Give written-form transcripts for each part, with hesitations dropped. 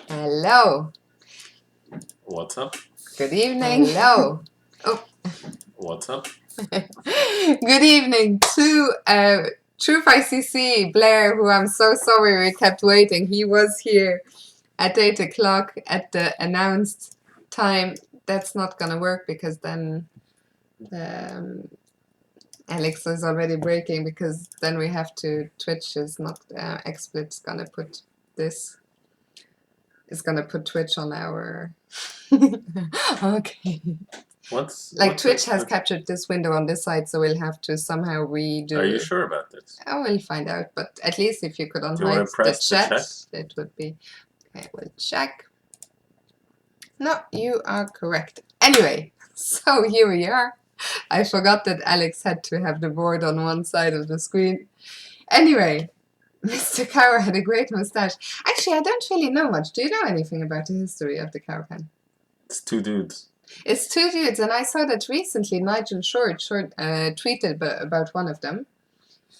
Hello. What's up? Good evening. Hello. Oh. What's up? Good evening to Truth ICC Blair, who I'm so sorry we kept waiting. He was here at 8 o'clock at the announced time. That's not gonna work because then Alex is already breaking, because then we have to Twitch is not XSplit's gonna put this. Is gonna put Twitch on our okay. What's Twitch has captured this window on this side, so we'll have to somehow redo. Are you sure about this? I will find out, but at least if you could Do you want unhide to press the chat, it would be. Okay, we'll check. No, you are correct. Anyway, so here we are. I forgot that Alex had to have the board on one side of the screen. Anyway, Mr. Caro had a great mustache. Actually, I don't really know much. Do you know anything about the history of the Caro-Kann? It's two dudes. It's two dudes, and I saw that recently Nigel Short tweeted about one of them.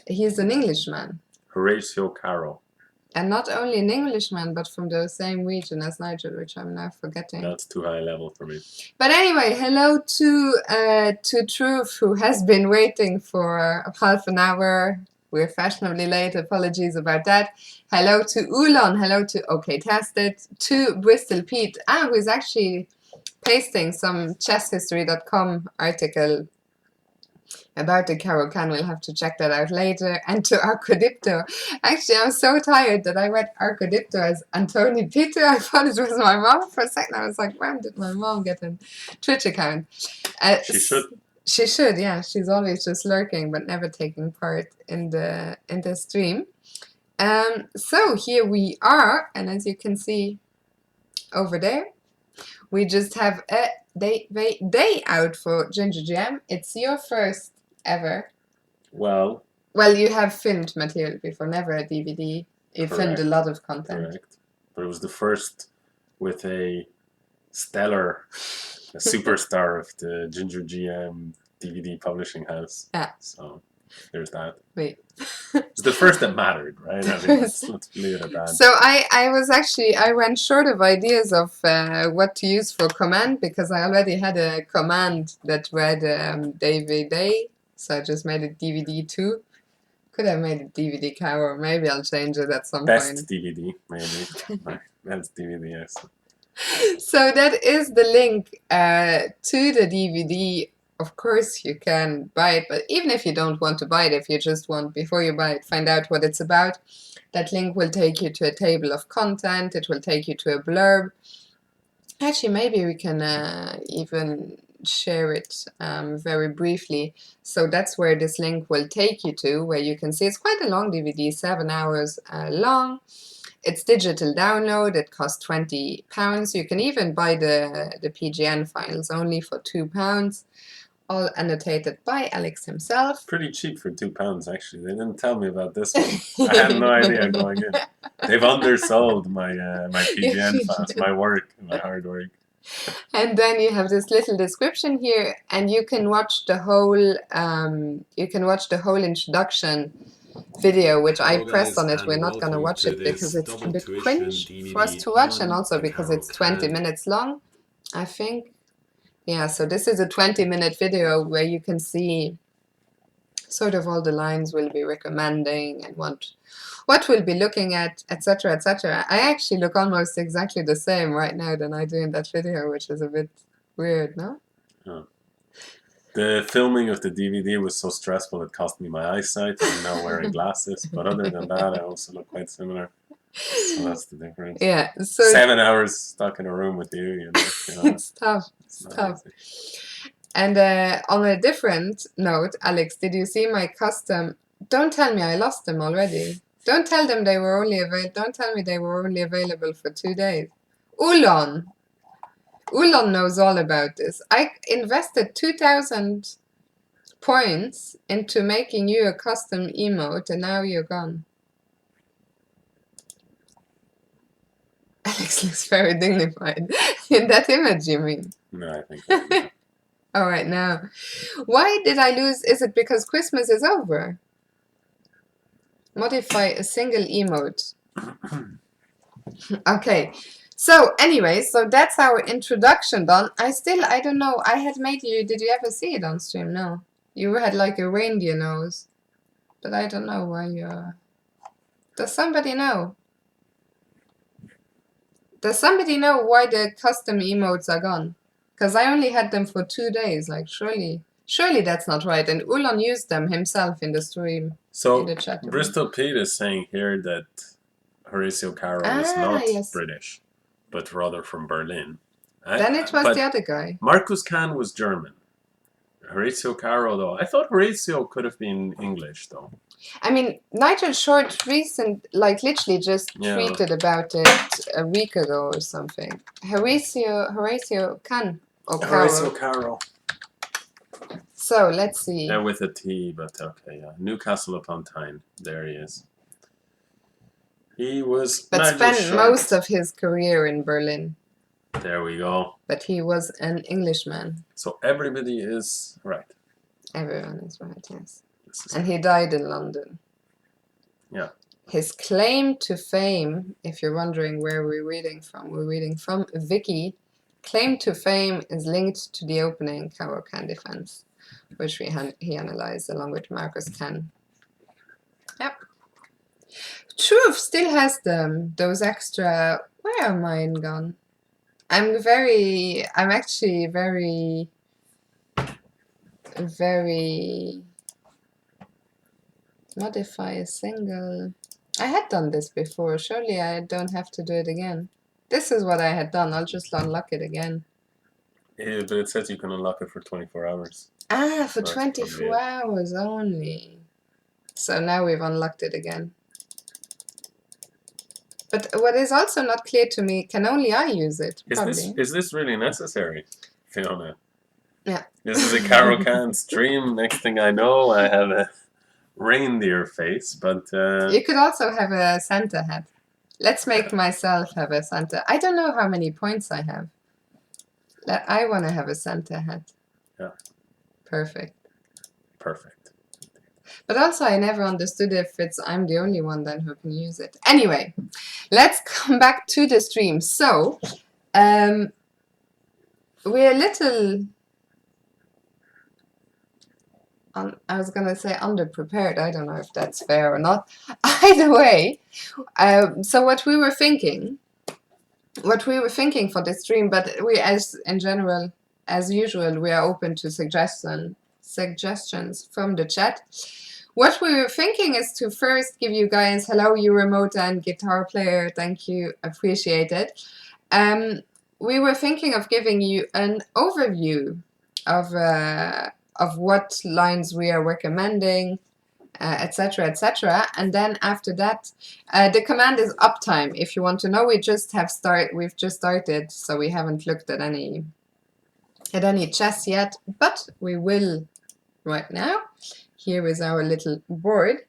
He's an Englishman. Horatio Caro. And not only an Englishman, but from the same region as Nigel, which I'm now forgetting. That's too high level for me. But anyway, hello to Truth, who has been waiting for half an hour. We're fashionably late. Apologies about that. Hello to Ulon. Hello to OK Tested. To Bristol Pete, who is actually pasting some chesshistory.com article about the Caro-Kann. We'll have to check that out later. And to Arcodipto. Actually, I'm so tired that I read Arcodipto as Antoni Peter. I thought it was my mom for a second. I was like, when did my mom get a Twitch account? She should. She should, yeah. She's always just lurking, but never taking part in the stream. So here we are, and as you can see over there, we just have a day out for Ginger Jam. It's your first ever. Well, you have filmed material before, never a DVD. You filmed a lot of content. Correct. But it was the first with a stellar, a superstar of the Ginger GM DVD publishing house. Yeah. So there's that. Wait. It's the first that mattered, right? I mean, let's leave it at that. So I went short of ideas of what to use for command, because I already had a command that read DVD, so I just made it DVD 2. Could have made it DVD Caro, maybe I'll change it at some Best point. DVD, maybe. Best DVD, yes. So that is the link to the DVD. Of course, you can buy it, but even if you don't want to buy it, if you just want, before you buy it, find out what it's about, that link will take you to a table of content. It will take you to a blurb. Actually, maybe we can even share it very briefly. So that's where this link will take you to, where you can see it's quite a long DVD, 7 hours long. It's digital download. It costs £20. You can even buy the PGN files only for £2. All annotated by Alex himself. Pretty cheap for £2, actually. They didn't tell me about this one. I had no idea going in. They've undersold my PGN files, my work, my hard work. And then you have this little description here, and you can watch the whole. Introduction video, which I pressed on it. We're not gonna watch it because it's a bit cringe for us to watch, and also because it's 20 minutes long, I think. Yeah, so this is a 20-minute video where you can see sort of all the lines we'll be recommending and what we'll be looking at, etc., etc. I actually look almost exactly the same right now than I do in that video, which is a bit weird, no? Oh. The filming of the DVD was so stressful it cost me my eyesight. I'm now wearing glasses, but other than that, I also look quite similar. So that's the difference. Yeah. So 7 hours stuck in a room with you, it's tough. It's tough. And on a different note, Alex, did you see my custom? Don't tell me I lost them already. Don't tell them they were only Don't tell me they were only available for 2 days. Ulon knows all about this. I invested 2,000 points into making you a custom emote, and now you're gone. Alex looks very dignified. In that image, you mean? No, I think that's All right, now. Why did I lose? Is it because Christmas is over? Modify a single emote. Okay, So anyway, so that's our introduction done. I don't know. I had made you. Did you ever see it on stream? No. You had like a reindeer nose, but I don't know why you're. Does somebody know? Does somebody know why the custom emotes are gone? Because I only had them for 2 days. Like, surely that's not right. And Ulan used them himself in the stream, So in the chat. Bristol Pete is saying here that Horatio Caro is not British, but rather from Berlin. Then it was the other guy. Marcus Kahn was German. Horatio Caro, though, I thought Horatio could have been English, though. I mean, Nigel Short literally just tweeted about it a week ago or something. Horatio Kahn or Caro. Horatio Caro. So let's see. Yeah, with a T, but okay, yeah. Newcastle upon Tyne. There he is. He was. But Nigel spent Short. most of his career in Berlin. There we go. But he was an Englishman. So everybody is right. Everyone is right, yes. And he died in London. Yeah. His claim to fame, if you're wondering where we're reading from Vicky. Claim to fame is linked to the opening Caro-Kann defense, which he analyzed along with Marcus Kahn. Yep. Truth still has them, those extra. Where are mine gone? I'm actually very modify a single. I had done this before. Surely I don't have to do it again. This is what I had done. I'll just unlock it again. Yeah, but it says you can unlock it for 24 hours. Ah, for 24 hours only. So now we've unlocked it again. But what is also not clear to me, can only I use it? Is this really necessary, Fiona? Yeah. This is a Caro-Kann stream. Next thing I know, I have a reindeer face, but... You could also have a Santa hat. Let's make myself have a Santa. I don't know how many points I have. I want to have a Santa hat. Yeah. Perfect. Perfect. But also I never understood if I'm the only one then who can use it. Anyway, let's come back to the stream. So, we're a little... I was going to say underprepared. I don't know if that's fair or not. Either way, so what we were thinking for this stream, but we, as usual, we are open to suggestions from the chat. What we were thinking is to first give you guys, hello, you remote and guitar player, thank you, appreciate it. We were thinking of giving you an overview of what lines we are recommending, etc., etc. And then after that, the command is uptime. If you want to know, we've just started, so we haven't looked at any chess yet, but we will right now. Here is our little board.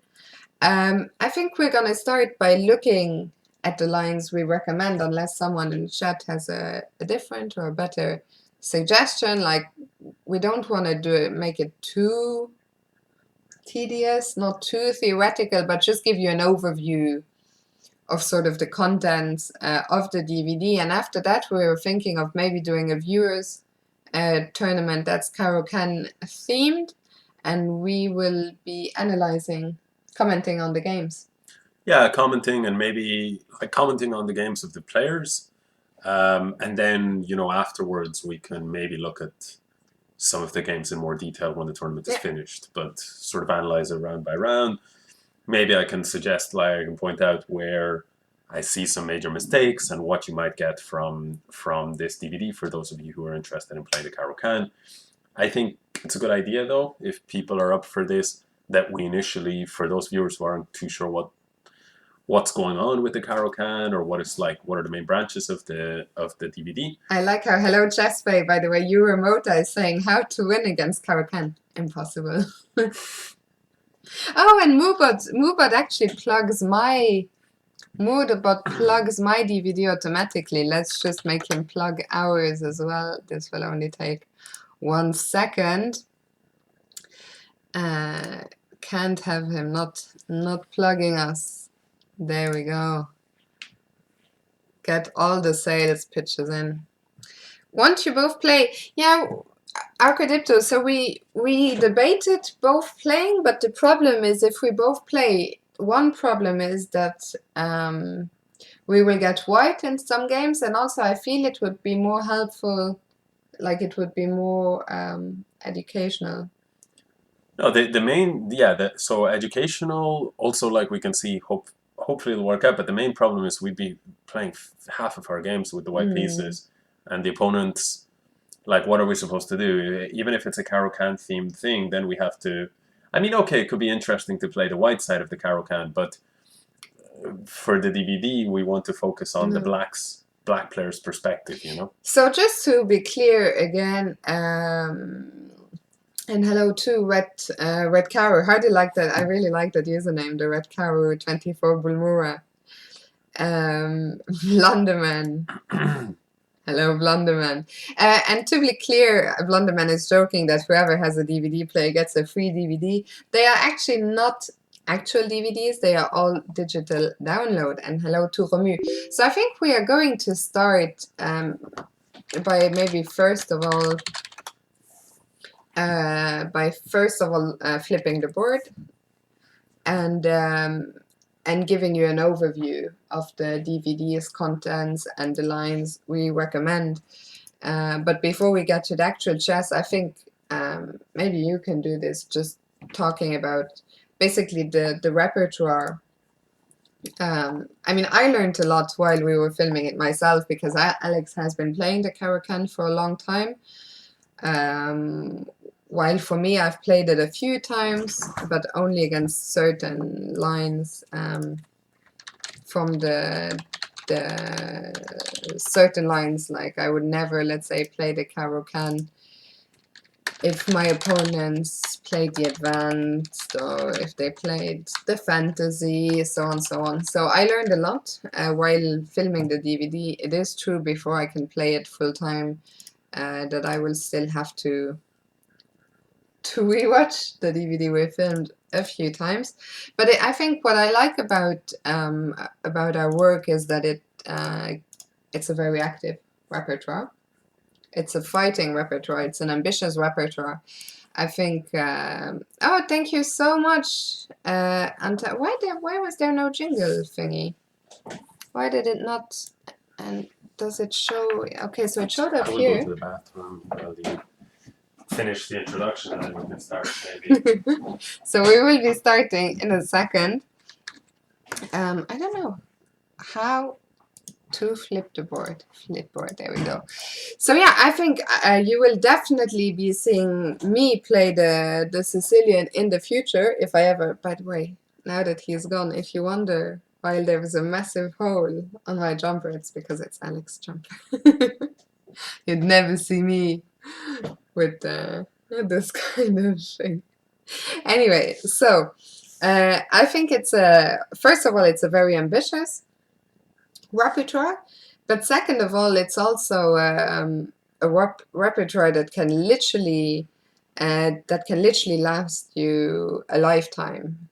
I think we're gonna start by looking at the lines we recommend, unless someone in the chat has a different or a better suggestion. Like, we don't want to make it too tedious, not too theoretical, but just give you an overview of sort of the contents of the DVD. And after that, we were thinking of maybe doing a viewers tournament that's Caro-Kann themed, and we will be commenting on the games. Yeah, commenting, and maybe commenting on the games of the players. And then, afterwards we can maybe look at some of the games in more detail when the tournament is finished, but sort of analyze it round by round. Maybe I can suggest, I can point out where I see some major mistakes and what you might get from this DVD for those of you who are interested in playing the Caro-Kann. I think it's a good idea, though, if people are up for this, that we initially, for those viewers who aren't too sure what's going on with the Caro-Kann or what it's like, what are the main branches of the DVD. I like how Hello Chessway, by the way, you remote is saying how to win against Caro-Kann. Impossible. Oh, and Moobot actually plugs my DVD automatically. Let's just make him plug ours as well. This will only take 1 second. Can't have him not plugging us. There we go. get all the sales pitches in. Won't you both play? Yeah, Arcadipto. So we debated both playing, but the problem is if we both play, one problem is that we will get white in some games, and also I feel it would be more helpful, like it would be more educational. No, the main, yeah, so educational, also like we can see, hopefully it'll work out, but the main problem is we'd be playing half of our games with the white pieces, and the opponents, like, what are we supposed to do? Even if it's a Caro-Kann themed thing, then we have to, I mean, okay, it could be interesting to play the white side of the Caro-Kann, but for the DVD, we want to focus on the black player's perspective, you know? So just to be clear again, and hello to Red Caro. How do you like that? I really like that username, the Red Caro 24 Bulmura. Blunderman. Hello, Blunderman. And to be clear, Blunderman is joking that whoever has a DVD player gets a free DVD. They are actually not actual DVDs, they are all digital download. And hello to Romu. So I think we are going to start by maybe first of all flipping the board and giving you an overview of the DVD's contents and the lines we recommend. But before we get to the actual chess, I think maybe you can do this, just talking about basically the repertoire. I mean, I learned a lot while we were filming it myself because Alex has been playing the Caro-Kann for a long time. While for me, I've played it a few times, but only against certain lines from the certain lines. Like I would never, let's say, play the Caro-Kann if my opponents played the advanced or if they played the fantasy, so on, so on. So I learned a lot while filming the DVD. It is true before I can play it full time that I will still have to rewatch the DVD we filmed a few times. But I think what I like about our work is that it's a very active repertoire. It's a fighting repertoire. It's an ambitious repertoire. I think. Oh, thank you so much. And why was there no jingle thingy? Why did it not? And does it show? Okay, so it showed up here. Go to the bathroom while you finish the introduction, and then we can start maybe. So we will be starting in a second. I don't know how to flip the board. Flip board, there we go. So yeah, I think you will definitely be seeing me play the Sicilian in the future if I ever, by the way, now that he's gone, if you wonder why there is a massive hole on my jumper, it's because it's Alex's jumper. You'd never see me with this kind of thing. Anyway, so I think it's first of all, it's a very ambitious repertoire, but second of all, it's also a repertoire that can literally last you a lifetime.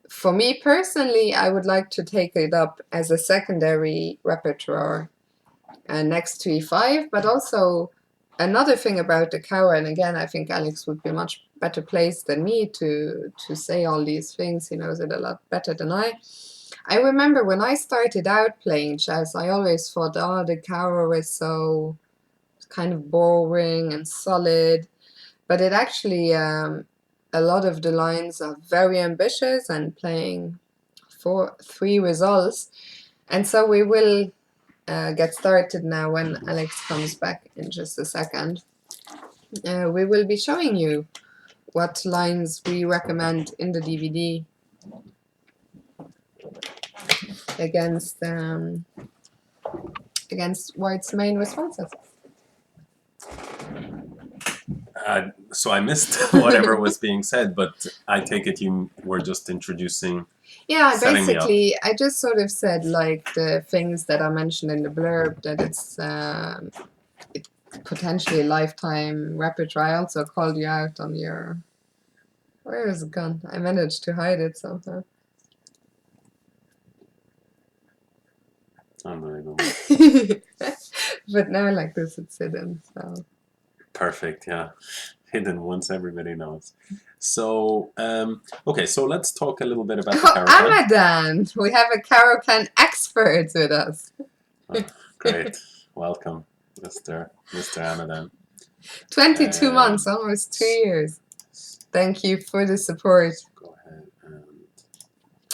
For me personally, I would like to take it up as a secondary repertoire next to e5, but also another thing about the Caro, and again, I think Alex would be much better placed than me to say all these things. He knows it a lot better than I. I remember when I started out playing chess, I always thought, oh, the Caro is so kind of boring and solid, but it actually, a lot of the lines are very ambitious and playing for 3 results. And so we will get started now when Alex comes back in just a second. We will be showing you what lines we recommend in the DVD against White's main responses. So I missed whatever was being said, but I take it you were just introducing. Yeah, basically, I just sort of said like the things that are mentioned in the blurb, that it's potentially lifetime repertoire. I also called you out on your. Where is it gone? I managed to hide it somehow. Unbelievable. But now like this it's hidden, so. Perfect, yeah. Hidden once everybody knows. So, okay, so let's talk a little bit about the Oh, Caro-Kann. Amadan! We have a Caro-Kann expert with us. Oh, great. Welcome, Mr. Amadan. 22 months, almost 2 years. Thank you for the support. Go ahead and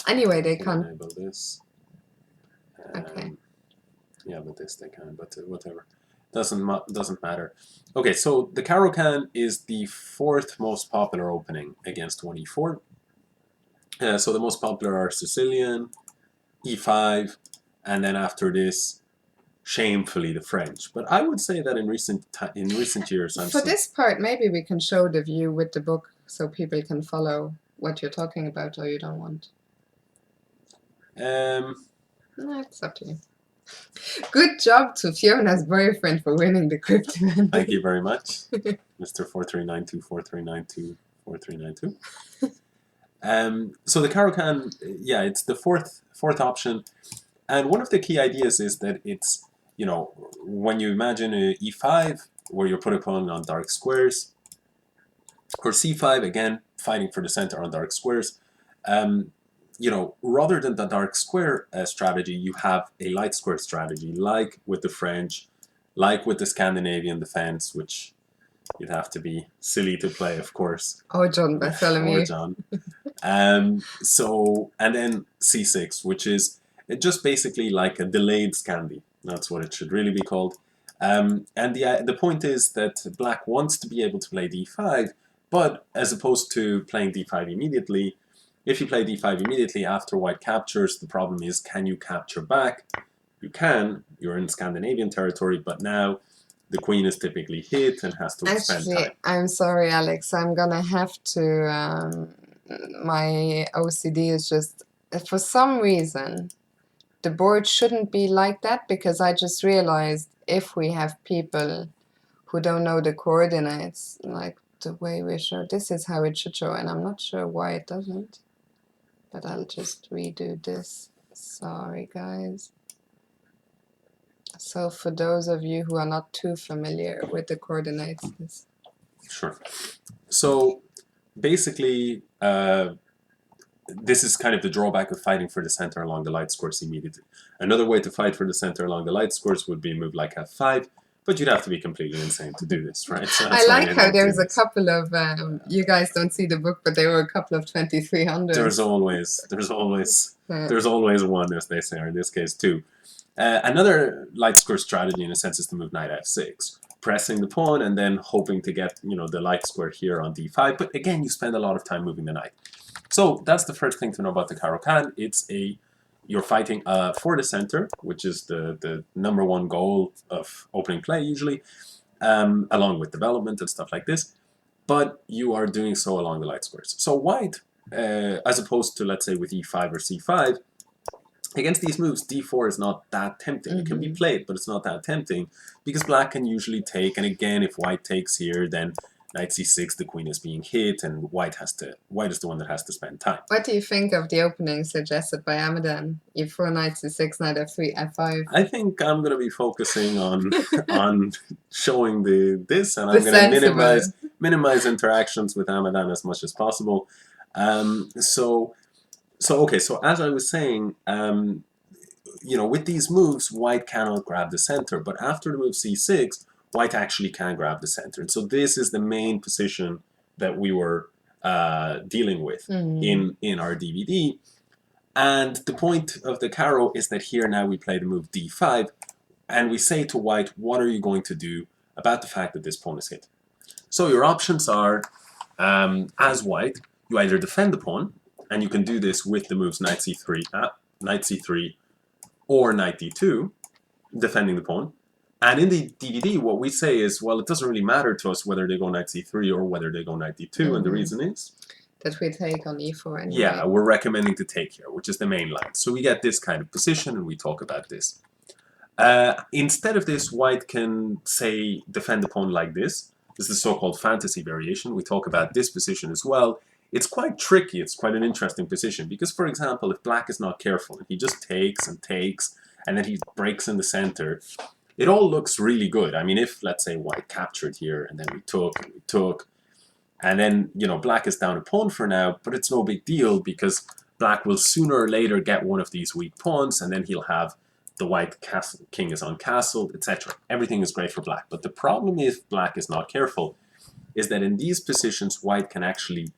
Anyway, they can't. enable this. Okay. Yeah, but this they can, but whatever. Doesn't matter. Okay, so the Caro-Kann is the 4th most popular opening against 1e4. So the most popular are Sicilian, e5, and then after this, shamefully, the French. But I would say that in recent years, For this part, maybe we can show the view with the book so people can follow what you're talking about, or you don't want. No, it's up to you. Good job to Fiona's boyfriend for winning the crypto. Thank you very much, Mr. 4392 4392 4392. So the Caro-Kann, yeah, it's the fourth option, and one of the key ideas is that it's, you know, when you imagine a e5 where you're put upon on dark squares, or c5 again fighting for the center on dark squares. You know, rather than the dark square strategy, you have a light square strategy, like with the French, like with the Scandinavian defense, which you'd have to be silly to play, of course. Or John Bartholomew. Or John. So, and then c6, which is just basically like a delayed Scandi. That's what it should really be called. And the point is that black wants to be able to play d5, but as opposed to playing d5 immediately, if you play d5 immediately after white captures, the problem is, can you capture back? You can, you're in Scandinavian territory, but now the queen is typically hit and has to spend time. Actually, I'm sorry, Alex, I'm gonna have to, my OCD is just, for some reason, the board shouldn't be like that, because I just realized if we have people who don't know the coordinates, like the way we show, this is how it should show, and I'm not sure why it doesn't. But I'll just redo this. Sorry, guys. So for those of you who are not too familiar with the coordinates, this. Sure. So basically, this is kind of the drawback of fighting for the center along the light squares immediately. Another way to fight for the center along the light squares would be a move like f5, but you'd have to be completely insane to do this, right? So I like how there's a couple of, you guys don't see the book, but there were a couple of 2300s. There's always one, as they say, or in this case two. Another light square strategy, in a sense, is to move knight f6, pressing the pawn and then hoping to get, you know, the light square here on d5. But again, you spend a lot of time moving the knight. So that's the first thing to know about the Caro-Kann. You're fighting for the center, which is the #1 goal of opening play usually, along with development and stuff like this. But you are doing so along the light squares. So white, as opposed to, let's say, with e5 or c5, against these moves, d4 is not that tempting. It can be played, but it's not that tempting because black can usually take. And again, if white takes here, then knight c6, the queen is being hit, and white is the one that has to spend time. What do you think of the opening suggested by Amadan? e4, knight c6, knight f3, f5. I think I'm going to be focusing on showing this, and I'm going to minimize interactions with Amadan as much as possible. So as I was saying, you know, with these moves, white cannot grab the center, but after the move c6, white actually can grab the center. And so this is the main position that we were dealing with in our DVD. And the point of the Caro is that here now we play the move d5, and we say to white, what are you going to do about the fact that this pawn is hit? So your options are, as white, you either defend the pawn, and you can do this with the moves knight c3, or knight d2, defending the pawn. And in the DVD, what we say is, well, it doesn't really matter to us whether they go knight c3 or whether they go knight d2, and the reason is that we take on e4 anyway. Yeah, we're recommending to take here, which is the main line. So we get this kind of position, and we talk about this. Instead of this, white can, say, defend the pawn like this. This is the so-called fantasy variation. We talk about this position as well. It's quite tricky. It's quite an interesting position because, for example, if black is not careful and he just takes and takes and then he breaks in the center. It all looks really good. I mean, if, let's say, white captured here, and then we took, and then, you know, black is down a pawn for now, but it's no big deal because black will sooner or later get one of these weak pawns, and then he'll have the white castle, king is uncastled, etc. Everything is great for black. But the problem if black is not careful is that in these positions, white can actually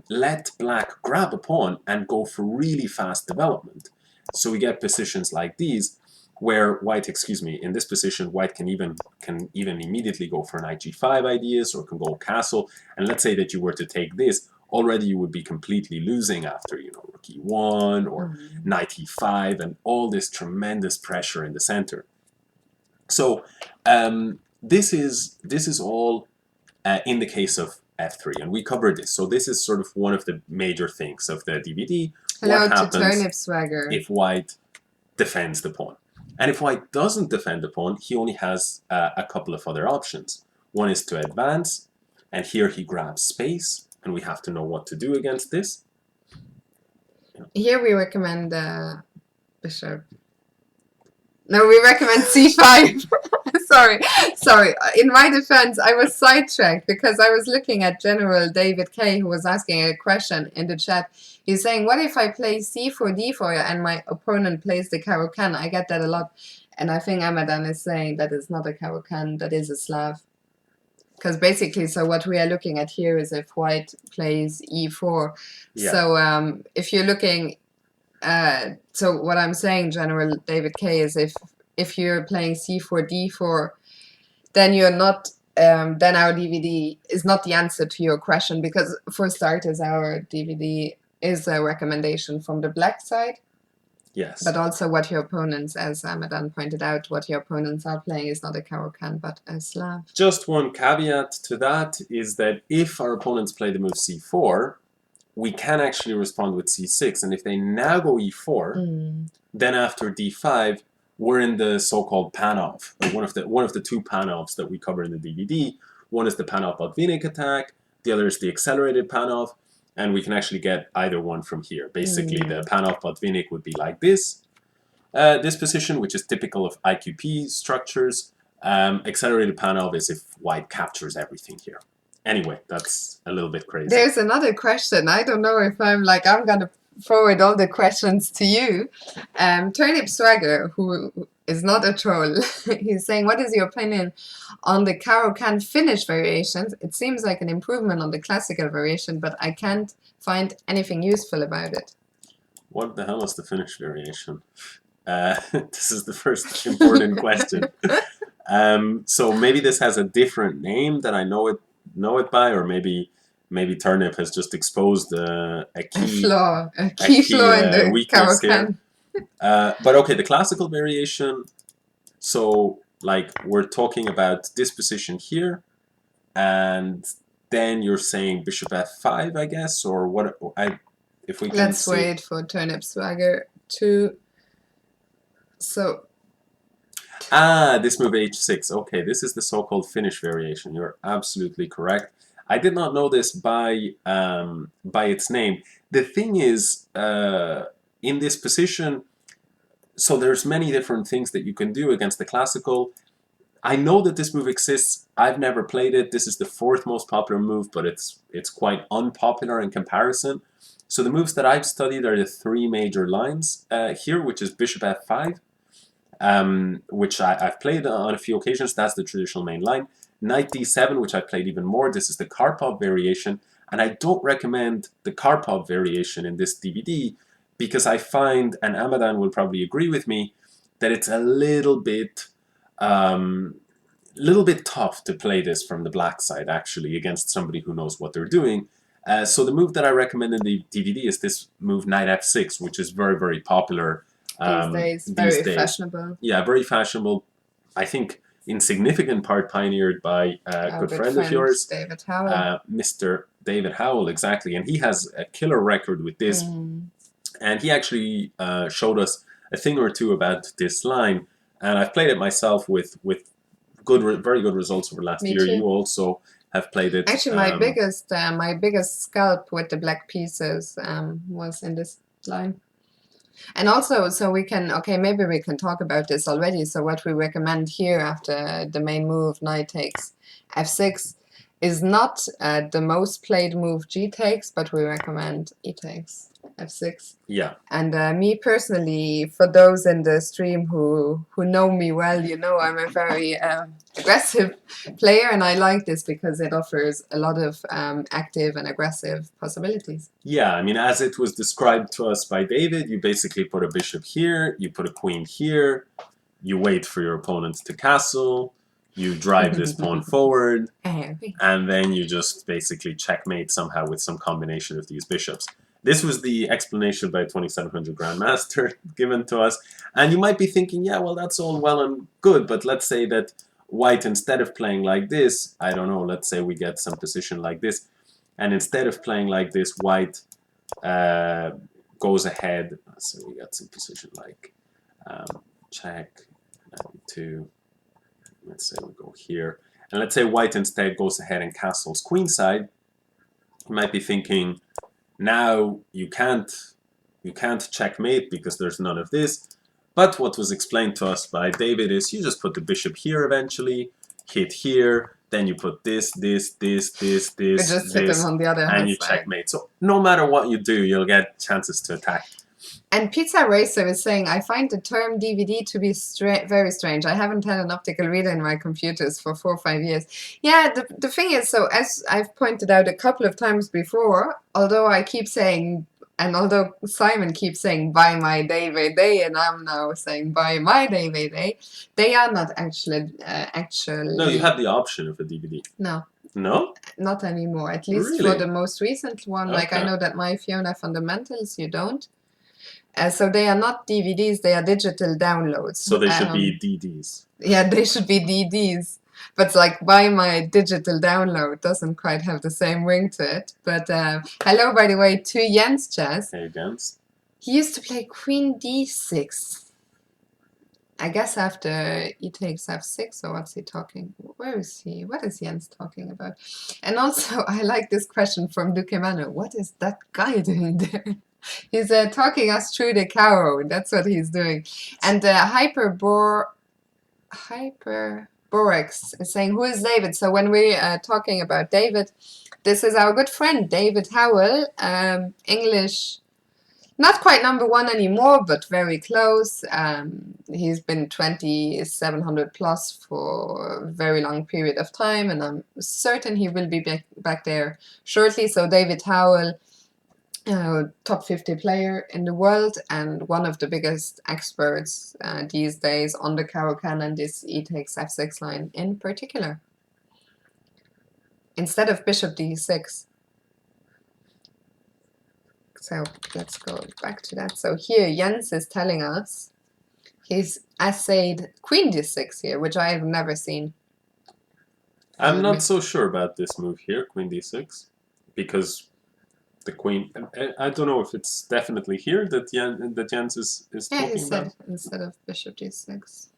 let black grab a pawn and go for really fast development. So we get positions like these where white, in this position, white can even immediately go for knight g5 ideas, or can go castle. And let's say that you were to take this, already you would be completely losing after, you know, rook e1 or knight e5 and all this tremendous pressure in the center. So this is all in the case of f3, and we covered this. So this is sort of one of the major things of the DVD. Hello what happens to Turnip Swagger. If white defends the pawn? And if white doesn't defend the pawn, he only has a couple of other options. One is to advance, and here he grabs space, and we have to know what to do against this. Here we recommend bishop. No, we recommend c5. Sorry. In my defense, I was sidetracked because I was looking at General David K, who was asking a question in the chat. He's saying, what if I play c4, d4, and my opponent plays the Caro-Kann? I get that a lot. And I think Amadan is saying that it's not a Caro-Kann, that is a Slav. Because basically, so what we are looking at here is if white plays e4. Yeah. So if you're looking... so what I'm saying, General David K, is if you're playing c4, d4, then you're not... then our DVD is not the answer to your question, because for starters, our DVD is a recommendation from the black side. Yes. But also what your opponents, as Amadan pointed out, what your opponents are playing is not a Caro-Kann, but a Slav. Just one caveat to that is that if our opponents play the move c4, we can actually respond with c6. And if they now go e4, then after d5, we're in the so-called Panov, one of the two Panovs that we cover in the DVD. One is the Panov-Botvinnik attack, the other is the accelerated Panov, and we can actually get either one from here. Basically, the Panov-Botvinnik would be like this. This position, which is typical of IQP structures. Accelerated Panov is if white captures everything here. Anyway, that's a little bit crazy. There's another question. I don't know if I'm going to forward all the questions to you. Turnip Swagger, who is not a troll, he's saying, what is your opinion on the Caro-Kann Finnish variations? It seems like an improvement on the classical variation, but I can't find anything useful about it. What the hell is the Finnish variation? This is the first important question. So maybe this has a different name that I know it by, or maybe Turnip has just exposed a key flaw in the Caro-Kann. But okay, the classical variation. So like we're talking about this position here, and then you're saying bishop f5, I guess, or what? If we can Let's wait for Turnip Swagger to. So. This move h6. Okay, this is the so-called Finnish variation. You're absolutely correct. I did not know this by its name. The thing is, in this position, so there's many different things that you can do against the classical. I know that this move exists. I've never played it. This is the fourth most popular move, but it's quite unpopular in comparison. So the moves that I've studied are the three major lines here, which is bishop f5, which I've played on a few occasions. That's the traditional main line. Knight d7, which I've played even more. This is the Karpov variation. And I don't recommend the Karpov variation in this DVD because I find, and Amadan will probably agree with me, that it's a little bit tough to play this from the black side, actually, against somebody who knows what they're doing. So the move that I recommend in the DVD is this move, knight f6, which is very, very popular these days. Very fashionable. Yeah, very fashionable. I think in significant part pioneered by a good friend of yours, David Howell. Mr. David Howell, exactly. And he has a killer record with this. And he actually showed us a thing or two about this line. And I've played it myself with very good results over last year. Too. You also have played it. Actually, my biggest scalp with the black pieces was in this line. And also, so we can, okay, maybe we can talk about this already. So what we recommend here after the main move, knight takes f6, is not the most played move g takes, but we recommend e takes f6. Yeah. And me personally, for those in the stream who know me well, you know I'm a very aggressive player, and I like this because it offers a lot of active and aggressive possibilities. Yeah, I mean, as it was described to us by David, you basically put a bishop here, you put a queen here, you wait for your opponent to castle, you drive this pawn forward, and then you just basically checkmate somehow with some combination of these bishops. This was the explanation by 2700 Grandmaster given to us. And you might be thinking, yeah, well, that's all well and good, but let's say that white, instead of playing like this, I don't know, let's say we get some position like this, and instead of playing like this, white goes ahead. So we got some position like check, 2, let's say we go here. And let's say white instead goes ahead and castles queenside. You might be thinking, now you can't checkmate because there's none of this. But what was explained to us by David is you just put the bishop here eventually, hit here, then you put this, this, just hit them on the other and you checkmate. So no matter what you do, you'll get chances to attack. And Pizza Racer is saying, I find the term DVD to be very strange. I haven't had an optical reader in my computers for 4 or 5 years. Yeah, the thing is, so as I've pointed out a couple of times before, although I keep saying, and although Simon keeps saying, buy my DVD, and I'm now saying, buy my DVD, they are not actually... No, you have the option of a DVD. No. No? Not anymore, at least Really? for the most recent one. Okay. Like I know that my Fiona Fundamentals, you don't. So they are not DVDs, they are digital downloads. So they should be DDs. Yeah, they should be DDs. But like, buy my digital download doesn't quite have the same ring to it. But hello, by the way, to Jens Chess. Hey, Jens. He used to play Queen D6. I guess after e takes f6, or what's he talking? Where is he? What is Jens talking about? And also, I like this question from Duque Mano. What is that guy doing there? He's talking us through the Caro. That's what he's doing. And Hyperborex is saying, who is David? So when we are talking about David, this is our good friend, David Howell, English, not quite #1 anymore, but very close. He's been 2700 plus for a very long period of time, and I'm certain he will be back there shortly. So David Howell, top 50 player in the world and one of the biggest experts these days on the Caro-Kann and this e takes f6 line in particular. Instead of bishop d6. So let's go back to that. So here Jens is telling us he's essayed queen d6 here, which I have never seen. I'm not so sure about this move here, queen d6, because the queen, I don't know if it's definitely here that Jens is talking about. Yeah, he said instead of bishop d6.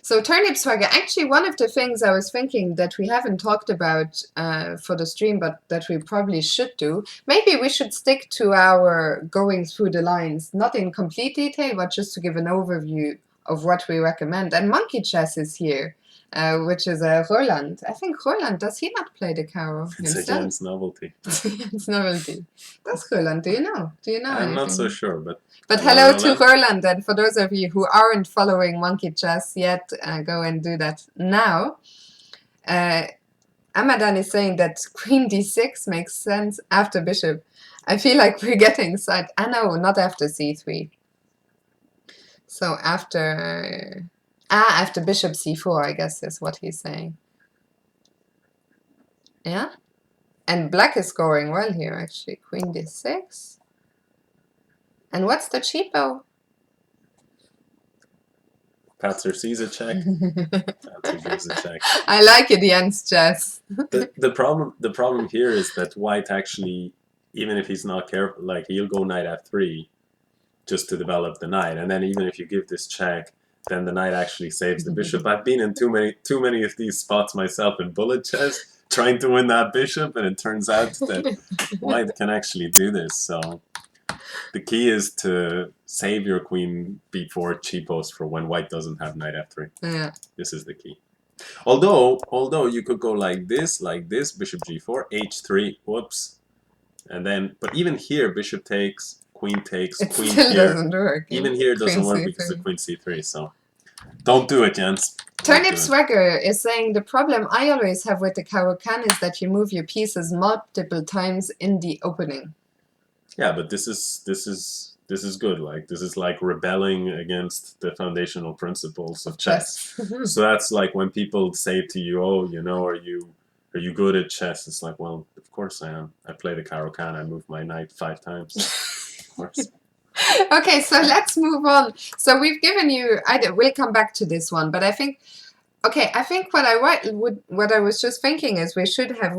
So Turnipswagger, actually one of the things I was thinking that we haven't talked about for the stream, but that we probably should do, maybe we should stick to our going through the lines, not in complete detail, but just to give an overview of what we recommend. And Monkey Chess is here. Which is Roland. I think Roland, does he not play the Caro himself? It's a Jens novelty. Jens novelty. That's Roland. Do you know? I'm anything? Not so sure, but... But hello to Roland, and for those of you who aren't following Monkey Chess yet, go and do that now. Amadan is saying that queen d6 makes sense after bishop. I feel like we're getting side. No, not after c3. So after... after bishop c4, I guess is what he's saying. Yeah? And black is scoring well here, actually. Queen d6. And what's the cheapo? Patzer sees a check. Patzer gives a check. I like it, Jens Chess. the problem here is that white actually, even if he's not careful, like he'll go knight f3 just to develop the knight. And then even if you give this check, then the knight actually saves the bishop. I've been in too many of these spots myself in bullet chess, trying to win that bishop, and it turns out that white can actually do this. So the key is to save your queen b4 cheapos for when white doesn't have knight f3. Yeah. This is the key. Although you could go like this, bishop g4, h3, whoops, and then, but even here, bishop takes, queen takes, It queen still here. doesn't work. Even here it doesn't work because of queen c3. So don't do it, Jens. Turnip Swagger is saying the problem I always have with the Caro-Kann is that you move your pieces multiple times in the opening. Yeah, but this is good. Like, this is like rebelling against the foundational principles of chess. So that's like when people say to you, "Oh, you know, are you good at chess?" It's like, well, of course I am. I play the Caro-Kann. I move my knight 5 times. Of course. Okay, so let's move on. So we've given you. We'll come back to this one, but I think. Okay, I think what I was just thinking is we should have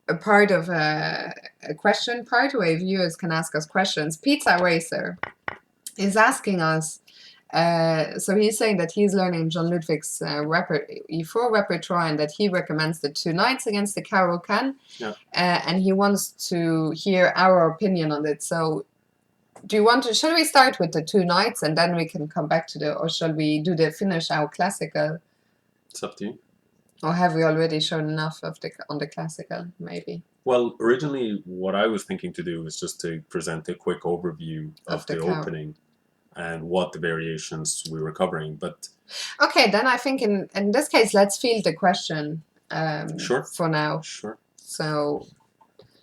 a part of a question part where viewers can ask us questions. Pizza Racer is asking us. So he's saying that he's learning John Ludwig's E4 repertoire and that he recommends the 2 knights against the Caro-Kann. Yeah. And he wants to hear our opinion on it. So do you want to, shall we start with the 2 knights and then we can come back to or shall we do finish our classical? It's up to you. Or have we already shown enough of on the classical, maybe? Well, originally what I was thinking to do was just to present a quick overview of the opening and what the variations we were covering. But okay, then I think in this case, let's field the question sure. For now. Sure.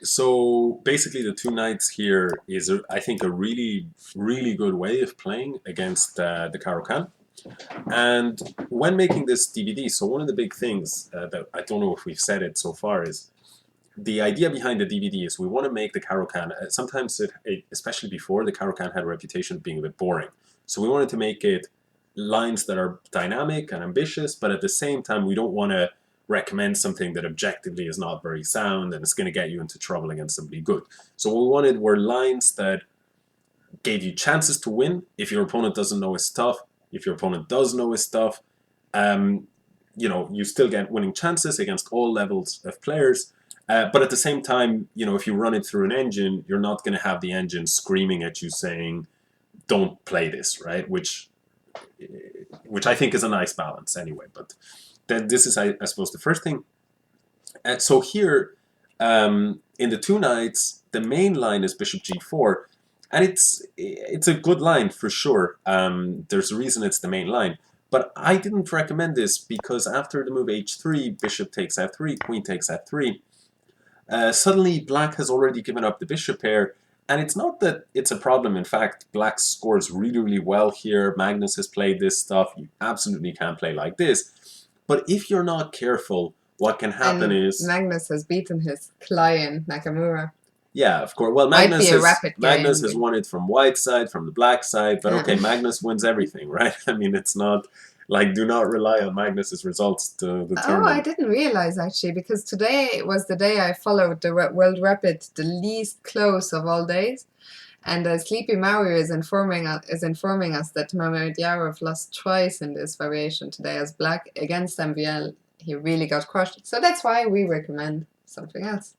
So basically the 2 knights here is, I think, a really, really good way of playing against the Caro-Kann. And when making this DVD, so one of the big things that I don't know if we've said it so far is the idea behind the DVD is we want to make the Caro-Kann, sometimes especially before, the Caro-Kann had a reputation of being a bit boring. So we wanted to make it lines that are dynamic and ambitious, but at the same time we don't want to recommend something that objectively is not very sound and it's going to get you into trouble against somebody good. So what we wanted were lines that gave you chances to win if your opponent doesn't know his stuff. If your opponent does know his stuff, you know, you still get winning chances against all levels of players. But at the same time, you know, if you run it through an engine, you're not going to have the engine screaming at you saying, "Don't play this," right? Which I think is a nice balance anyway. But then this is, I suppose, the first thing. So here, in the 2 knights, the main line is bishop g4. And it's a good line for sure. There's a reason it's the main line. But I didn't recommend this because after the move h3, bishop takes f3, queen takes f3, suddenly black has already given up the bishop pair. And it's not that it's a problem. In fact, black scores really, really well here. Magnus has played this stuff. You absolutely can't play like this. But if you're not careful, what can happen is... Magnus has beaten his client, Nakamura. Yeah, of course. Well, Magnus has won it from white side, from the black side, but okay, Magnus wins everything, right? I mean, it's not like, do not rely on Magnus's results to determine. Oh, I didn't realize actually, because today was the day I followed the World Rapid the least close of all days, and Sleepy Mario is informing us that Mamedyarov lost twice in this variation today as black against MVL. He really got crushed, so that's why we recommend something else.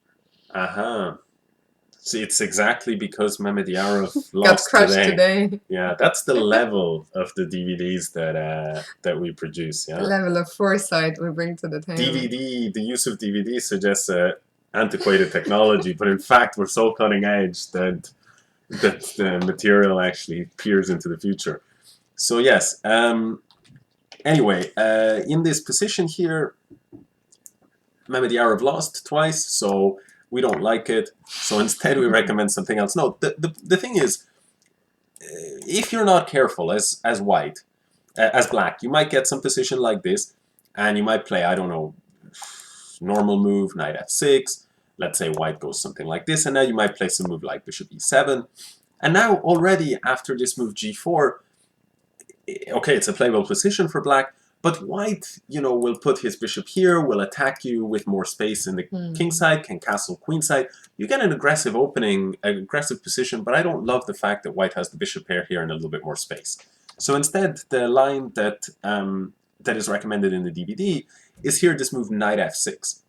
See, it's exactly because Mamedyarov lost got crushed today. Yeah, that's the level of the DVDs that we produce. Yeah, the level of foresight we bring to the table. The use of DVD suggests antiquated technology, but in fact we're so cutting edge that the material actually peers into the future. So yes. Anyway, in this position here, Mamedyarov lost twice, so we don't like it, so instead we recommend something else. No, the thing is, if you're not careful as white, as black, you might get some position like this, and you might play, I don't know, normal move, knight f6, let's say white goes something like this, and now you might play some move like bishop e7, and now already after this move g4, okay, it's a playable position for black, but white, you know, will put his bishop here, will attack you with more space in the king side, can castle queen side. You get an aggressive opening, an aggressive position, but I don't love the fact that white has the bishop pair here and a little bit more space. So instead, the line that is recommended in the DVD is here this move knight f6.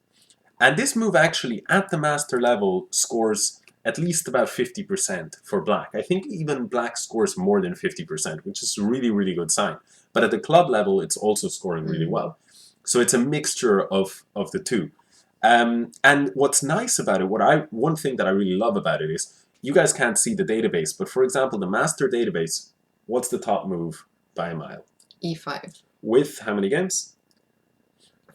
And this move actually, at the master level, scores at least about 50% for black. I think even black scores more than 50%, which is a really, really good sign. But at the club level, it's also scoring really well. So it's a mixture of the two. And what's nice about it, one thing that I really love about it is, you guys can't see the database, but for example, the master database, what's the top move by a mile? E5. With how many games?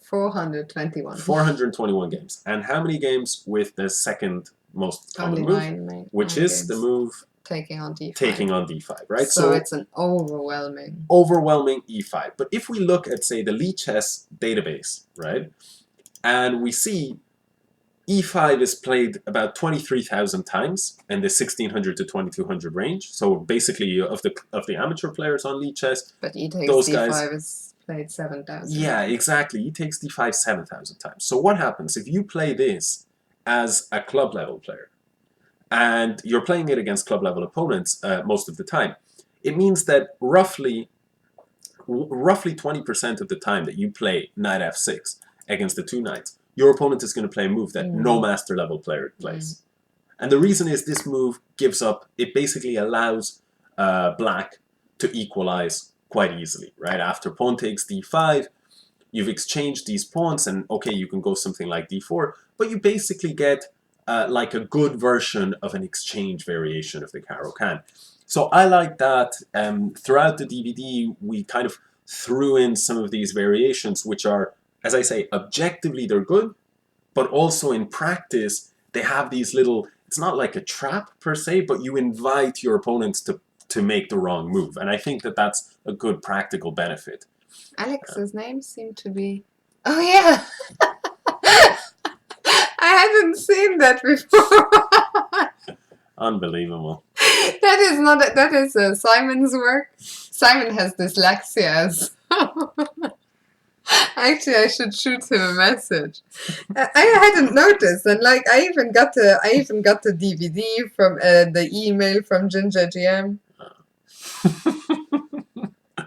421. 421 games. And how many games with the second most common Only move, which is games. the move taking on d5. Taking on d5, right? So it's an overwhelming e5. But if we look at, say, the Lichess database, right, and we see e5 is played about 23,000 times in the 1600 to 2200 range. So basically, of the amateur players on Lichess, but e takes those d5 guys is played 7,000. Yeah, exactly. E takes d5 7,000 times. So what happens if you play this as a club level player, and you're playing it against club level opponents most of the time? It means that roughly 20% of the time that you play knight f6 against the two knights, your opponent is going to play a move that no master level player plays. And the reason is this move gives up, it basically allows black to equalize quite easily, right? After pawn takes d5, you've exchanged these pawns, and okay, you can go something like d4, but you basically get like a good version of an exchange variation of the Caro-Kann. So I like that. Throughout the DVD, we kind of threw in some of these variations, which are, as I say, objectively they're good, but also in practice, they have these little, it's not like a trap per se, but you invite your opponents to make the wrong move. And I think that that's a good practical benefit. Alex's name seemed to be... Oh, yeah! I hadn't seen that before. Unbelievable. That is Simon's work. Simon has dyslexia. So actually, I should shoot him a message. I hadn't noticed, and like I even got the DVD from the email from Ginger GM.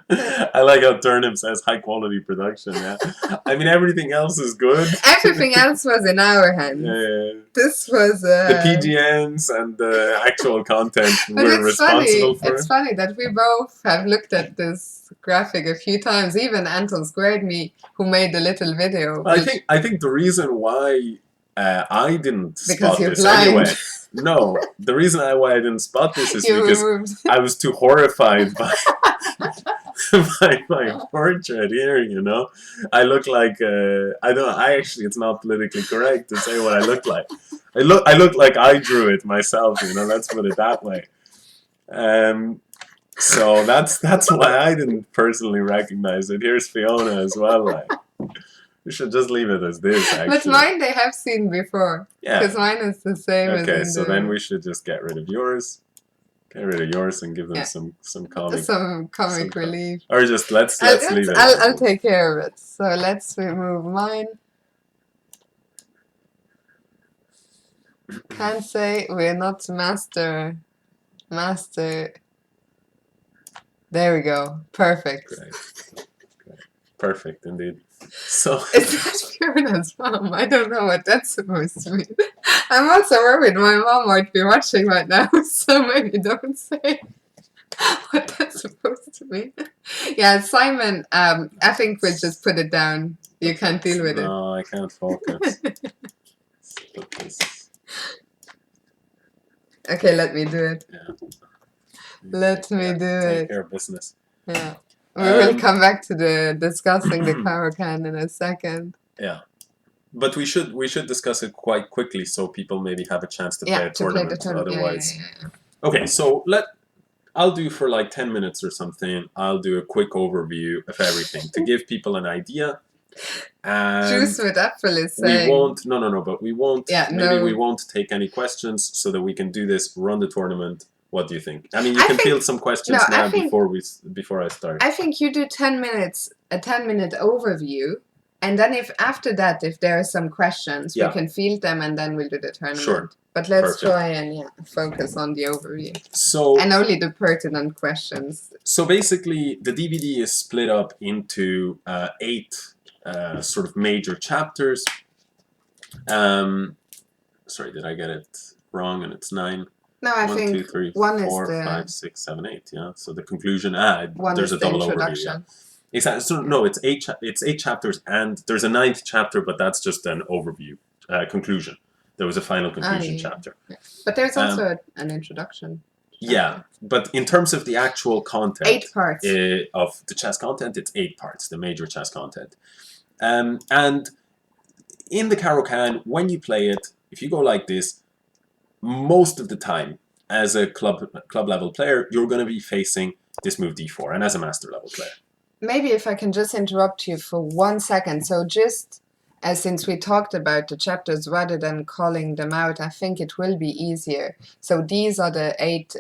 I like how Turnip says high quality production. Yeah, I mean everything else is good. Everything else was in our hands. Yeah. This was the PGNs and the actual content we're responsible for. It's funny that we both have looked at this graphic a few times. Even Anton Squared Me, who made the little video. I think the reason why I didn't spot this blind. Anyway. No, the reason why I didn't spot this is because I was too horrified by my portrait here, you know. I look like it's not politically correct to say what I look like. I look like I drew it myself, you know, let's put it that way. So that's why I didn't personally recognize it. Here's Fiona as well, like. We should just leave it as this, actually. But mine they have seen before. Yeah. Because mine is the same as Okay, so then we should just get rid of yours. Get rid of yours and give them some comic relief. Or just let's leave it. I'll take care of it. So let's remove mine. Can't say we're not master. There we go. Perfect. Great. Perfect indeed. So is that Fiona's mom? I don't know what that's supposed to mean. I'm also worried my mom might be watching right now, so maybe don't say what that's supposed to mean. Yeah, Simon, I think we'll just put it down. You can't deal with it. No, I can't focus. Okay, let me do it. Yeah. Let me do it. Take care of business. Yeah. We will come back to discussing the Caro-Kann in a second. Yeah, but we should discuss it quite quickly so people maybe have a chance to play a tournament. Otherwise, yeah. Okay. So I'll do for like 10 minutes or something. I'll do a quick overview of everything to give people an idea. And Juice with Apple is saying we won't. No. But we won't. Yeah, maybe we won't take any questions so that we can do this. Run the tournament. What do you think? I mean, you can field some questions now before I start. I think you do 10 minutes, a 10-minute overview, and then if after that, if there are some questions, we can field them, and then we'll do the tournament. Sure. But let's try and focus on the overview. So and only the pertinent questions. So basically, the DVD is split up into 8 sort of major chapters. Sorry, did I get it wrong? And it's 9. No, I 1, think 2, 3, one is 4, the 5, 6, 7, 8. Yeah. So the conclusion. one There's is a the double overview. Yeah. introduction. Exactly. So no, it's 8 chapters, and there's a 9th chapter, but that's just an overview conclusion. There was a final conclusion chapter. Yeah. But there's also an introduction. Yeah, but in terms of the actual content, 8 parts of the chess content, it's 8 parts, the major chess content. And in the Caro-Kann, when you play it, if you go like this, most of the time, as a club level player, you're going to be facing this move d4, and as a master level player. Maybe if I can just interrupt you for 1 second. So just since we talked about the chapters rather than calling them out, I think it will be easier. So these are the 8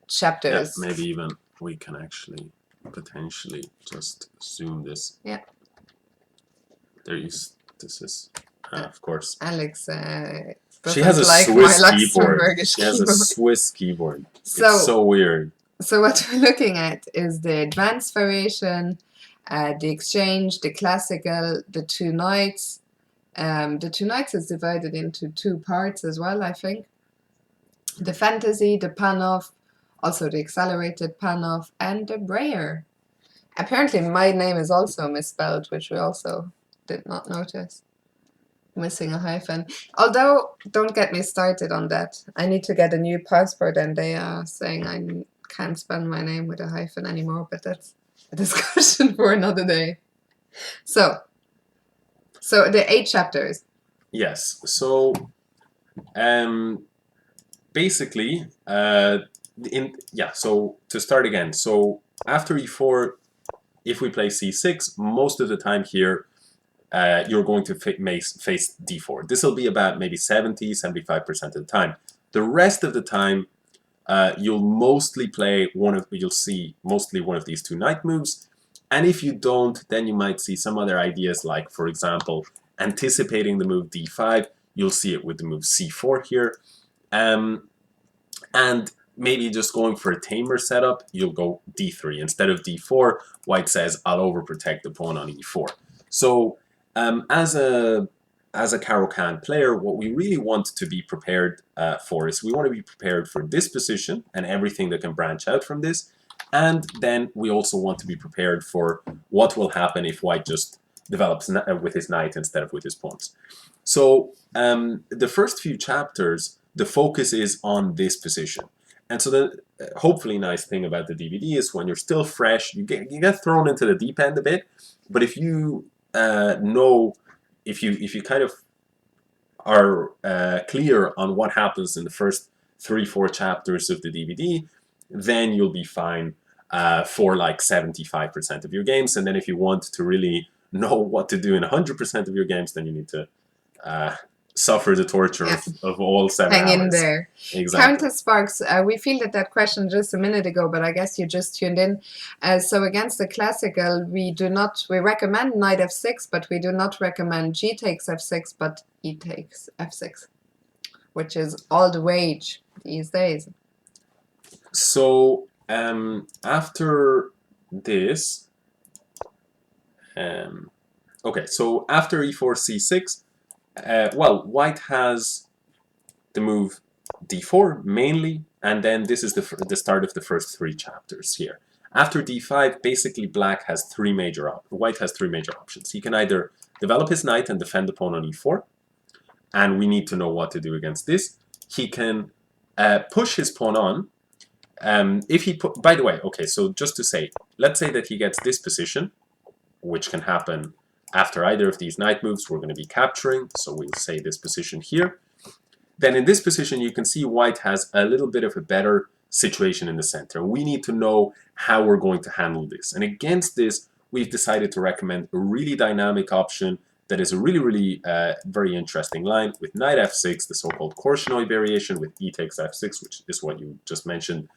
chapters. Yeah, maybe even we can actually potentially just zoom this. Yeah. This is, of course. Alex she has a like Swiss my keyboard. She has a Swiss keyboard. So, it's so weird. So what we're looking at is the advanced variation, the exchange, the classical, the 2 knights. The 2 knights is divided into 2 parts as well, I think. The fantasy, the Panov, also the accelerated Panov, and the Breyer. Apparently my name is also misspelled, which we also did not notice. Missing a hyphen. Although, don't get me started on that. I need to get a new passport, and they are saying I can't spell my name with a hyphen anymore, but that's a discussion for another day. So the 8 chapters. Yes. So, basically, so to start again, so after e4, if we play c6, most of the time here, you're going to face d4. This will be about maybe 70–75% of the time. The rest of the time, you'll mostly see mostly one of these 2 knight moves. And if you don't, then you might see some other ideas, like, for example, anticipating the move d5. You'll see it with the move c4 here. And maybe just going for a tamer setup, you'll go d3. Instead of d4, white says, I'll overprotect the pawn on e4. So as a Caro-Kann player, what we really want to be prepared for is we want to be prepared for this position and everything that can branch out from this. And then we also want to be prepared for what will happen if white just develops with his knight instead of with his pawns. So the first few chapters, the focus is on this position. And so the hopefully nice thing about the DVD is when you're still fresh, you get thrown into the deep end a bit. But if you if you kind of are clear on what happens in the first 3–4 chapters of the DVD, then you'll be fine for like 75% of your games. And then if you want to really know what to do in 100% of your games, then you need to suffer the torture of all 7 hours. Hang in there. Exactly. Countess Sparks, we fielded that question just a minute ago, but I guess you just tuned in. So against the classical, we recommend knight f6, but we do not recommend g takes f6, but e takes f6, which is all the rage these days. So after this, okay, so after e4, c6, well, white has the move d4 mainly, and then this is the start of the first 3 chapters here. After d5, basically white has 3 major options. He can either develop his knight and defend the pawn on e4, and we need to know what to do against this. He can push his pawn on. By the way, okay, so just to say, let's say that he gets this position, which can happen after either of these knight moves. We're going to be capturing, so we'll say this position here. Then in this position, you can see white has a little bit of a better situation in the center. We need to know how we're going to handle this. And against this, we've decided to recommend a really dynamic option that is a really very interesting line with knight f6, the so-called Korchnoi variation with e takes f6, which is what you just mentioned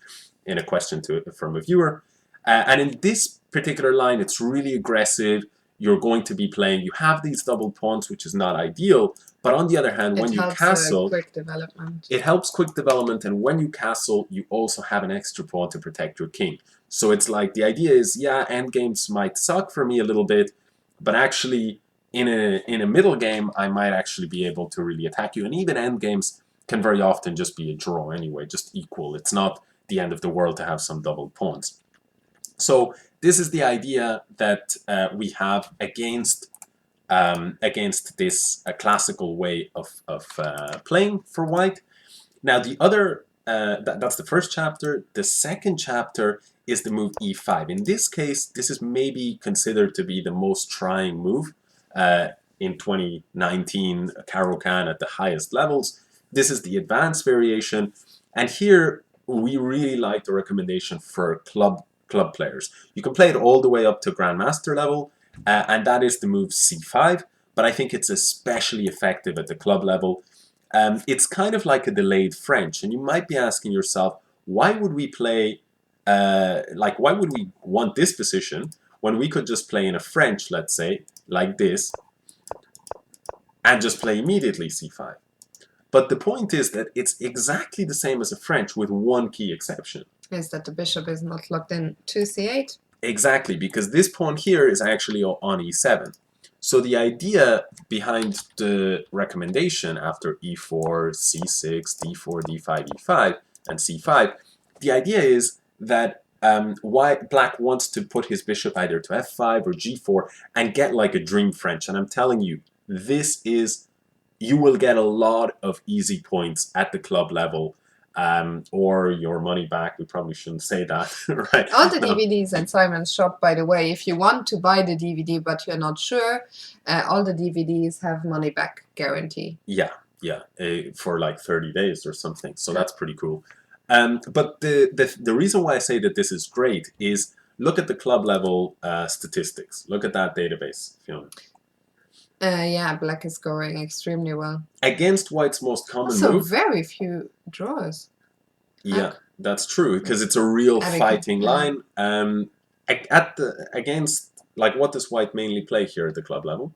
in a question from a viewer. And in this particular line, it's really aggressive. You're going to be playing, you have these double pawns, which is not ideal. But on the other hand, when you castle, quick development. It helps quick development. And when you castle, you also have an extra pawn to protect your king. So it's like the idea is, yeah, endgames might suck for me a little bit, but actually in a middle game, I might actually be able to really attack you. And even end games can very often just be a draw anyway, just equal. It's not the end of the world to have some double pawns. So this is the idea that we have against this classical way of playing for white. Now the other, that's the first chapter. The second chapter is the move e5. In this case, this is maybe considered to be the most trying move in 2019 Caro-Kann at the highest levels. This is the advanced variation, and here we really like the recommendation for club players. You can play it all the way up to Grandmaster level, and that is the move c5, but I think it's especially effective at the club level. It's kind of like a delayed French, and you might be asking yourself, why would we play, why would we want this position when we could just play in a French, let's say, like this, and just play immediately c5? But the point is that it's exactly the same as a French with one key exception. Is that the bishop is not locked in to c8? Exactly, because this pawn here is actually on e7. So the idea behind the recommendation after e4, c6, d4, d5, e5, and c5, the idea is that black wants to put his bishop either to f5 or g4 and get like a dream French. And I'm telling you, this is, you will get a lot of easy points at the club level, or your money back. We probably shouldn't say that, right? All the DVDs in Simon's shop, by the way, if you want to buy the DVD but you're not sure, all the DVDs have money back guarantee. Yeah, for like 30 days or something. So that's pretty cool. But the reason why I say that this is great is look at the club level statistics. Look at that database, Fiona. Yeah, black is scoring extremely well. Against white's most common Also, move. very few draws. Yeah, that's true, because it's a real fighting line. Against, like, what does white mainly play here at the club level?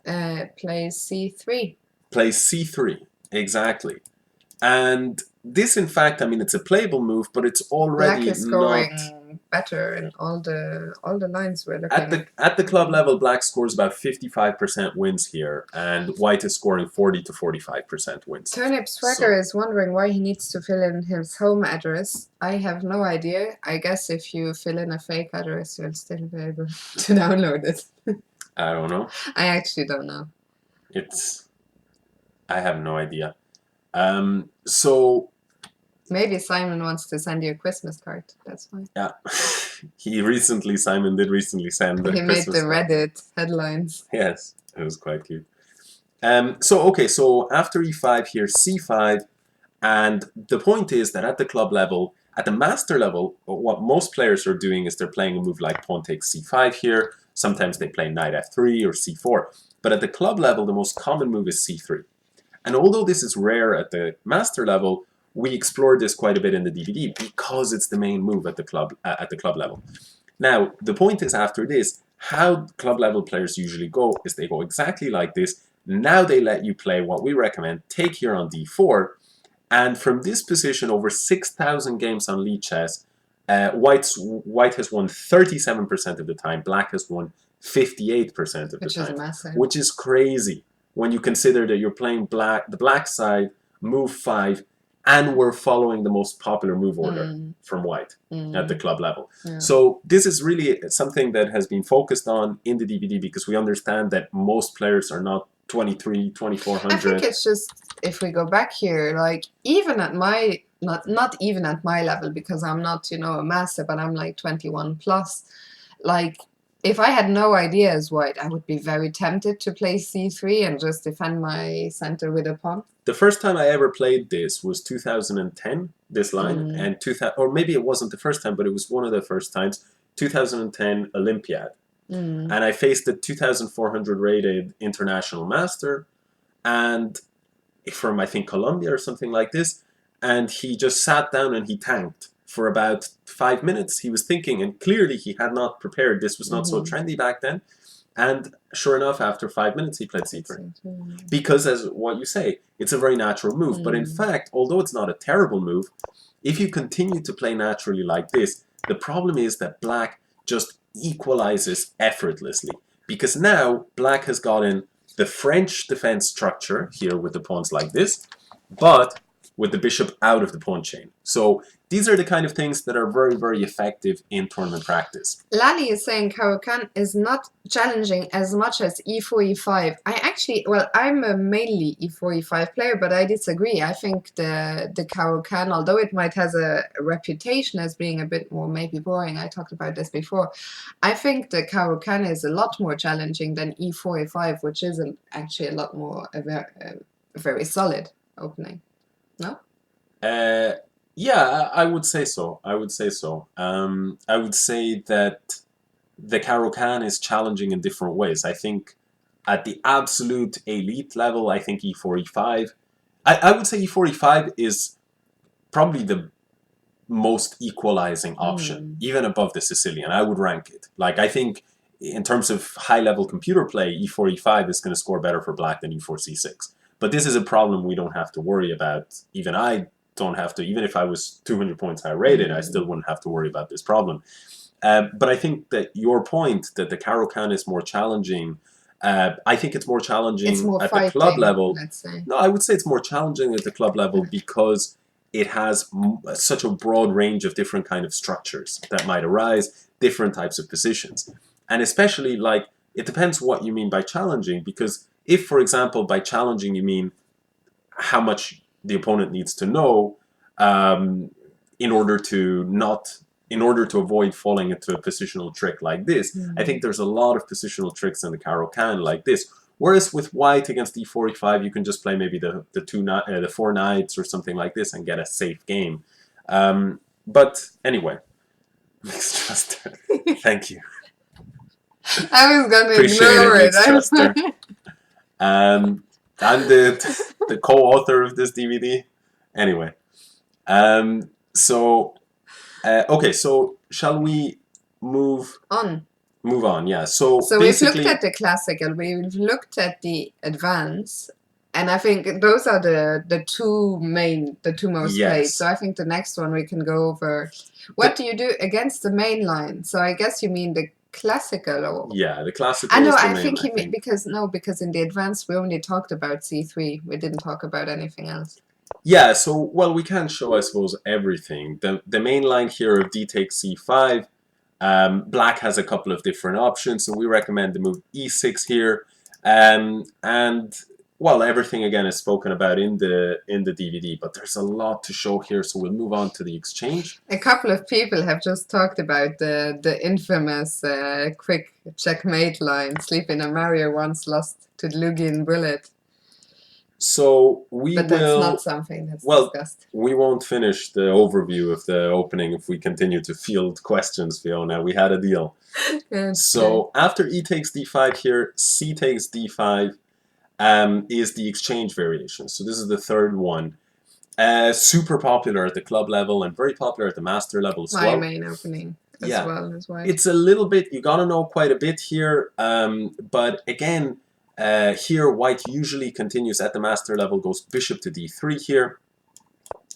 Plays c3. Plays c3, exactly. And this, in fact, I mean, it's a playable move, but it's already black is scoring better in all the lines we're looking at. At the club level, black scores about 55% wins here, and white is scoring 40 to 45% wins. Turnip Swagger is wondering why he needs to fill in his home address. I have no idea. I guess if you fill in a fake address, you'll still be able to download it. I don't know. I actually don't know. I have no idea. So maybe Simon wants to send you a Christmas card. That's why. Yeah, Simon did recently send the Christmas Christmas card. He made the Reddit headlines. Yes, it was quite cute. So after e5 here, c5, and the point is that at the club level, at the master level, what most players are doing is they're playing a move like pawn takes c5 here. Sometimes they play knight f3 or c4. But at the club level, the most common move is c3. And although this is rare at the master level, we explored this quite a bit in the DVD because it's the main move at the club level. Now, the point is after this, how club level players usually go is they go exactly like this. Now they let you play what we recommend, take here on d4, and from this position, over 6,000 games on Lichess, white has won 37% of the time, black has won 58% of the time. Which is massive. Which is crazy when you consider that you're playing the black side, move 5, and we're following the most popular move order from white at the club level. Yeah. So this is really something that has been focused on in the DVD because we understand that most players are not 23, 2400. I think it's just, if we go back here, like even at my, not even at my level because I'm not, you know, a master, but I'm like 21 plus, like if I had no idea as white, I would be very tempted to play c3 and just defend my center with a pawn. The first time I ever played this was 2010, this line, and or maybe it wasn't the first time, but it was one of the first times, 2010 Olympiad. And I faced a 2,400 rated international master, and from I think Colombia or something like this, and he just sat down and he tanked for about 5 minutes. He was thinking, and clearly he had not prepared. This was not so trendy back then. And sure enough, after 5 minutes, he played c3. Because as what you say, it's a very natural move. But in fact, although it's not a terrible move, if you continue to play naturally like this, the problem is that black just equalizes effortlessly. because now black has gotten the French defense structure here with the pawns like this, but with the bishop out of the pawn chain. So these are the kind of things that are very, very effective in tournament practice. Lali is saying Caro-Kann is not challenging as much as e4, e5. I actually, well, I'm a mainly e4, e5 player, but I disagree. I think the Caro-Kann, although it might has a reputation as being a bit more maybe boring, I talked about this before, I think the Caro-Kann is a lot more challenging than e4, e5, which is actually a lot more, a very solid opening. No? Yeah, I would say so. I would say so. I would say that the Caro-Kann is challenging in different ways. I think at the absolute elite level, I think e4, e5. I would say e4, e5 is probably the most equalizing option, even above the Sicilian. I would rank it. Like, I think in terms of high-level computer play, e4, e5 is going to score better for black than e4, c6. But this is a problem we don't have to worry about. Even I don't have to. Even if I was 200 points high rated, I still wouldn't have to worry about this problem. But I think that your point that the Caro-Kann is more challenging, I think it's more challenging at the club level. Let's say. No, I would say it's more challenging at the club level because it has such a broad range of different kind of structures that might arise, different types of positions. And especially, like, it depends what you mean by challenging, because if, for example, by challenging you mean how much the opponent needs to know in order to avoid falling into a positional trick like this. I think there's a lot of positional tricks in the Caro-Kann like this. Whereas with white against e4, e5, you can just play maybe the four knights or something like this and get a safe game. But anyway, thank you. I was going to ignore it. I'm the co-author of this DVD. Anyway, okay, so shall we move on? Move on, yeah. So we've looked at the classical, we've looked at the advanced, and I think those are the two most played. So I think the next one we can go over. What do you do against the main line? So I guess you mean the classical, or yeah, the classical. I know. I think you mean because in the advanced we only talked about c3. We didn't talk about anything else. Yeah. So well, we can show, I suppose, everything. The main line here of d takes c5. Black has a couple of different options, so we recommend the move e6 here. And well, everything again is spoken about in the DVD, but there's a lot to show here, so we'll move on to the exchange. A couple of people have just talked about the infamous quick checkmate line. Sleeping a Mario once lost to Lugin Bullet. So but that's not something that's discussed. We won't finish the overview of the opening if we continue to field questions, Fiona. We had a deal. So after e takes d5 here, c takes d5 is the exchange variation. So this is the third one. Super popular at the club level and very popular at the master level as well. My main opening as well as well. It's a little bit, you gotta know quite a bit here, but again, here white usually continues at the master level, goes bishop to d3 here,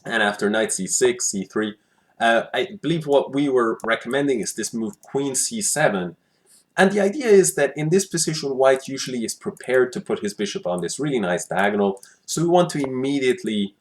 and after knight c6, c3. I believe what we were recommending is this move queen c7, and the idea is that in this position white usually is prepared to put his bishop on this really nice diagonal, so we want to immediately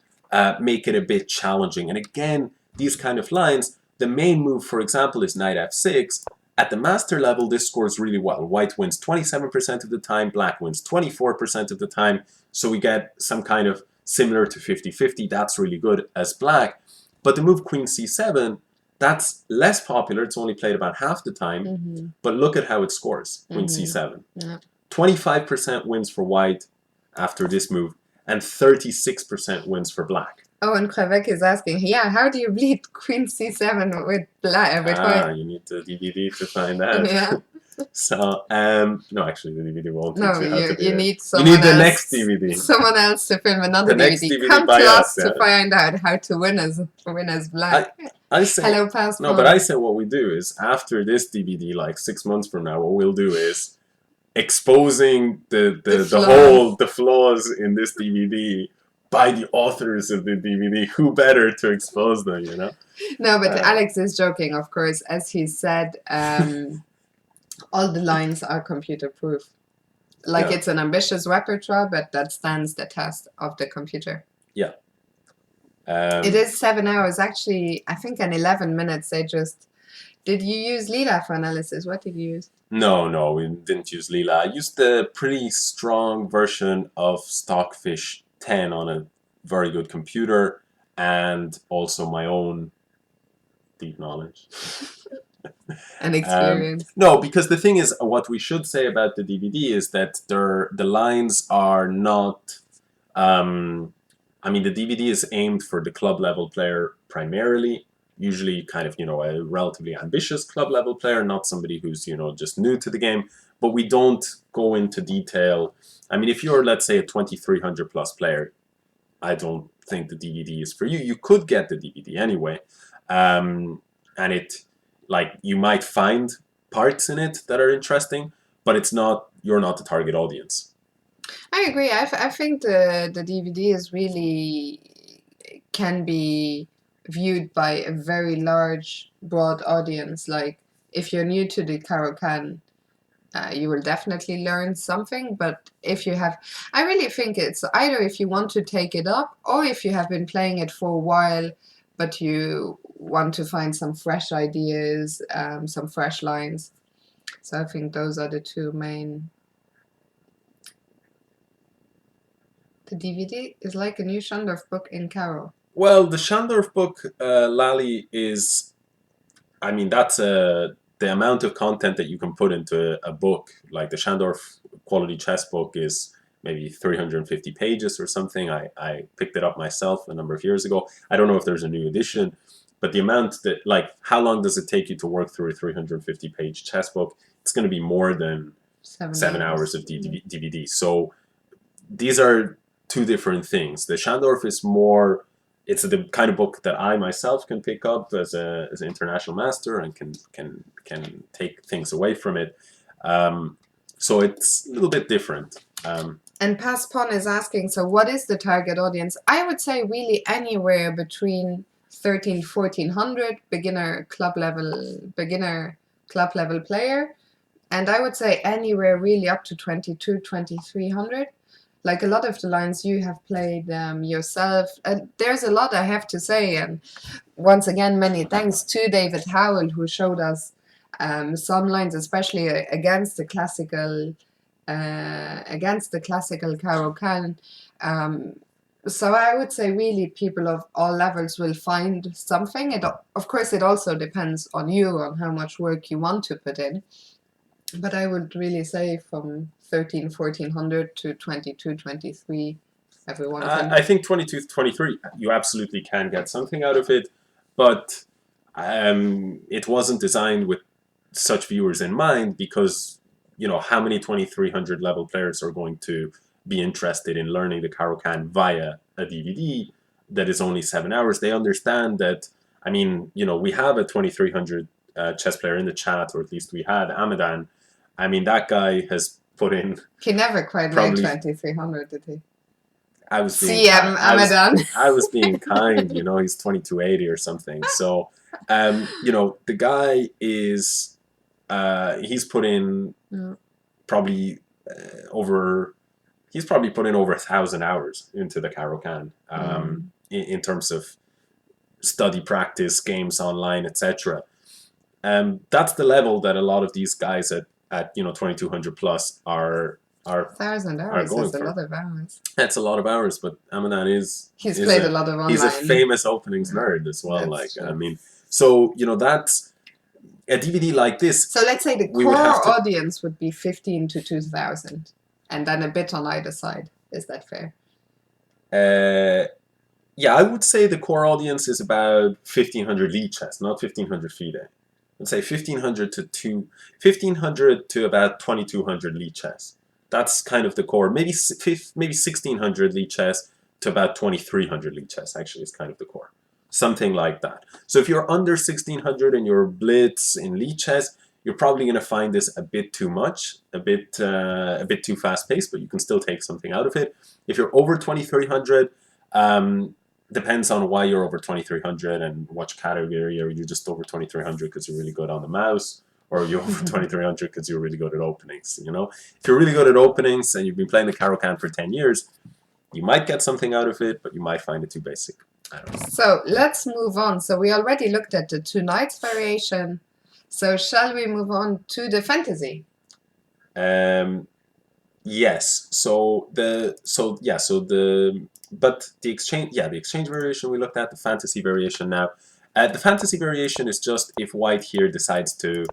make it a bit challenging. And again, these kind of lines, the main move, for example, is knight f6. At the master level, this scores really well. White wins 27% of the time, black wins 24% of the time. So we get some kind of similar to 50-50. That's really good as black. But the move queen c7, that's less popular. It's only played about half the time. But look at how it scores, queen c7. 25% wins for white after this move, and 36% wins for black. Oh, and Krevek is asking, yeah, how do you bleed queen c7 with black? White? You need the DVD to find that. Yeah. So, no, actually, the DVD won't teach you how to do you it. need someone the next DVD. Someone else to film another DVD. Come to us to find out how to win as black. I say, hello, passport. No, but I say what we do is after this DVD, like 6 months from now, what we'll do is exposing the flaws in this DVD by the authors of the DVD. Who better to expose them, you know? No, but Alex is joking, of course. As he said, All the lines are computer proof. Like Yeah. it's an ambitious repertoire, but that stands the test of the computer. Yeah. It is 7 hours. Actually, I think in 11 minutes they just. Did you use Lila for analysis? What did you use? No, we didn't use Lila. I used the pretty strong version of Stockfish 10 on a very good computer, and also my own deep knowledge. An experience. No, because the thing is, what we should say about the DVD is that the lines are not. I mean, the DVD is aimed for the club level player primarily. Usually, kind of, a relatively ambitious club level player, not somebody who's just new to the game. But we don't go into detail. I mean, if you're, let's say, a 2300 plus player, I don't think the DVD is for you. You could get the DVD anyway, and you might find parts in it that are interesting, but you're not the target audience. I agree. I think the DVD is really can be viewed by a very large, broad audience. Like if you're new to the Caro-Kann, you will definitely learn something. But if you have, I really think it's either if you want to take it up or if you have been playing it for a while, but you want to find some fresh ideas, some fresh lines. So I think those are the two main. The DVD is like a new Schandorf book in Caro. Well, the Schandorf book, Lally, is, I mean, that's the amount of content that you can put into a book. Like the Schandorf quality chess book is maybe 350 pages or something. I picked it up myself a number of years ago. I don't know if there's a new edition, but the amount that, how long does it take you to work through a 350 page chess book? It's going to be more than 7 hours of DVD. So these are two different things. The Schandorf is more, it's the kind of book that I myself can pick up as an international master and can take things away from it. So it's a little bit different. And Paspon is asking, so what is the target audience? I would say really anywhere between 1400 beginner club level player, and I would say anywhere really up to 2300. Like a lot of the lines you have played yourself. There's a lot I have to say, and once again, many thanks to David Howell who showed us some lines, especially against the classical Caro-Kann. So I would say really people of all levels will find something. Of course, it also depends on you, on how much work you want to put in. But I would really say from 1400 to 23, everyone can. I think 23, you absolutely can get something out of it, but it wasn't designed with such viewers in mind because, how many 2300 level players are going to be interested in learning the Caro-Kann via a DVD that is only 7 hours? They understand that, I mean, we have a 2300 chess player in the chat, or at least we had, Amadan. I mean, that guy has put in. He never quite made 2300, did he? I was being Amadan. I was being kind, he's 2280 or something. So, the guy is, he's put in probably he's probably put in over 1,000 hours into the Caro-Kann in terms of study, practice, games online, etc. That's the level that a lot of these guys at 2200 plus are 1,000 hours is a lot of hours. That's a lot of hours, but Amadan he's played a lot of online. He's a famous openings nerd as well. I mean, so that's a DVD like this. So let's say the core audience would be 15 to 2000, and then a bit on either side. Is that fair? Yeah, I would say the core audience is about 1500 lead chess, not 1500 FIDE. Let's say 1500 to about 2200 lead chess. That's kind of the core. Maybe 1600 lead chess to about 2300 lead chess actually is kind of the core. Something like that. So if you're under 1600 and you're blitz in lead chess, you're probably going to find this a bit too much, a bit too fast paced, but you can still take something out of it. If you're over 2300, depends on why you're over 2300 and which category. Are you just over 2300 because you're really good on the mouse, or you over 2300 because you're really good at openings. You know, if you're really good at openings and you've been playing the Caro-Kann for 10 years, you might get something out of it, but you might find it too basic. I don't know. So let's move on. So we already looked at the 2 knights variation. So shall we move on to the fantasy? Yes. But the exchange variation we looked at, the fantasy variation now. The fantasy variation is just if white here decides to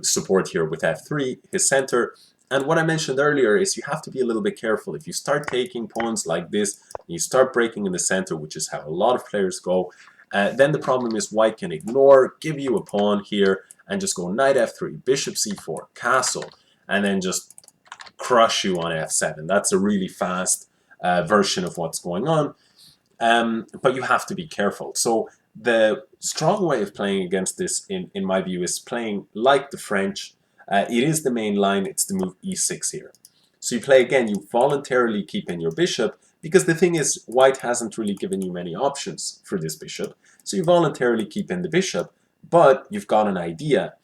support here with f3, his center. And what I mentioned earlier is you have to be a little bit careful. If you start taking pawns like this, and you start breaking in the center, which is how a lot of players go, then the problem is white can ignore, give you a pawn here, and just go knight f3, bishop c4, castle, and then just crush you on f7. That's a really fast version of what's going on. But you have to be careful. So the strong way of playing against this, in my view, is playing like the French. It is the main line. It's the move e6 here. So you play again, you voluntarily keep in your bishop, because the thing is, white hasn't really given you many options for this bishop. So you voluntarily keep in the bishop, but you've got an idea,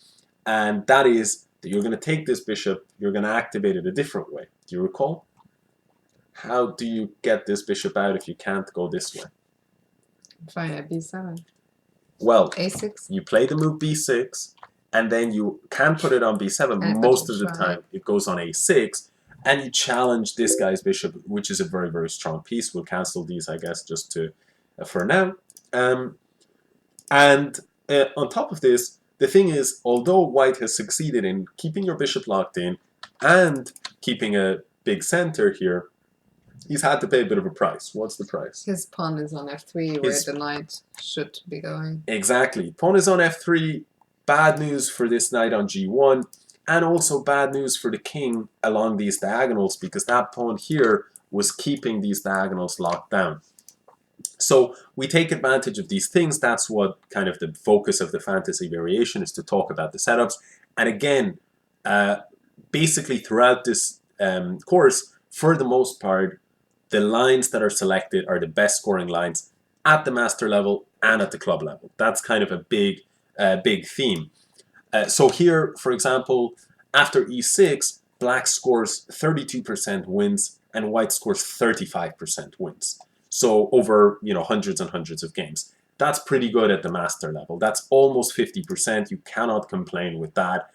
and that is that you're going to take this bishop, you're going to activate it a different way. Do you recall? How do you get this bishop out if you can't go this way? Fine, at b7. Well, a6. you play the move b6, and then you can put it on b7. And Most of the time, it goes on a6, and you challenge this guy's bishop, which is a very, very strong piece. We'll cancel these, I guess, just to for now. On top of this, the thing is, although white has succeeded in keeping your bishop locked in and keeping a big center here, he's had to pay a bit of a price. What's the price? His pawn is on f3, where the knight should be going. Exactly. Pawn is on f3. Bad news for this knight on g1, and also bad news for the king along these diagonals, because that pawn here was keeping these diagonals locked down. So we take advantage of these things. That's what kind of the focus of the fantasy variation is, to talk about the setups. And again, basically throughout this course, for the most part, the lines that are selected are the best scoring lines at the master level and at the club level. That's kind of a big theme. So here, for example, after e6, black scores 32% wins and white scores 35% wins. So over hundreds and hundreds of games. That's pretty good at the master level. That's almost 50%. You cannot complain with that,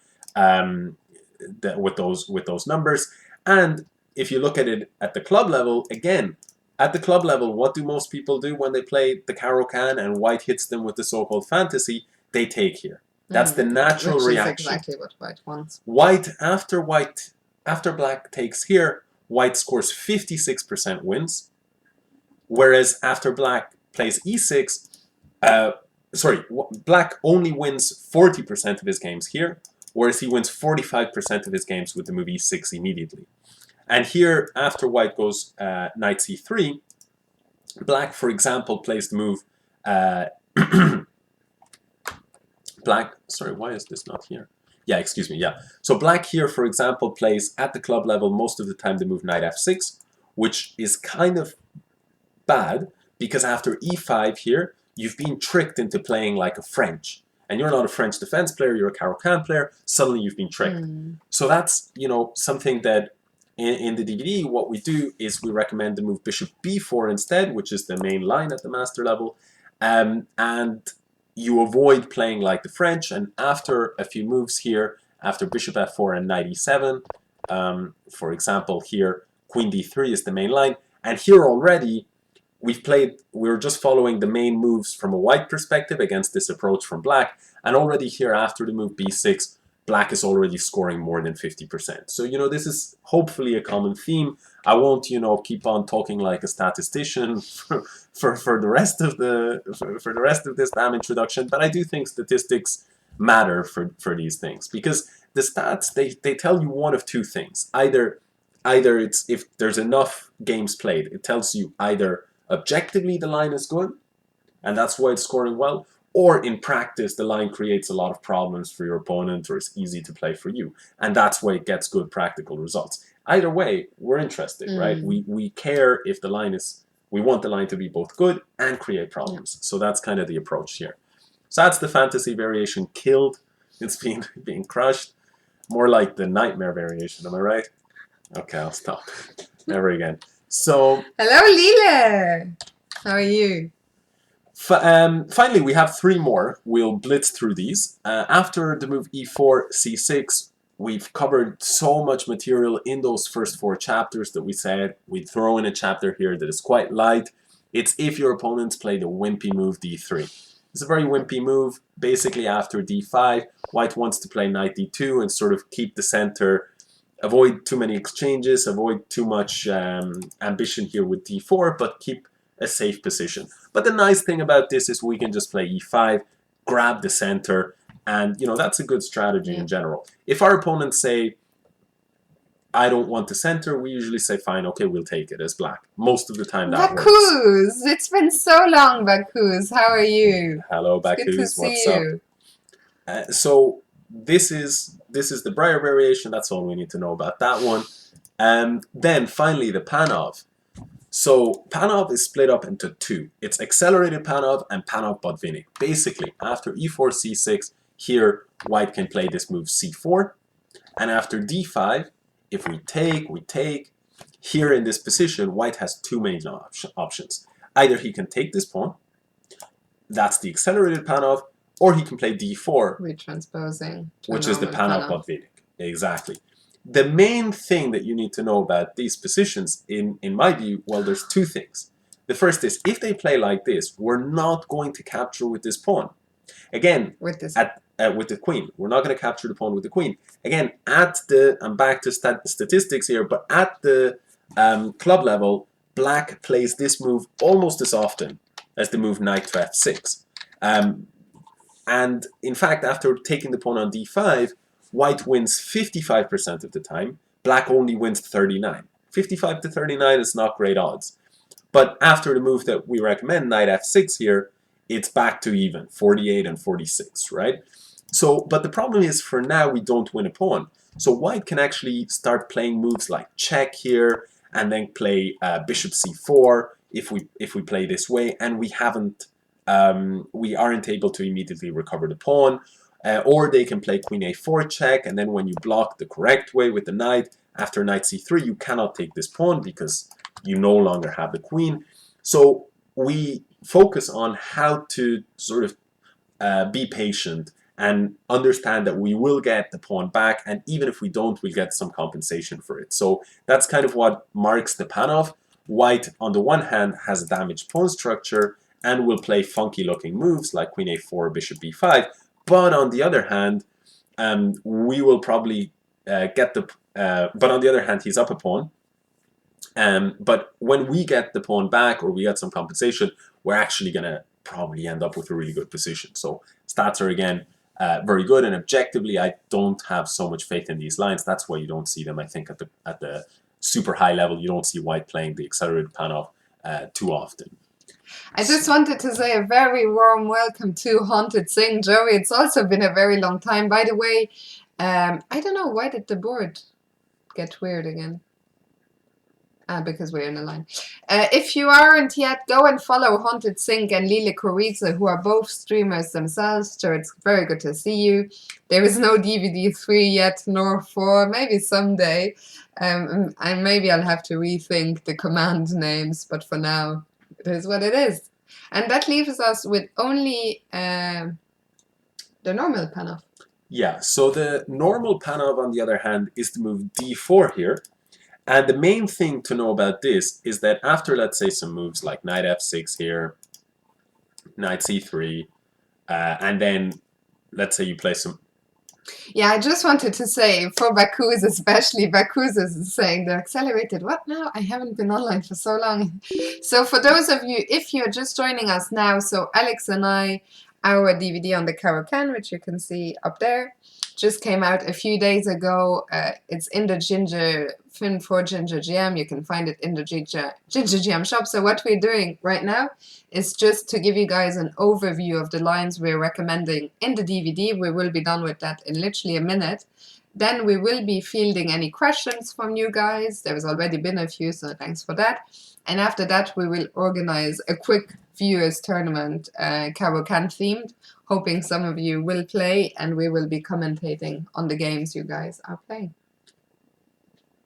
with those numbers. And if you look at it at the club level, again, at the club level, what do most people do when they play the Caro-Kann and white hits them with the so-called fantasy? They take here. That's the natural reaction. Which is exactly what white wants. After black takes here, white scores 56% wins, whereas after black plays e6, black only wins 40% of his games here, whereas he wins 45% of his games with the move e6 immediately. And here, after white goes knight c3, black, for example, plays the move why is this not here? Yeah, excuse me, yeah. So black here, for example, plays at the club level most of the time the move knight f6, which is kind of bad, because after e5 here, you've been tricked into playing like a French. And you're not a French defense player, you're a Caro-Kann player, suddenly you've been tricked. So that's, something that in the DVD, what we do is we recommend the move bishop b4 instead, which is the main line at the master level. And you avoid playing like the French, and after a few moves here, after bishop f4 and knight e7, for example, here, queen d3 is the main line, and here already, we're just following the main moves from a white perspective against this approach from black, and already here, after the move b6, black is already scoring more than 50%. So, this is hopefully a common theme. I won't, keep on talking like a statistician for the rest of this damn introduction, but I do think statistics matter for these things, because the stats, they tell you one of two things. Either it's, if there's enough games played, it tells you either objectively the line is good, and that's why it's scoring well, or in practice, the line creates a lot of problems for your opponent, or it's easy to play for you. And that's why it gets good practical results. Either way, we're interested, right? We care if the line is, we want the line to be both good and create problems. So that's kind of the approach here. So that's the fantasy variation killed. It's being crushed. More like the nightmare variation, am I right? Okay, I'll stop. Never again. So hello, Lile. How are you? Finally, we have 3 more. We'll blitz through these. After the move e4, c6, we've covered so much material in those first 4 chapters that we said we'd throw in a chapter here that is quite light. It's if your opponents play the wimpy move d3. It's a very wimpy move. Basically, after d5, white wants to play knight d2 and sort of keep the center, avoid too many exchanges, avoid too much ambition here with d4, but keep a safe position. But the nice thing about this is we can just play e5, grab the center, and that's a good strategy in general. If our opponents say, I don't want the center, we usually say, fine, okay, we'll take it as black. Most of the time that works. Bakus! It's been so long, Bakus. How are you? Hello, Bakus. Good to see What's you. up? So this is the Breyer variation. That's all we need to know about that one. And then finally the Panov. So Panov is split up into 2. It's accelerated Panov and Panov-Botvinnik. Basically, after e4, c6, here white can play this move c4. And after d5, if we take. Here in this position, white has 2 main options. Either he can take this pawn, that's the accelerated Panov, or he can play d4, retransposing, which is the Panov-Botvinnik. Exactly. The main thing that you need to know about these positions, in my view, well, there's 2 things. The first is, if they play like this, we're not going to capture with this pawn. Again, with the queen. We're not going to capture the pawn with the queen. Again, I'm back to statistics here, but at the club level, black plays this move almost as often as the move knight to f6. And in fact, after taking the pawn on d5, white wins 55% of the time. Black only wins 39. 55 to 39 is not great odds. But after the move that we recommend, knight f6 here, it's back to even, 48 and 46, right? So, but the problem is, for now, we don't win a pawn. So white can actually start playing moves like check here, and then play bishop c4 if we play this way, and we aren't able to immediately recover the pawn. Or they can play queen a4 check, and then when you block the correct way with the knight, after knight c3, you cannot take this pawn because you no longer have the queen. So we focus on how to sort of be patient and understand that we will get the pawn back, and even if we don't, we'll get some compensation for it. So that's kind of what marks the Panov. White, on the one hand, has a damaged pawn structure and will play funky-looking moves like queen a4, bishop b5. But on the other hand, we will probably get the... but on the other hand, he's up a pawn. But when we get the pawn back, or we get some compensation, we're actually going to probably end up with a really good position. So stats are, again, very good, and objectively, I don't have so much faith in these lines. That's why you don't see them, I think, at the super high level. You don't see white playing the accelerated Panov too often. I just wanted to say a very warm welcome to Haunted Sing, Joey. It's also been a very long time. By the way, I don't know, why did the board get weird again? Because we're in a line. If you aren't yet, go and follow Haunted Sink and Lile Koriza, who are both streamers themselves. So it's very good to see you. There is no DVD 3 yet, nor 4. Maybe someday. And maybe I'll have to rethink the command names, but for now, it is what it is. And that leaves us with only the normal Panov. Yeah, so the normal Panov, on the other hand, is to move d4 here. And the main thing to know about this is that after, let's say, some moves like knight f6 here, knight c3, and then, let's say you play some... Yeah, I just wanted to say, for Bakus especially, Bakus is saying they're accelerated. What now? I haven't been online for so long. So for those of you, if you're just joining us now, so Alex and I, our DVD on the Caro-Kann, which you can see up there, just came out a few days ago. It's in the Ginger Film for Ginger GM. You can find it in the Ginger GM shop. So what we're doing right now is just to give you guys an overview of the lines we're recommending in the DVD. We will be done with that in literally a minute. Then we will be fielding any questions from you guys. There's already been a few, so thanks for that. And after that, we will organize a quick viewers tournament, Caro-Kann themed, hoping some of you will play, and we will be commentating on the games you guys are playing.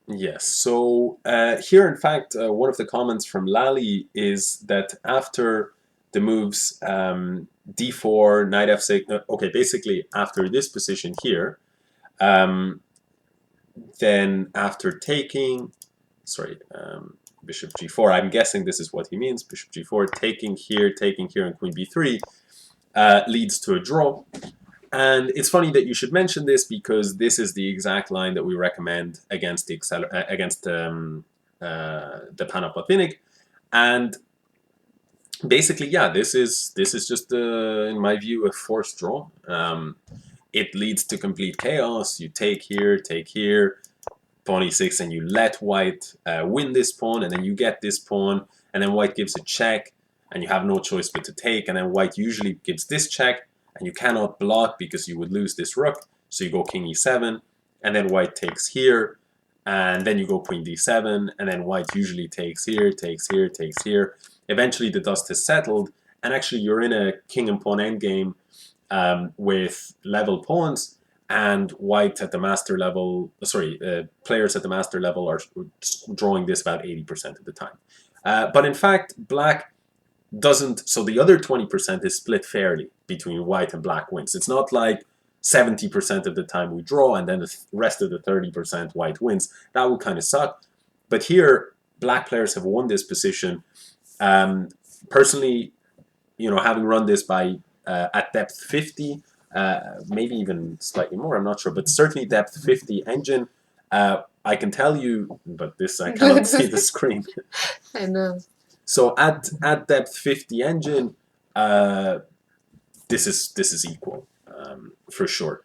Yes, so here, in fact, one of the comments from Lali is that after the moves d4, knight f6, okay, basically after this position here, then after taking, bishop g4, I'm guessing this is what he means, bishop g4, taking here, and queen b3 leads to a draw. And it's funny that you should mention this, because this is the exact line that we recommend against the Panov-Botvinnik. And basically, yeah, this is just, in my view, a forced draw. It leads to complete chaos. You take here, pawn e6, and you let white win this pawn, and then you get this pawn, and then white gives a check, and you have no choice but to take, and then white usually gives this check, and you cannot block because you would lose this rook, so you go king e7, and then white takes here, and then you go queen d7, and then white usually takes here. Eventually the dust has settled, and actually you're in a king and pawn endgame with level pawns, and white at the master level, players at the master level are drawing this about 80% of the time. But in fact, black doesn't, so the other 20% is split fairly between white and black wins. It's not like 70% of the time we draw and then the rest of the 30% white wins. That would kind of suck. But here, black players have won this position. Personally, having run this by at depth 50, maybe even slightly more, I'm not sure, but certainly depth 50 engine, I can tell you, but this I cannot see the screen. I know. So at depth 50 engine, this is equal for sure.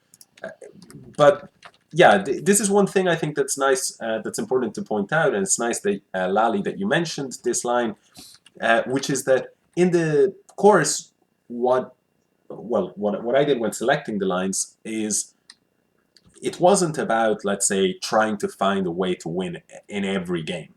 But yeah, this is one thing I think that's nice, that's important to point out, and it's nice that Lali, that you mentioned this line, which is that in the course, what I did when selecting the lines is, it wasn't about, let's say, trying to find a way to win in every game,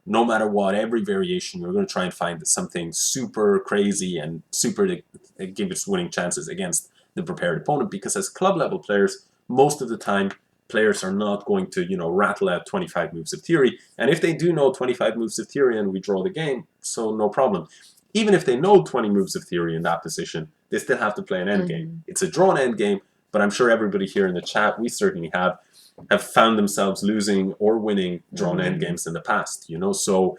no matter what, every variation, you're going to try and find something super crazy and super to give us winning chances against the prepared opponent, because as club level players, most of the time, players are not going to, rattle out 25 moves of theory. And if they do know 25 moves of theory and we draw the game, so no problem. Even if they know 20 moves of theory in that position, they still have to play an endgame. It's a drawn endgame, but I'm sure everybody here in the chat, we certainly have found themselves losing or winning drawn endgames in the past, So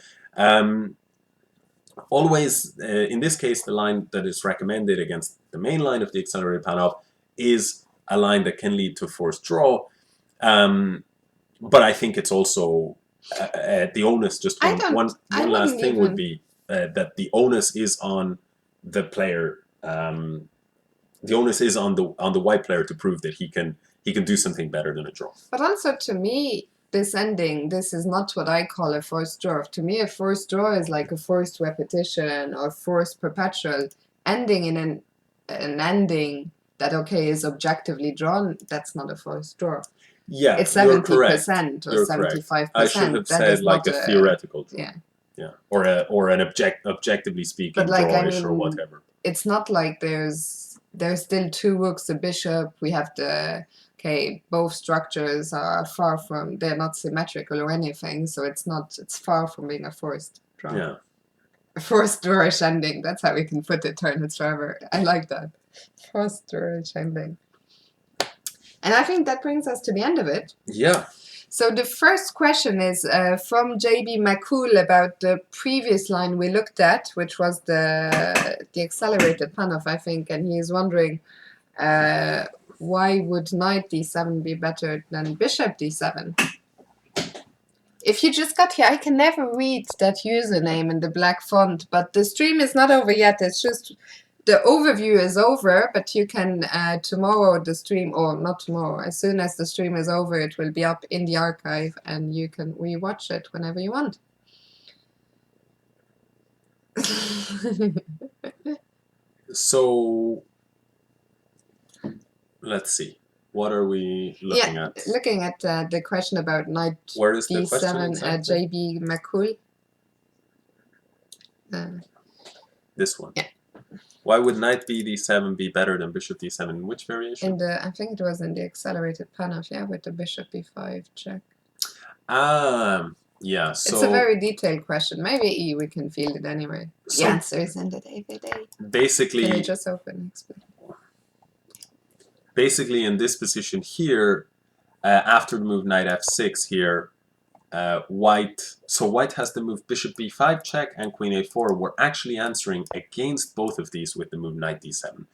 always, in this case, the line that is recommended against the main line of the accelerated Panov is a line that can lead to forced draw. But I think it's also the onus, just one last thing would be that the onus is on the player. The onus is on the white player to prove that he can do something better than a draw. But also, to me, this ending, this is not what I call a forced draw. To me, a forced draw is like a forced repetition or forced perpetual. Ending in an ending that, okay, is objectively drawn, that's not a forced draw. Yeah, it's 70% or 75%. I should have said like a theoretical draw. Yeah. Or an objectively speaking, but like, drawish or whatever. It's not like there's still two rooks, a bishop. We have both structures are far from, they're not symmetrical or anything, so it's far from being a forced draw. Yeah. A forced drawish ending, that's how we can put it, Turnitz Trevor. I like that. Forced drawish ending. And I think that brings us to the end of it. Yeah. So the first question is from JB McCool about the previous line we looked at, which was the accelerated Panov, I think, and he's wondering why would knight d7 be better than bishop d7? If you just got here, I can never read that username in the black font, but the stream is not over yet. It's just the overview is over, but you can tomorrow the stream, or not tomorrow, as soon as the stream is over, it will be up in the archive and you can rewatch it whenever you want. So let's see. What are we looking at? Looking at the question about knight Where is d7, the question exactly? JB McCool. This one. Yeah. Why would knight b d7 be better than bishop d7? In which variation? In the, I think it was in the accelerated Panov, yeah, with the bishop b5 check. Yeah, so... It's a very detailed question. Maybe we can field it anyway. The answer is in the DVD. Basically... Can you just open explain? Basically, in this position here, after the move knight f6 here, white has the move bishop b5 check and queen a4. We're actually answering against both of these with the move knight d7.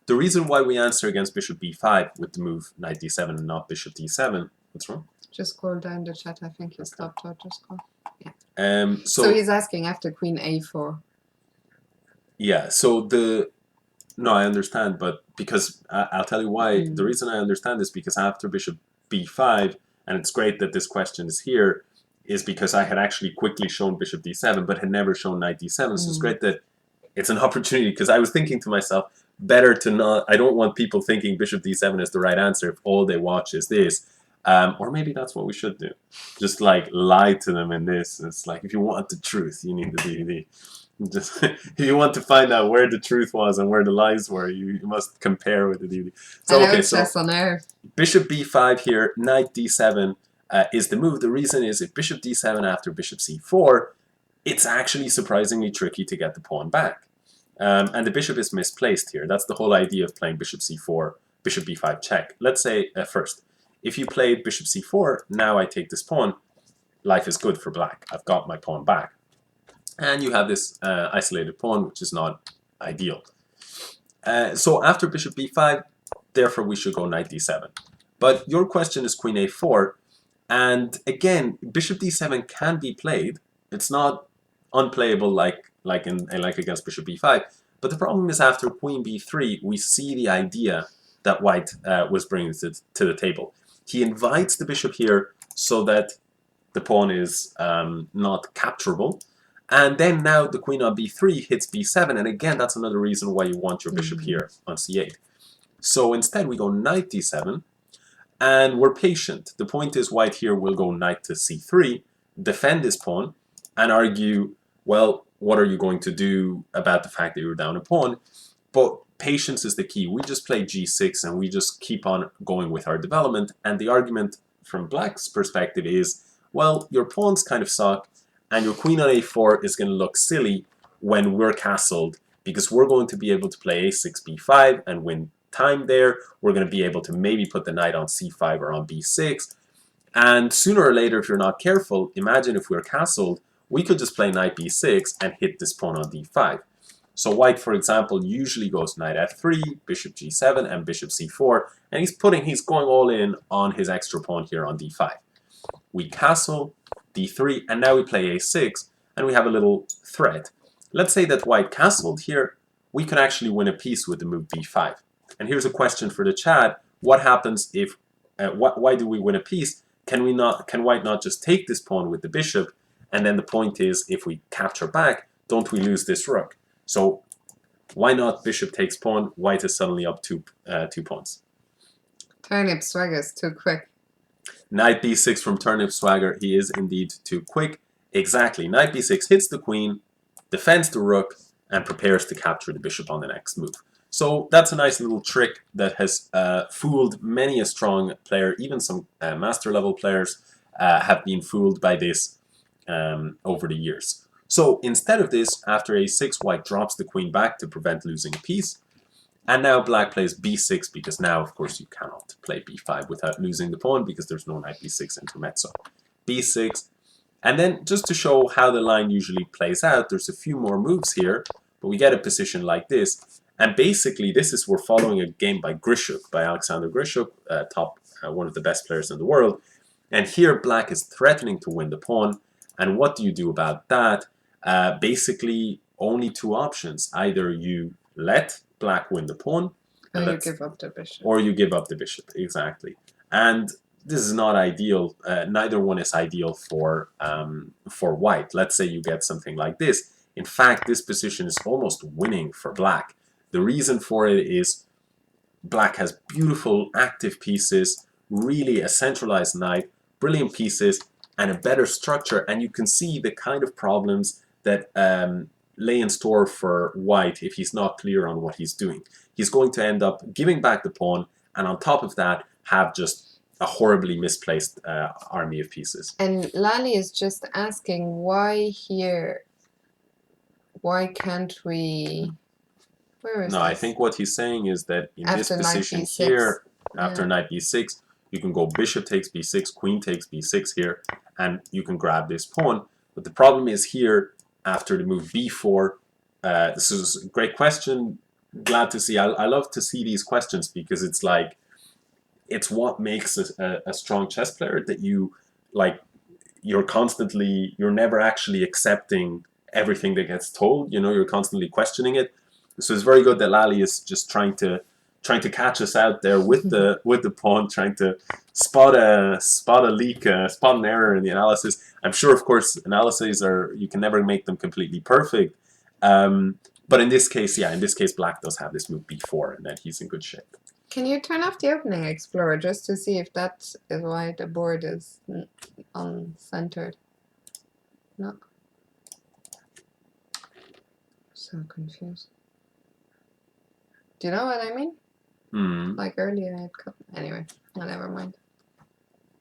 The reason why we answer against bishop b5 with the move knight d7 and not bishop d7, what's wrong? Just scroll down the chat. I think you stopped autoscroll. Yeah. So he's asking after queen a4. Yeah, so no, I understand, but because I'll tell you why. The reason I understand is because after bishop b5, and it's great that this question is here, is because I had actually quickly shown bishop d7, but had never shown knight d7. So it's great that it's an opportunity, because I was thinking to myself, better to not, I don't want people thinking bishop d7 is the right answer if all they watch is this. Or maybe that's what we should do. Just like lie to them in this. It's like, if you want the truth, you need the DVD. Just if you want to find out where the truth was and where the lies were, you must compare with the DVD. So okay, so bishop b5 here, knight d7 is the move. The reason is if bishop d7 after bishop c4, it's actually surprisingly tricky to get the pawn back. And the bishop is misplaced here. That's the whole idea of playing bishop c4, bishop b5 check. Let's say first, if you played bishop c4, now I take this pawn, life is good for black. I've got my pawn back. And you have this isolated pawn, which is not ideal. So after bishop b5, therefore we should go knight d7. But your question is queen a4. And again, bishop d7 can be played. It's not unplayable like against bishop b5. But the problem is after queen b3, we see the idea that white was bringing to the table. He invites the bishop here so that the pawn is not capturable. And then now the queen on b3 hits b7, and again, that's another reason why you want your bishop here on c8. So instead, we go knight d7, and we're patient. The point is white here will go knight to c3, defend his pawn, and argue, well, what are you going to do about the fact that you're down a pawn? But patience is the key. We just play g6, and we just keep on going with our development. And the argument from black's perspective is, well, your pawns kind of suck, and your queen on a4 is going to look silly when we're castled, because we're going to be able to play a6, b5 and win time there. We're going to be able to maybe put the knight on c5 or on b6. And sooner or later, if you're not careful, imagine if we're castled, we could just play knight b6 and hit this pawn on d5. So white, for example, usually goes knight f3, bishop g7, and bishop c4, and he's going all in on his extra pawn here on d5. We castle d3, and now we play a6, and we have a little threat. Let's say that white castled here. We could actually win a piece with the move b5. And here's a question for the chat: what happens if? Why do we win a piece? Can white not just take this pawn with the bishop? And then the point is, if we capture back, don't we lose this rook? So why not bishop takes pawn? White is suddenly up 2 pawns. Turnip swagger is too quick. Knight b6 from Turnip Swagger. He is indeed too quick. Exactly. Knight b6 hits the queen, defends the rook, and prepares to capture the bishop on the next move. So that's a nice little trick that has fooled many a strong player. Even some master level players have been fooled by this over the years. So instead of this, after a6, white drops the queen back to prevent losing a piece. And now black plays b6, because now, of course, you cannot play b5 without losing the pawn, because there's no knight b6 intermezzo. b6. And then, just to show how the line usually plays out, there's a few more moves here, but we get a position like this. And basically, we're following a game by Grishuk, by Alexander Grishuk, one of the best players in the world. And here, black is threatening to win the pawn. And what do you do about that? Basically, only two options. Either you let black win the pawn, or you give up the bishop. Or you give up the bishop, exactly. And this is not ideal. Neither one is ideal for white. Let's say you get something like this. In fact, this position is almost winning for black. The reason for it is black has beautiful active pieces, really a centralized knight, brilliant pieces, and a better structure. And you can see the kind of problems that lay in store for white if he's not clear on what he's doing. He's going to end up giving back the pawn, and on top of that, have just a horribly misplaced army of pieces. And Lali is just asking why here. Why can't we? Where is No, this? I think what he's saying is that in this After knight position b6. here, after Yeah. knight b6, you can go bishop takes b6, queen takes b6 here, and you can grab this pawn. But the problem is here, after the move b4, this is a great question. Glad to see. I love to see these questions because it's like, it's what makes a strong chess player, that you, like, you're never actually accepting everything that gets told. You know, you're constantly questioning it. So it's very good that Lali is just trying to catch us out there with the pawn, trying to spot a leak, spot an error in the analysis. I'm sure, of course, analyses you can never make them completely perfect. But in this case, yeah, Black does have this move b4, and then he's in good shape. Can you turn off the opening explorer just to see if that is why the board is uncentered? No. So confused. Do you know what I mean? Like earlier, I had anyway. No, never mind.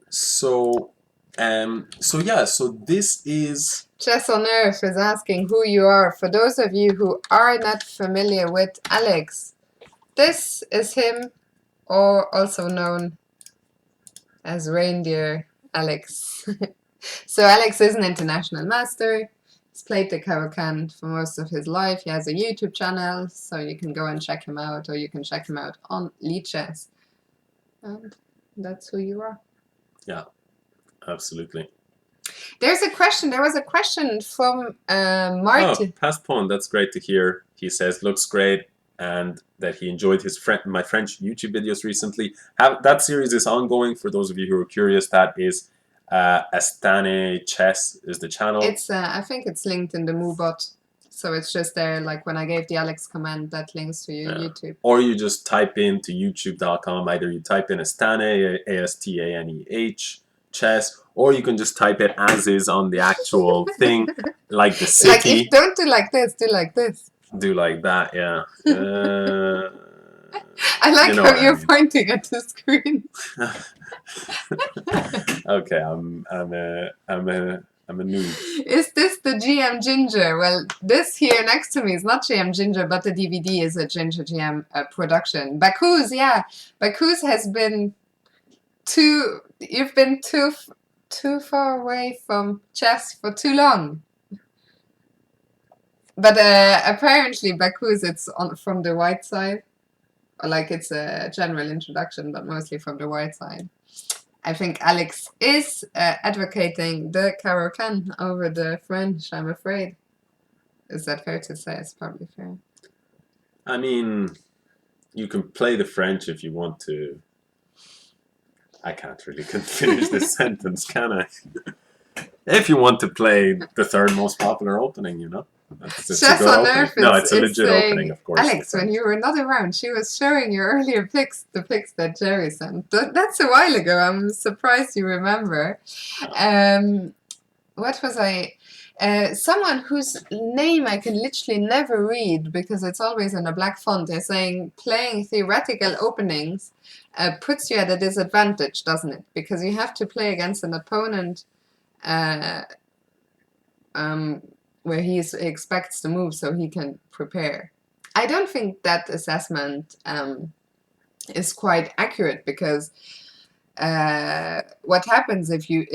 So this is Chess on Earth is asking who you are. For those of you who are not familiar with Alex, this is him, or also known as Reindeer Alex. So Alex is an international master. He's played the Caro-Kann for most of his life. He has a YouTube channel, so you can go and check him out, or you can check him out on Lichess. And that's who you are. Yeah, absolutely. There was a question from Martin. Oh, passed pawn. That's great to hear. He says looks great, and that he enjoyed my French YouTube videos recently. That series is ongoing. For those of you who are curious, that is Astaneh Chess is the channel. It's I think it's linked in the MooBot, so it's just there. Like when I gave the Alex command, that links to your YouTube. Or you just type into youtube.com. Either you type in Astaneh, Astaneh chess, or you can just type it as is on the actual thing, like the city. Like, if don't do like this, do like this. Do like that, yeah. I like how you're pointing at the screen. Okay, I'm a noob. Is this the GM Ginger? Well, this here next to me is not GM Ginger, but the DVD is a Ginger GM production. Baku's, yeah. Baku's has been you've been too far away from chess for too long. But apparently Baku's, it's from the white side. Or like it's a general introduction, but mostly from the white side. I think Alex is advocating the Caro-Kann over the French, I'm afraid. Is that fair to say? It's probably fair. I mean, you can play the French if you want to. I can't really finish this sentence, can I? If you want to play the third most popular opening, you know. Chess on Earth. No, it's a legit opening, of course. Alex, when you were not around, she was showing your earlier picks, the picks that Jerry sent. That's a while ago. I'm surprised you remember. What was I? Someone whose name I can literally never read because it's always in a black font is saying playing theoretical openings puts you at a disadvantage, doesn't it? Because you have to play against an opponent where he expects to move so he can prepare. I don't think that assessment is quite accurate because what happens if you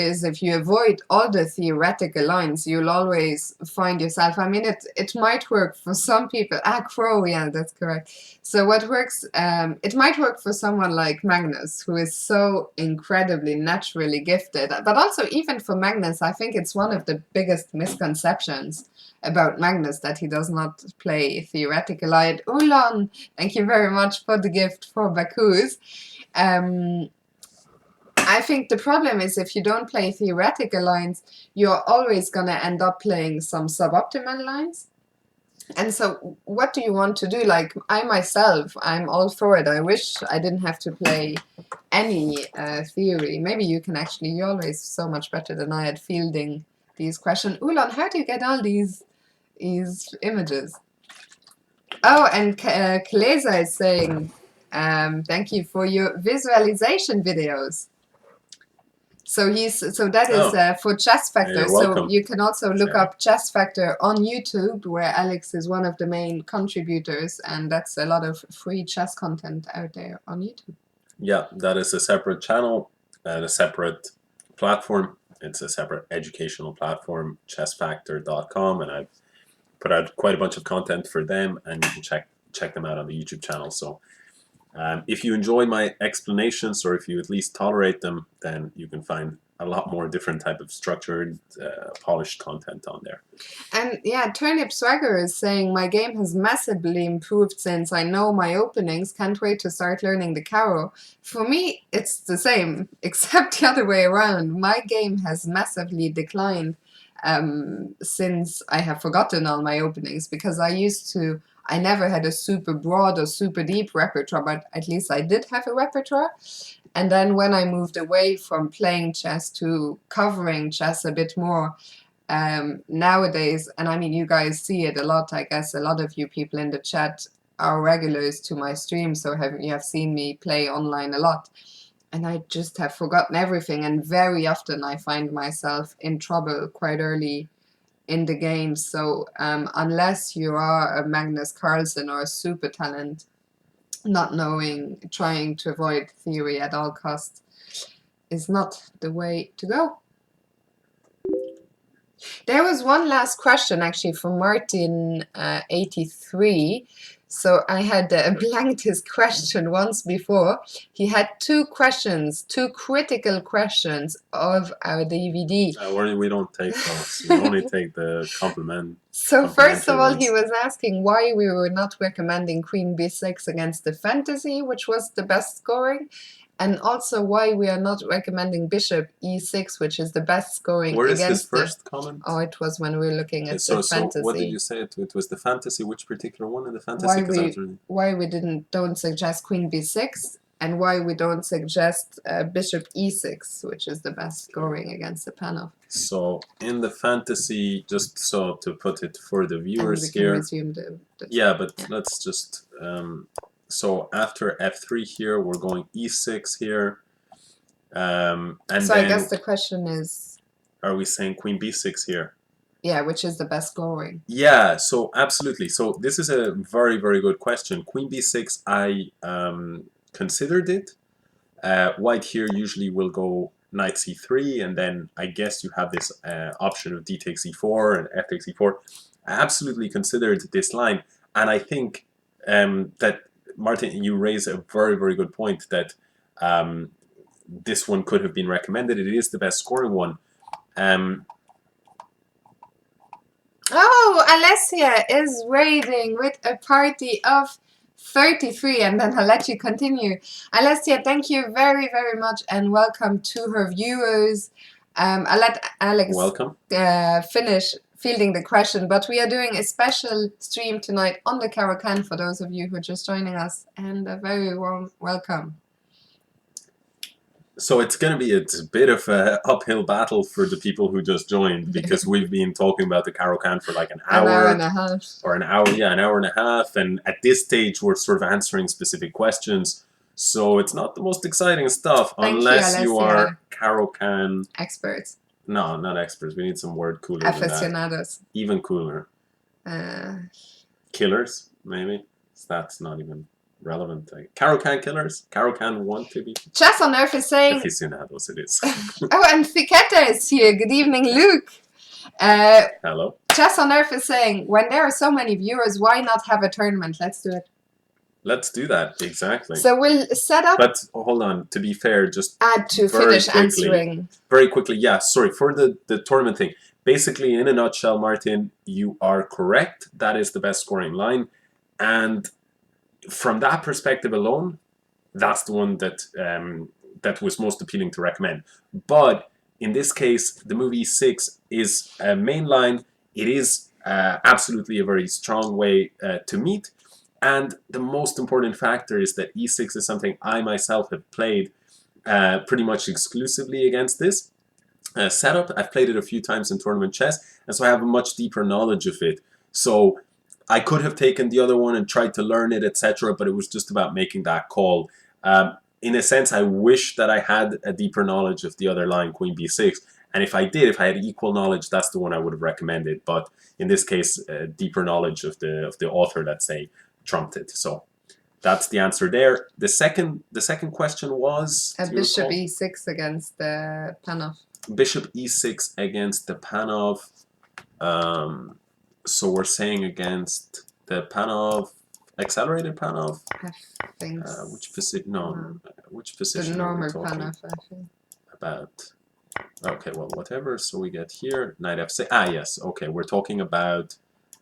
avoid all the theoretical lines, you'll always find yourself. I mean, it might work for some people. Crow, yeah, that's correct. So what works? It might work for someone like Magnus, who is so incredibly naturally gifted. But also, even for Magnus, I think it's one of the biggest misconceptions about Magnus that he does not play theoretical. Ulan, thank you very much for the gift for Baku's. I think the problem is if you don't play theoretical lines, you're always going to end up playing some suboptimal lines. And so what do you want to do? Like I myself, I'm all for it. I wish I didn't have to play any theory. Maybe you can actually, you're always so much better than I at fielding these questions. Ulan, how do you get all these these images. Oh, and Kaleza is saying, thank you for your visualization videos. So that is for Chess Factor. You're So welcome. you can also look up Chess Factor on YouTube, where Alex is one of the main contributors, and that's a lot of free chess content out there on YouTube. Yeah, that is a separate channel and a separate platform. It's a separate educational platform, chessfactor.com, and I've put out quite a bunch of content for them, and you can check them out on the YouTube channel. So if you enjoy my explanations, or if you at least tolerate them, then you can find a lot more different type of structured, polished content on there. And yeah, Turnip Swagger is saying, my game has massively improved since I know my openings. Can't wait to start learning the Caro. For me, it's the same, except the other way around. My game has massively declined since I have forgotten all my openings, because I never had a super broad or super deep repertoire, but at least I did have a repertoire. And then when I moved away from playing chess to covering chess a bit more, nowadays, and I mean, you guys see it a lot, I guess a lot of you people in the chat are regulars to my stream, so you have seen me play online a lot. And I just have forgotten everything, and very often I find myself in trouble quite early in the game. So unless you are a Magnus Carlsen or a super talent, not knowing, trying to avoid theory at all costs is not the way to go. There was one last question actually from Martin 83. So I had blanked his question once before. He had two critical questions of our DVD. We don't take those. We only take the compliment. So first of all, he was asking why we were not recommending Queen B6 against the Fantasy, which was the best scoring, and also why we are not recommending Bishop E6, which is the best scoring. Where is his first comment? Oh, it was when we were looking at the Fantasy. So what did you say? It was the Fantasy. Which particular one in the Fantasy? Why we don't suggest Queen B6, and why we don't suggest Bishop E6, which is the best scoring against the Panov. So in the Fantasy, just so to put it for the viewers here. Let's just. So after f3 here, we're going e6 here. And so I guess the question is, are we saying Queen b6 here? Yeah, which is the best scoring? Yeah, so absolutely. So this is a very, very good question. Queen b6, I considered it. White here usually will go knight c3, and then I guess you have this option of d takes e4 and f takes e4. I absolutely considered this line, and I think that, Martin, you raise a very, very good point that this one could have been recommended. It is the best scoring one. Oh, Alessia is raiding with a party of 33, and then I'll let you continue. Alessia, thank you very, very much, and welcome to her viewers. I'll let Alex finish fielding the question, but we are doing a special stream tonight on the Caro-Kann for those of you who are just joining us, and a very warm welcome. So it's going to be a bit of an uphill battle for the people who just joined, because we've been talking about the Caro-Kann for like an hour and a half. Or an hour, yeah, an hour and a half. And at this stage, we're sort of answering specific questions. So it's not the most exciting stuff unless you are Caro-Kann experts. No, not experts. We need some word cooler than aficionados. Even cooler. Killers, maybe. That's not even relevant. Caro-Kann killers? Caro-Kann want to be? Chess on Earth is saying... Aficionados, it is. Oh, and Fiqueta is here. Good evening, Luke. Hello. Chess on Earth is saying, when there are so many viewers, why not have a tournament? Let's do it. Let's do that, exactly. So we'll set up... But hold on, to be fair, just to finish answering. Very quickly, yeah, sorry, for the tournament thing. Basically, in a nutshell, Martin, you are correct. That is the best scoring line. And from that perspective alone, that's the one that that was most appealing to recommend. But in this case, the move e6 is a main line. It is absolutely a very strong way to meet. And the most important factor is that e6 is something I myself have played pretty much exclusively against this setup. I've played it a few times in tournament chess, and so I have a much deeper knowledge of it. So I could have taken the other one and tried to learn it, etc. But it was just about making that call. In a sense, I wish that I had a deeper knowledge of the other line, Queen B6. And if I did, if I had equal knowledge, that's the one I would have recommended. But in this case, deeper knowledge of the author, let's say, trumped it. So that's the answer there. The second question was Bishop E6 against the Panov. Bishop E6 against the Panov. So we're saying against the Panov, accelerated Panov. I think. Which position? No, which position? The normal Panov, I think. About. Okay, well, whatever. So we get here knight F6. Ah, yes. Okay, we're talking about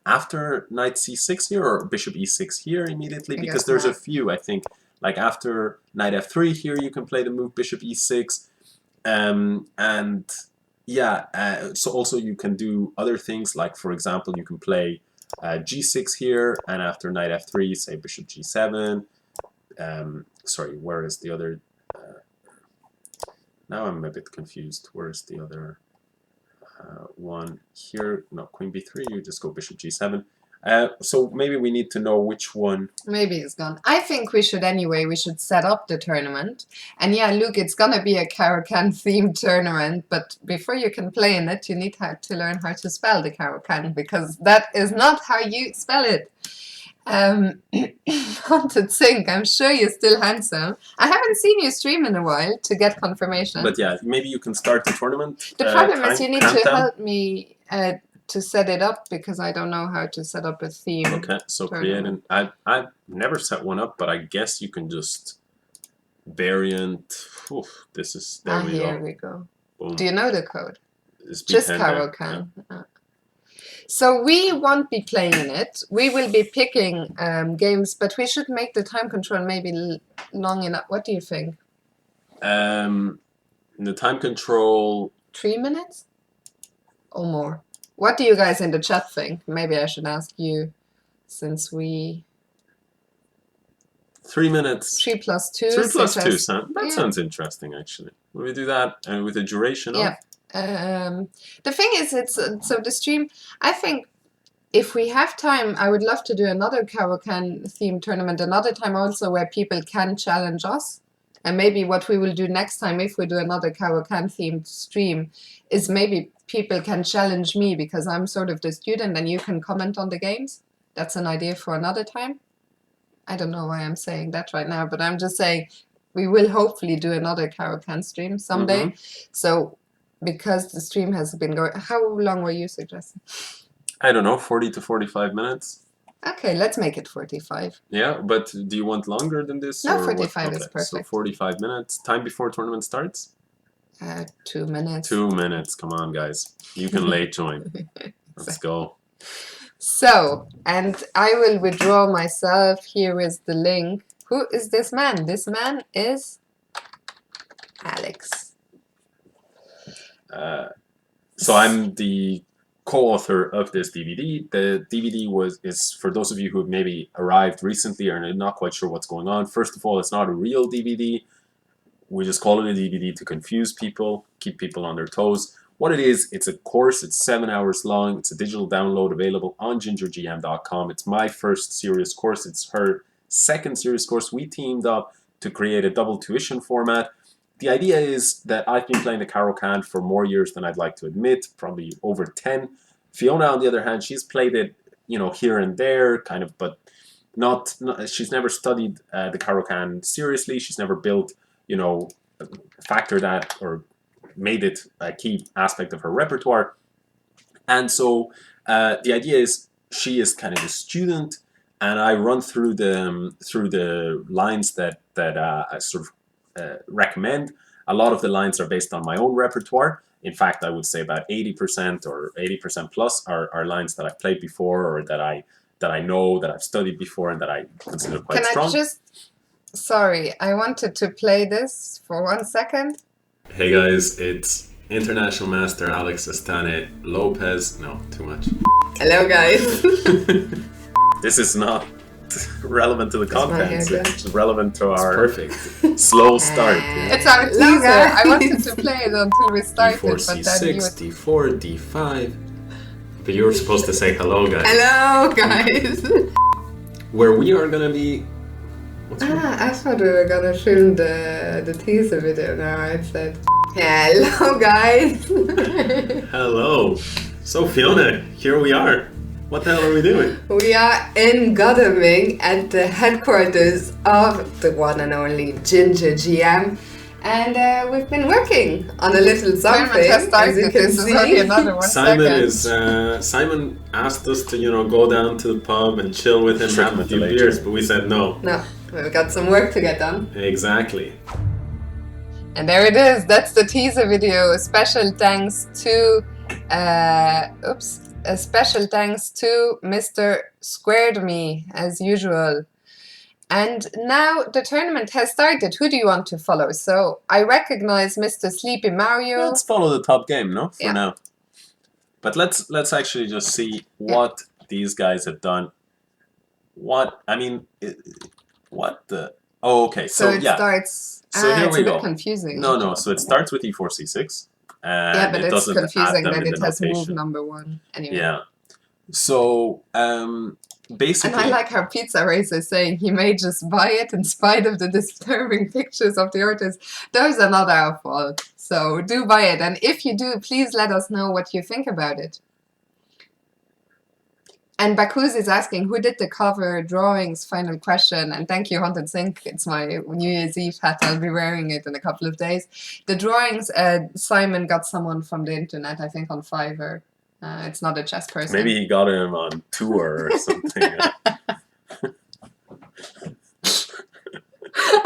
after knight C6 here or Bishop E6 here immediately, because there's a few. I think like after knight F3 here, you can play the move Bishop E6, and yeah. So also you can do other things, like for example, you can play G6 here, and after knight F3, say Bishop G7. Sorry, where is the other? Now I'm a bit confused. Where's the other one here? No, Queen B3, you just go Bishop G7. So maybe we need to know which one. Maybe it's gone. I think we should set up the tournament. And yeah, look, it's gonna be a Caro-Kann themed tournament, but before you can play in it, you need to learn how to spell the Caro-Kann, because that is not how you spell it. Haunted Sink, I'm sure you're still handsome. I haven't seen you stream in a while to get confirmation. But yeah, maybe you can start the tournament. The problem is you need to help me to set it up, because I don't know how to set up a theme. Okay, so create an... I've never set one up, but I guess you can just variant... this is... There we go. Here we go. Boom. Do you know the code? It's just Caro-Kann. Yeah. So we won't be playing it. We will be picking games, but we should make the time control maybe long enough. What do you think? The time control... 3 minutes? Or more? What do you guys in the chat think? Maybe I should ask you, since we... 3 minutes. 3 plus 2. 3 plus 2, that sounds interesting, actually. Will we do that with a duration of? Yeah. The thing is, so the stream, I think if we have time, I would love to do another Caro-Kann themed tournament another time also, where people can challenge us. And maybe what we will do next time, if we do another Caro-Kann themed stream, is maybe people can challenge me, because I'm sort of the student and you can comment on the games. That's an idea for another time. I don't know why I'm saying that right now, but I'm just saying we will hopefully do another Caro-Kann stream someday. So because the stream has been going... How long were you suggesting? I don't know, 40 to 45 minutes. Okay, let's make it 45. Yeah, but do you want longer than this? No, 45 is perfect. So 45 minutes. Time before tournament starts? 2 minutes. 2 minutes. Come on, guys. You can late join. Let's go. So, and I will withdraw myself. Here is the link. Who is this man? This man is Alex. So I'm the co-author of this DVD. The DVD is for those of you who have maybe arrived recently or are not quite sure what's going on. First of all, it's not a real DVD. We just call it a DVD to confuse people, keep people on their toes. What it is, it's a course. It's 7 hours long. It's a digital download available on gingergm.com. It's my first serious course. It's her second serious course. We teamed up to create a double tuition format. The idea is that I've been playing the Caro-Kann for more years than I'd like to admit, probably over 10. Fiona, on the other hand, she's played it, you know, here and there, kind of, but not she's never studied the Caro-Kann seriously. She's never built, you know, factored that or made it a key aspect of her repertoire. And so the idea is she is kind of a student, and I run through the lines that I sort of recommend. A lot of the lines are based on my own repertoire. In fact, I would say about 80% or 80% plus are lines that I've played before, or that I know, that I've studied before, and that I consider quite strong. Sorry, I wanted to play this for 1 second. Hey guys, it's International Master Alex Astaneh Lopez. No, too much. Hello guys. This is not relevant to the contents. It's relevant to our perfect slow start. Yeah. It's our teaser. I wanted to play it until we started, D4, but then C6, D4, D5, But you were supposed to say hello, guys. Hello, guys. Where we are gonna be. I thought we were gonna film the teaser video now. I said, hello, guys. Hello. So Fiona, here we are. What the hell are we doing? We are in Godalming at the headquarters of the one and only Ginger GM. And we've been working on a little something, as you can see. Simon asked us to, go down to the pub and chill with him, have a few beers, but we said no. No, we've got some work to get done. Exactly. And there it is. That's the teaser video. A special thanks to, Mr. Squared Me, as usual. And now the tournament has started. Who do you want to follow? So I recognize Mr. Sleepy Mario. Let's follow the top game, no? For now. But let's actually just see what these guys have done. What the? Oh, okay. So it starts. So here we go. It's a bit confusing. No. So it starts with e4 c6. Yeah, but it's confusing that it has notation. move number 1. Anyway. Yeah. So basically. And I like how Pizza Race is saying he may just buy it in spite of the disturbing pictures of the artist. Those are not our fault. So do buy it. And if you do, please let us know what you think about it. And Bakuz is asking, who did the cover drawings? Final question. And thank you, Haunted Sink. It's my New Year's Eve hat. I'll be wearing it in a couple of days. The drawings, Simon got someone from the internet, I think on Fiverr. It's not a chess person. Maybe he got him on tour or something.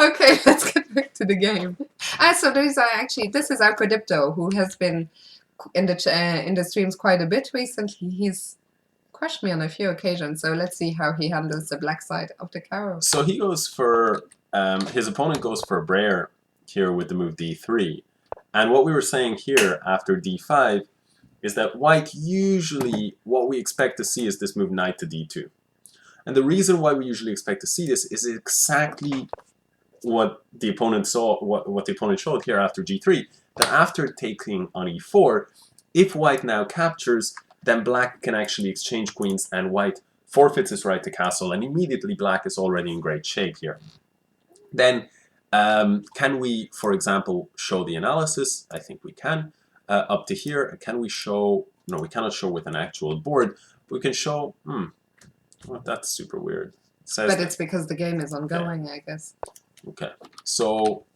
Okay, let's get back to the game. So this is Aquadipto, who has been in the streams quite a bit recently. He's crushed me on a few occasions, so let's see how he handles the black side of the Caro. So he goes for, his opponent goes for Breyer here with the move d3. And what we were saying here after d5 is that white usually, what we expect to see is this move knight to d2. And the reason why we usually expect to see this is exactly what the opponent saw, what the opponent showed here after g3, that after taking on e4, if white now captures, then black can actually exchange queens and white forfeits his right to castle, and immediately black is already in great shape here. Then, can we, for example, show the analysis? I think we can. Up to here, can we show, no, we cannot show with an actual board, but we can show, well, that's super weird. But it's because the game is ongoing, I guess. Okay, so...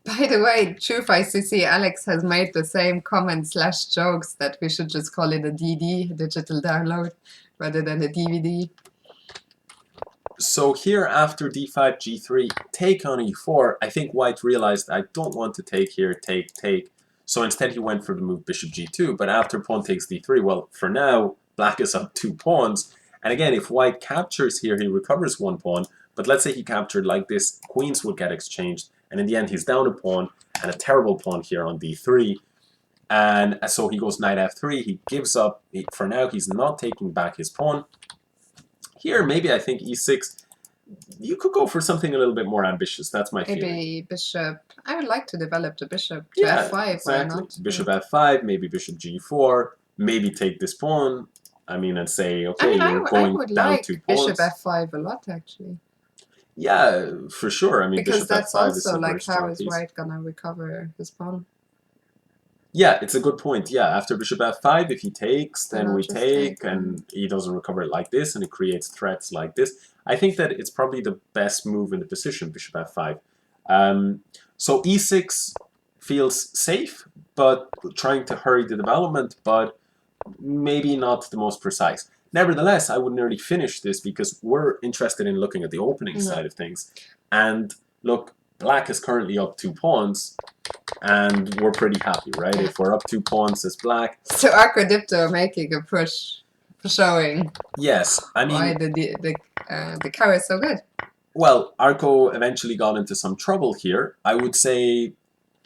By the way, TrueFICC Alex has made the same comment/jokes that we should just call it a DD, digital download, rather than a DVD. So here after d5, g3, take on e4, I think white realized I don't want to take here, take. So instead he went for the move bishop g2, but after pawn takes d3, well, for now, black is up 2 pawns. And again, if white captures here, he recovers 1 pawn. But let's say he captured like this, queens would get exchanged. And in the end, he's down a pawn and a terrible pawn here on d3. And so he goes knight f3. He gives up. For now, he's not taking back his pawn. Here, maybe I think e6. You could go for something a little bit more ambitious. That's my feeling. Maybe bishop. I would like to develop the bishop to f5. Exactly. Why not? Bishop f5, maybe bishop g4, maybe take this pawn. I mean, and say, okay, you're going down 2 pawns. Bishop f5 a lot, actually. Yeah, for sure. I mean, because bishop that's f5 also is like how is white gonna recover his pawn? Yeah, it's a good point. Yeah, after bishop f5, if he takes, then we take, and he doesn't recover it like this, and it creates threats like this. I think that it's probably the best move in the position, bishop f5. So e6 feels safe, but trying to hurry the development, but maybe not the most precise. Nevertheless, I would nearly finish this because we're interested in looking at the opening side of things. And look, black is currently up 2 pawns, and we're pretty happy, right? If we're up 2 pawns as black. So Aquadipto making a push for showing. Yes, I mean why the Caro is so good. Well, Arco eventually got into some trouble here. I would say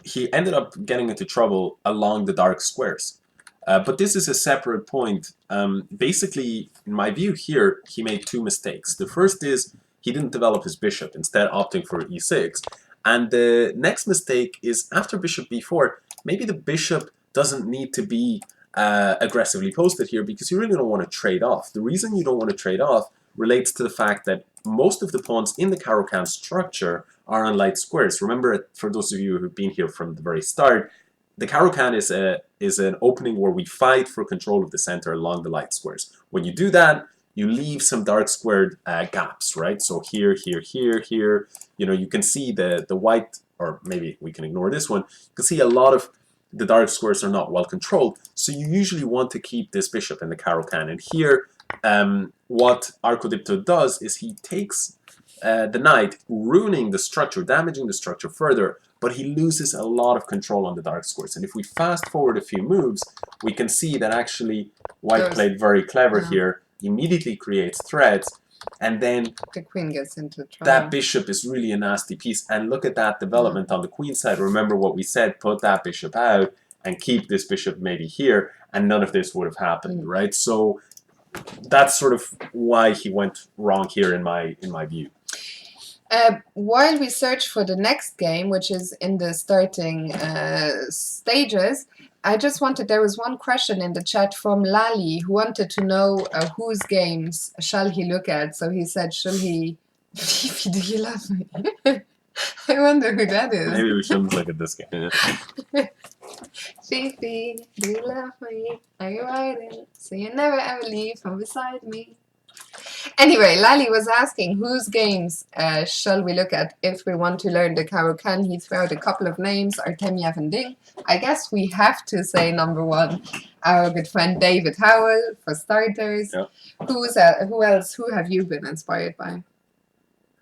he ended up getting into trouble along the dark squares. But this is a separate point. Basically, in my view here, he made 2 mistakes. The first is he didn't develop his bishop, instead opting for e6. And the next mistake is after bishop b4, maybe the bishop doesn't need to be aggressively posted here because you really don't want to trade off. The reason you don't want to trade off relates to the fact that most of the pawns in the Caro-Kann structure are on light squares. Remember, for those of you who've been here from the very start, the Caro-Kann is an opening where we fight for control of the center along the light squares. When you do that, you leave some dark squared gaps, right? So here, here, here, here, you can see the white, or maybe we can ignore this one. You can see a lot of the dark squares are not well controlled. So you usually want to keep this bishop in the Caro-Kann. And here, what Arcodipto does is he takes the knight, ruining the structure, damaging the structure further, but he loses a lot of control on the dark squares. And if we fast forward a few moves, we can see that actually White played very clever here, immediately creates threats, and then the queen gets into trouble. That bishop is really a nasty piece. And look at that development on the queen side. Remember what we said, put that bishop out and keep this bishop maybe here, and none of this would have happened, right? So that's sort of why he went wrong here in my view. While we search for the next game, which is in the starting stages, I just wanted, there was one question in the chat from Lali who wanted to know whose games shall he look at. So he said, shall he, Fifi, do you love me? I wonder who that is. Maybe we shouldn't look at this game. Fifi, do you love me? Are you riding? So you never ever leave from beside me. Anyway, Lali was asking whose games shall we look at if we want to learn the Caro-Kann. He threw out a couple of names, Artemiev and Ding. I guess we have to say number one, our good friend David Howell, for starters. Yep. Who else? Who have you been inspired by?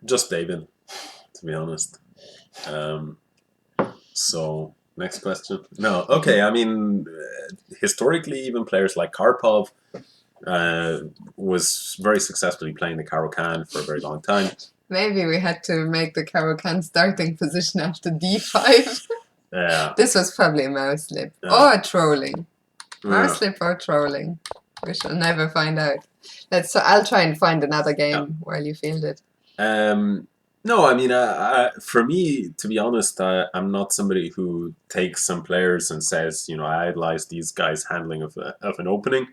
Just David, to be honest. So, next question. No, okay, I mean, historically, even players like Karpov was very successfully playing the Caro-Kann for a very long time. Maybe we had to make the Caro-Kann starting position after d5. Yeah. This was probably a mouse slip. Or trolling. Mouse slip or trolling. We shall never find out. So I'll try and find another game while you field it. No, I mean, for me, to be honest, I'm not somebody who takes some players and says, I idolize these guys' handling of an opening.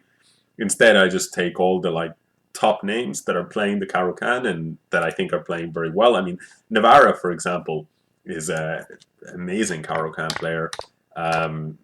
Instead, I just take all the top names that are playing the Caro-Kann and that I think are playing very well. I mean, Navarra, for example, is an amazing Caro-Kann player. But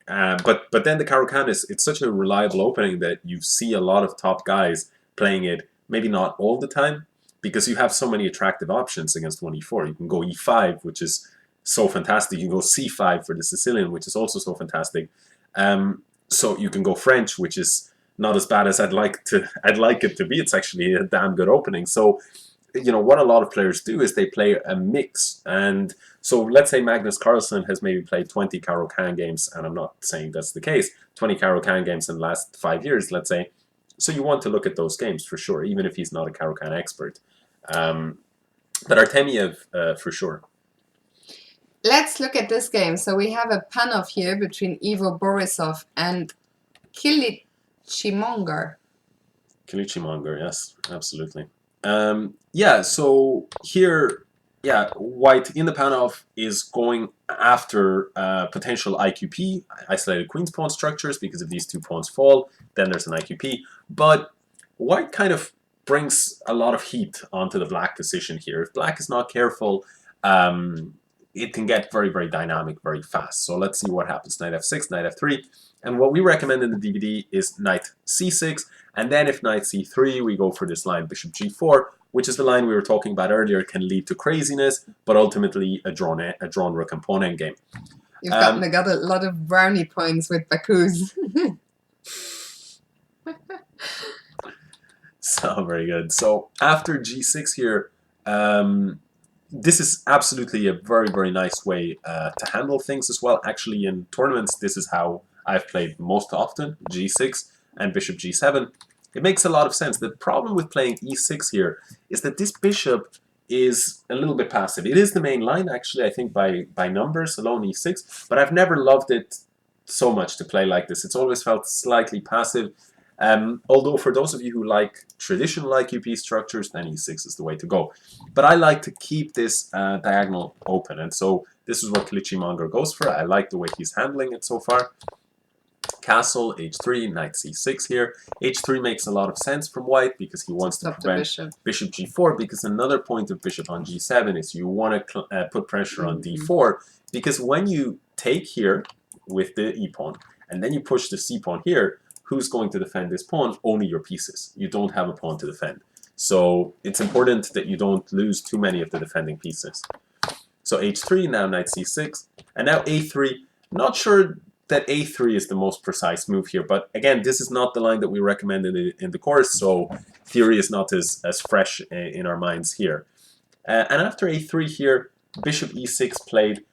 then the Caro-Kann it's such a reliable opening that you see a lot of top guys playing it, maybe not all the time, because you have so many attractive options against 1e4. You can go e5, which is so fantastic. You can go c5 for the Sicilian, which is also so fantastic. So you can go French, which is not as bad as I'd like it to be. It's actually a damn good opening. So, what a lot of players do is they play a mix. And so let's say Magnus Carlsen has maybe played 20 Caro-Kann games, and I'm not saying that's the case, 20 Caro-Kann games in the last 5 years, let's say. So you want to look at those games for sure, even if he's not a Caro-Kann expert. But Artemiev, for sure. Let's look at this game. So we have a Panov here between Ivo Borisov and Kilichimonger. Kilichimonger, yes, absolutely. Yeah, so here, White in the Panov is going after potential IQP, isolated queen's pawn structures, because if these two pawns fall, then there's an IQP. But White kind of brings a lot of heat onto the black position here. If black is not careful, it can get very, very dynamic very fast. So let's see what happens. Knight f6, knight f3. And what we recommend in the DVD is knight c6. And then if knight c3, we go for this line bishop g4, which is the line we were talking about earlier. It can lead to craziness, but ultimately a drawn rook and pawn endgame. You've got a lot of brownie points with Bakus. So very good. So after g6 here, this is absolutely a very, very nice way to handle things as well. Actually, in tournaments, this is how I've played most often, g6 and bishop g7. It makes a lot of sense. The problem with playing e6 here is that this bishop is a little bit passive. It is the main line, actually, I think, by numbers alone, e6, but I've never loved it so much to play like this. It's always felt slightly passive. Although for those of you who like traditional IQP structures, then e6 is the way to go. But I like to keep this diagonal open, and so this is what Kilichimonger goes for. I like the way he's handling it so far. castle, h3, knight c6 here. h3 makes a lot of sense from white because he wants to prevent bishop g4, because another point of bishop on g7 is you want to put pressure on d4, because when you take here with the e-pawn and then you push the c-pawn here, who's going to defend this pawn? Only your pieces. You don't have a pawn to defend. So it's important that you don't lose too many of the defending pieces. So h3, now knight c6, and now a3. Not sure that a3 is the most precise move here, but again, this is not the line that we recommend in the course, so theory is not as fresh in our minds here. And after a3 here, bishop e6 played.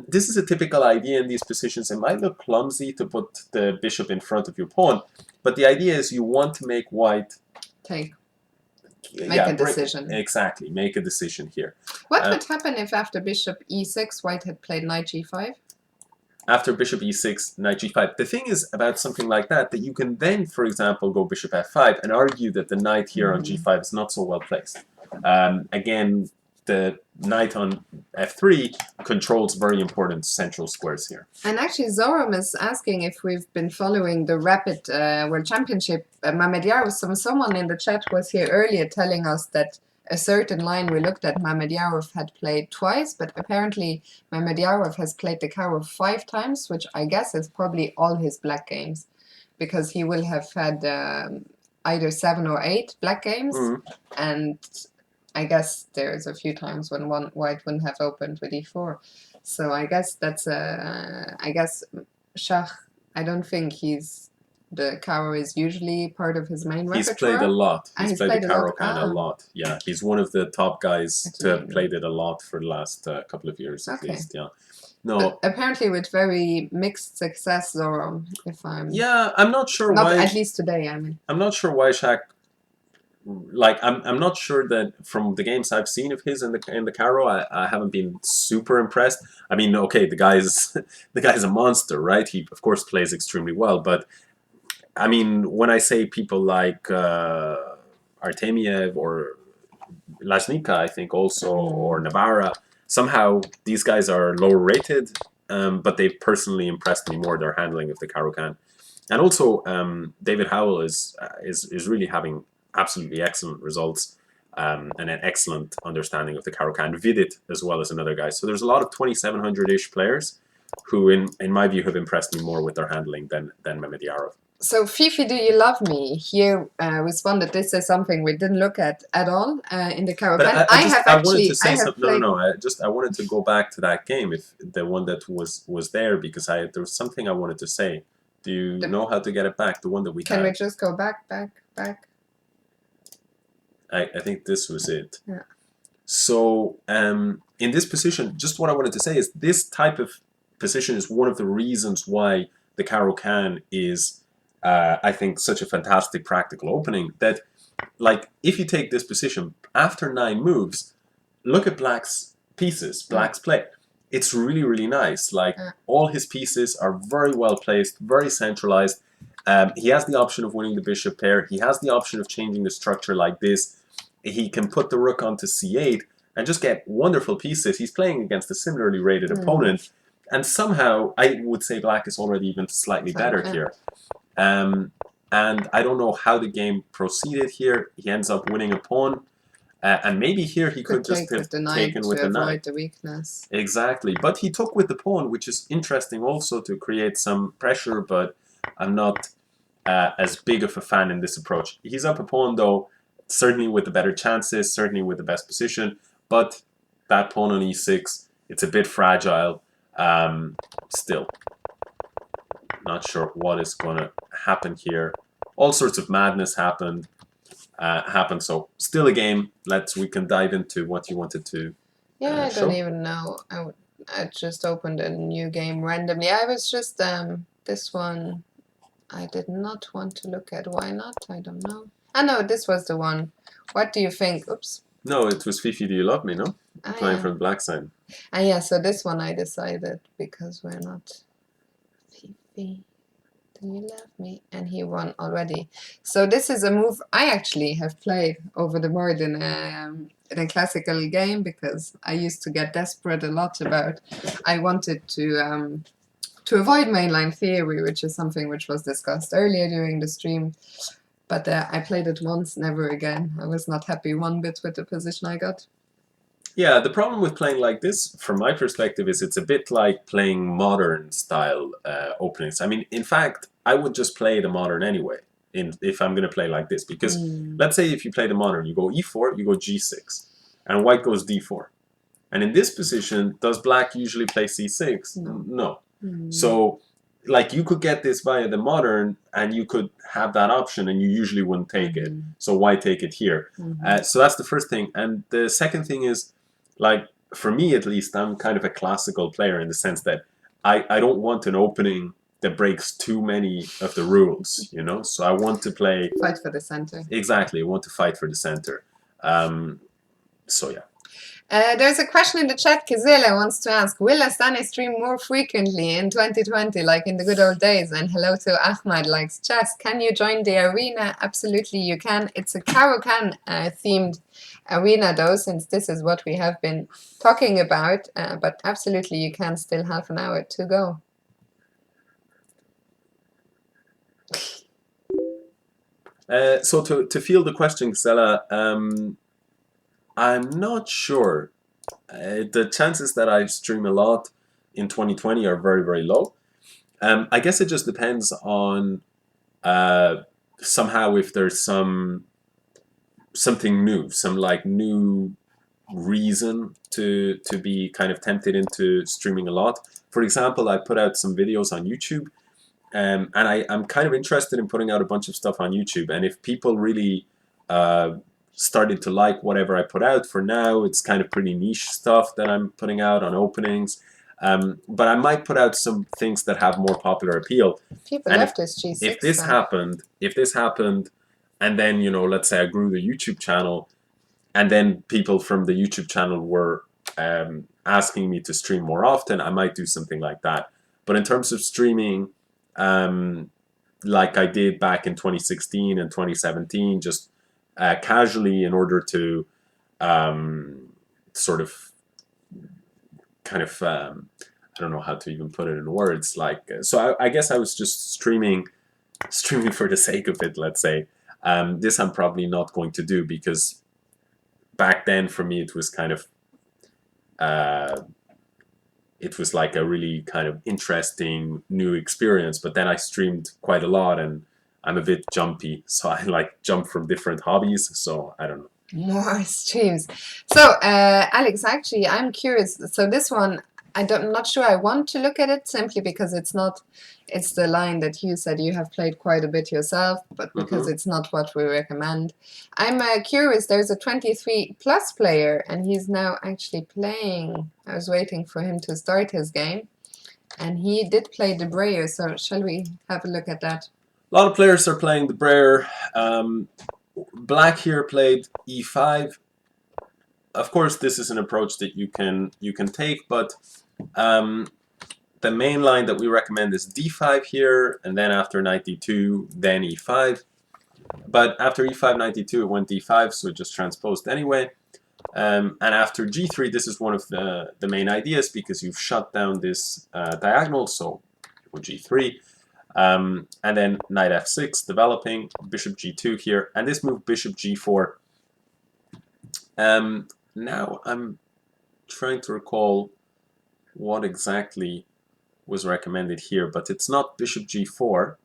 This is a typical idea in these positions. It might look clumsy to put the bishop in front of your pawn, but the idea is you want to make white make a decision. Exactly, make a decision here. What would happen if after bishop e6, white had played knight g5? After bishop e6, knight g5. The thing is about something like that, that you can then, for example, go bishop f5 and argue that the knight here on g5 is not so well placed. Again, the knight on f3 controls very important central squares here. And actually, Zoram is asking if we've been following the Rapid World Championship. Mamedjarov, someone in the chat was here earlier telling us that a certain line we looked at, Mamedjarov had played twice, but apparently Mamedjarov has played the Caro 5 times, which I guess is probably all his black games, because he will have had either 7 or 8 black games, and I guess there's a few times when white wouldn't have opened with e4. So I guess that's I guess Schach, I don't think the Caro is usually part of his main repertoire. He's played a lot. He's played the Caro-Kann a lot. Yeah, he's one of the top guys to have played it a lot for the last couple of years at least. Yeah. No. But apparently with very mixed success, Zoram, if I'm... Yeah, I'm not sure not why... At least today, I mean. I'm not sure why Schach... Like, I'm not sure that from the games I've seen of his in the Caro, I haven't been super impressed. I mean, okay, the guy's a monster, right? He, of course, plays extremely well, but I mean, when I say people like Artemiev or Lajnika, I think also, or Navarra, somehow these guys are lower rated, but they've personally impressed me more, their handling of the Caro-Kann. And also, David Howell is really having absolutely excellent results and an excellent understanding of the Caro-Kann. Vidit as well as another guy. So there's a lot of 2700-ish players who, in my view, have impressed me more with their handling than Mamedjarov. So Fifi, do you love me? Here responded, this is something we didn't look at all in the Caro-Kann. I wanted to say something. No, I wanted to go back to that game, if the one that was there, because there was something I wanted to say. Do you know how to get it back? The one that we had. Can we just go back? I think this was it. Yeah. So in this position, just what I wanted to say is this type of position is one of the reasons why the Caro-Kann is, I think, such a fantastic practical opening. That, like, if you take this position after 9 moves, look at Black's pieces, Black's play. It's really, really nice. Like, all his pieces are very well placed, very centralized. He has the option of winning the bishop pair. He has the option of changing the structure like this. He can put the rook onto c8 and just get wonderful pieces. He's playing against a similarly rated opponent. And somehow, I would say Black is already even slightly better here. And I don't know how the game proceeded here. He ends up winning a pawn. And maybe here he could just have taken with the knight. The weakness. Exactly. But he took with the pawn, which is interesting also to create some pressure, but I'm not as big of a fan in this approach. He's up a pawn, though, certainly with the better chances, certainly with the best position, but that pawn on e6, it's a bit fragile. Still, not sure what is going to happen here. All sorts of madness happened. So still a game. We can dive into what you wanted to I don't even know. I just opened a new game randomly. I was just this one I did not want to look at. Why not? I don't know. I know this was the one. What do you think? Oops. No, it was Fifi, Do You Love Me, no? Playing from the black side. Yeah, so this one I decided because we're not Fifi. Do you love me? And he won already. So this is a move I actually have played over the board in a classical game, because I used to get desperate a lot about. I wanted to to avoid mainline theory, which is something which was discussed earlier during the stream. But I played it once, never again. I was not happy one bit with the position I got. Yeah, the problem with playing like this, from my perspective, is it's a bit like playing modern style openings. I mean, in fact, I would just play the modern anyway, if I'm going to play like this. Because let's say if you play the modern, you go e4, you go g6, and white goes d4. And in this position, does black usually play c6? No. So, like, you could get this via the modern, and you could have that option, and you usually wouldn't take it. So why take it here? So that's the first thing. And the second thing is, like, for me at least, I'm kind of a classical player in the sense that I don't want an opening that breaks too many of the rules, you know? So I want to play... Fight for the center. Exactly, I want to fight for the center. So yeah. There's a question in the chat. Kizela wants to ask, will Astaneh stream more frequently in 2020 like in the good old days? And hello to Ahmad, likes chess. Can you join the arena? Absolutely you can. It's a Caro-Kann themed arena though, since this is what we have been talking about. But absolutely you can, still half an hour to go. So to field the question, Kizela, I'm not sure. The chances that I stream a lot in 2020 are very, very low. I guess it just depends on somehow if there's something new, some like new reason to be kind of tempted into streaming a lot. For example, I put out some videos on YouTube, and I'm kind of interested in putting out a bunch of stuff on YouTube. And if people really started to like whatever I put out, for now it's kind of pretty niche stuff that I'm putting out on openings. But I might put out some things that have more popular appeal. People love this G6. If this happened, and then, you know, let's say I grew the YouTube channel, and then people from the YouTube channel were asking me to stream more often, I might do something like that. But in terms of streaming, like I did back in 2016 and 2017, just casually in order to sort of kind of I don't know how to even put it in words, like so I guess I was just streaming for the sake of it, let's say. This I'm probably not going to do, because back then for me it was kind of it was like a really kind of interesting new experience, but then I streamed quite a lot and I'm a bit jumpy, so I like jump from different hobbies, so I don't know. More streams. So Alex, actually I'm curious, so this one I'm not sure I want to look at it, simply because it's the line that you said you have played quite a bit yourself, but because it's not what we recommend. I'm curious, there's a 23 plus player and he's now actually playing. I was waiting for him to start his game, and he did play the Breyer, so shall we have a look at that? A lot of players are playing the Breyer. Black here played e5. Of course, this is an approach that you can take, but the main line that we recommend is d5 here, and then after knight d2, then e5. But after e5, knight d2, it went d5, so it just transposed anyway. And after g3, this is one of the main ideas, because you've shut down this diagonal, so g3. And then knight f6 developing, bishop g2 here, and this move bishop g4. Now I'm trying to recall what exactly was recommended here, but it's not bishop g4.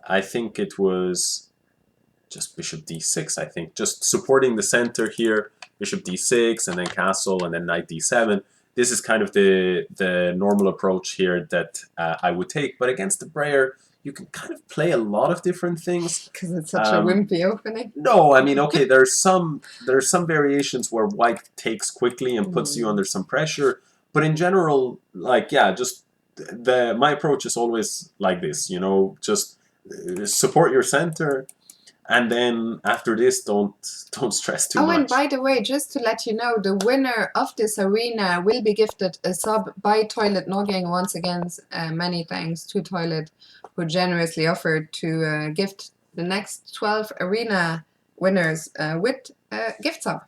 I think it was just bishop d6, I think, just supporting the center here, bishop d6, and then castle, and then knight d7. This is kind of the normal approach here that I would take, but against the Breyer, you can kind of play a lot of different things. Because it's such a wimpy opening. No, I mean, okay, there's some variations where white takes quickly and puts you under some pressure, but in general, like, yeah, just my approach is always like this, you know, just support your center, and then after this, don't stress too much. Oh, and by the way, just to let you know, the winner of this arena will be gifted a sub by Toilet Nogging. Once again, many thanks to Toilet, who generously offered to gift the next 12 arena winners with a gift sub.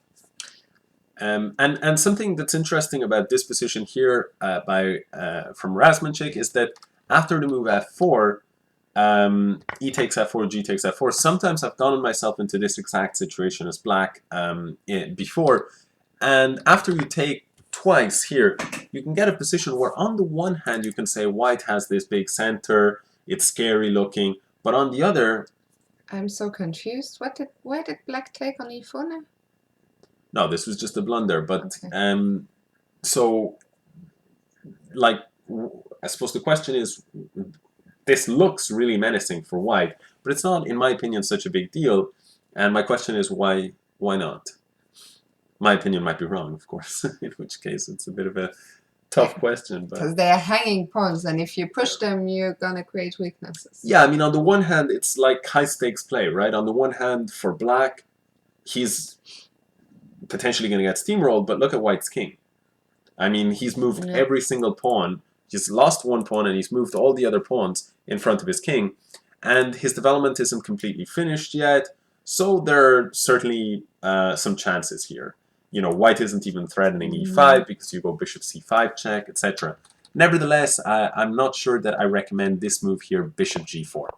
And something that's interesting about this position here from Razmanchik is that After the move f4, e takes f4, g takes f4. Sometimes I've gotten myself into this exact situation as black before. And after you take twice here, you can get a position where on the one hand you can say white has this big center, it's scary looking, but on the other... I'm so confused. Why did black take on e4 now? No, this was just a blunder, but okay. So, like, I suppose the question is, this looks really menacing for white, but it's not, in my opinion, such a big deal. And my question is, why not? My opinion might be wrong, of course, in which case it's a bit of a tough question. Because they are hanging pawns, and if you push them, you're going to create weaknesses. Yeah, I mean, on the one hand, it's like high-stakes play, right? On the one hand, for black, he's potentially going to get steamrolled, but look at white's king. I mean, he's moved every single pawn. He's lost one pawn, and he's moved all the other pawns in front of his king. And his development isn't completely finished yet, so there are certainly some chances here. You know, white isn't even threatening e5 because you go bishop c5 check, etc. Nevertheless, I'm not sure that I recommend this move here, bishop g4.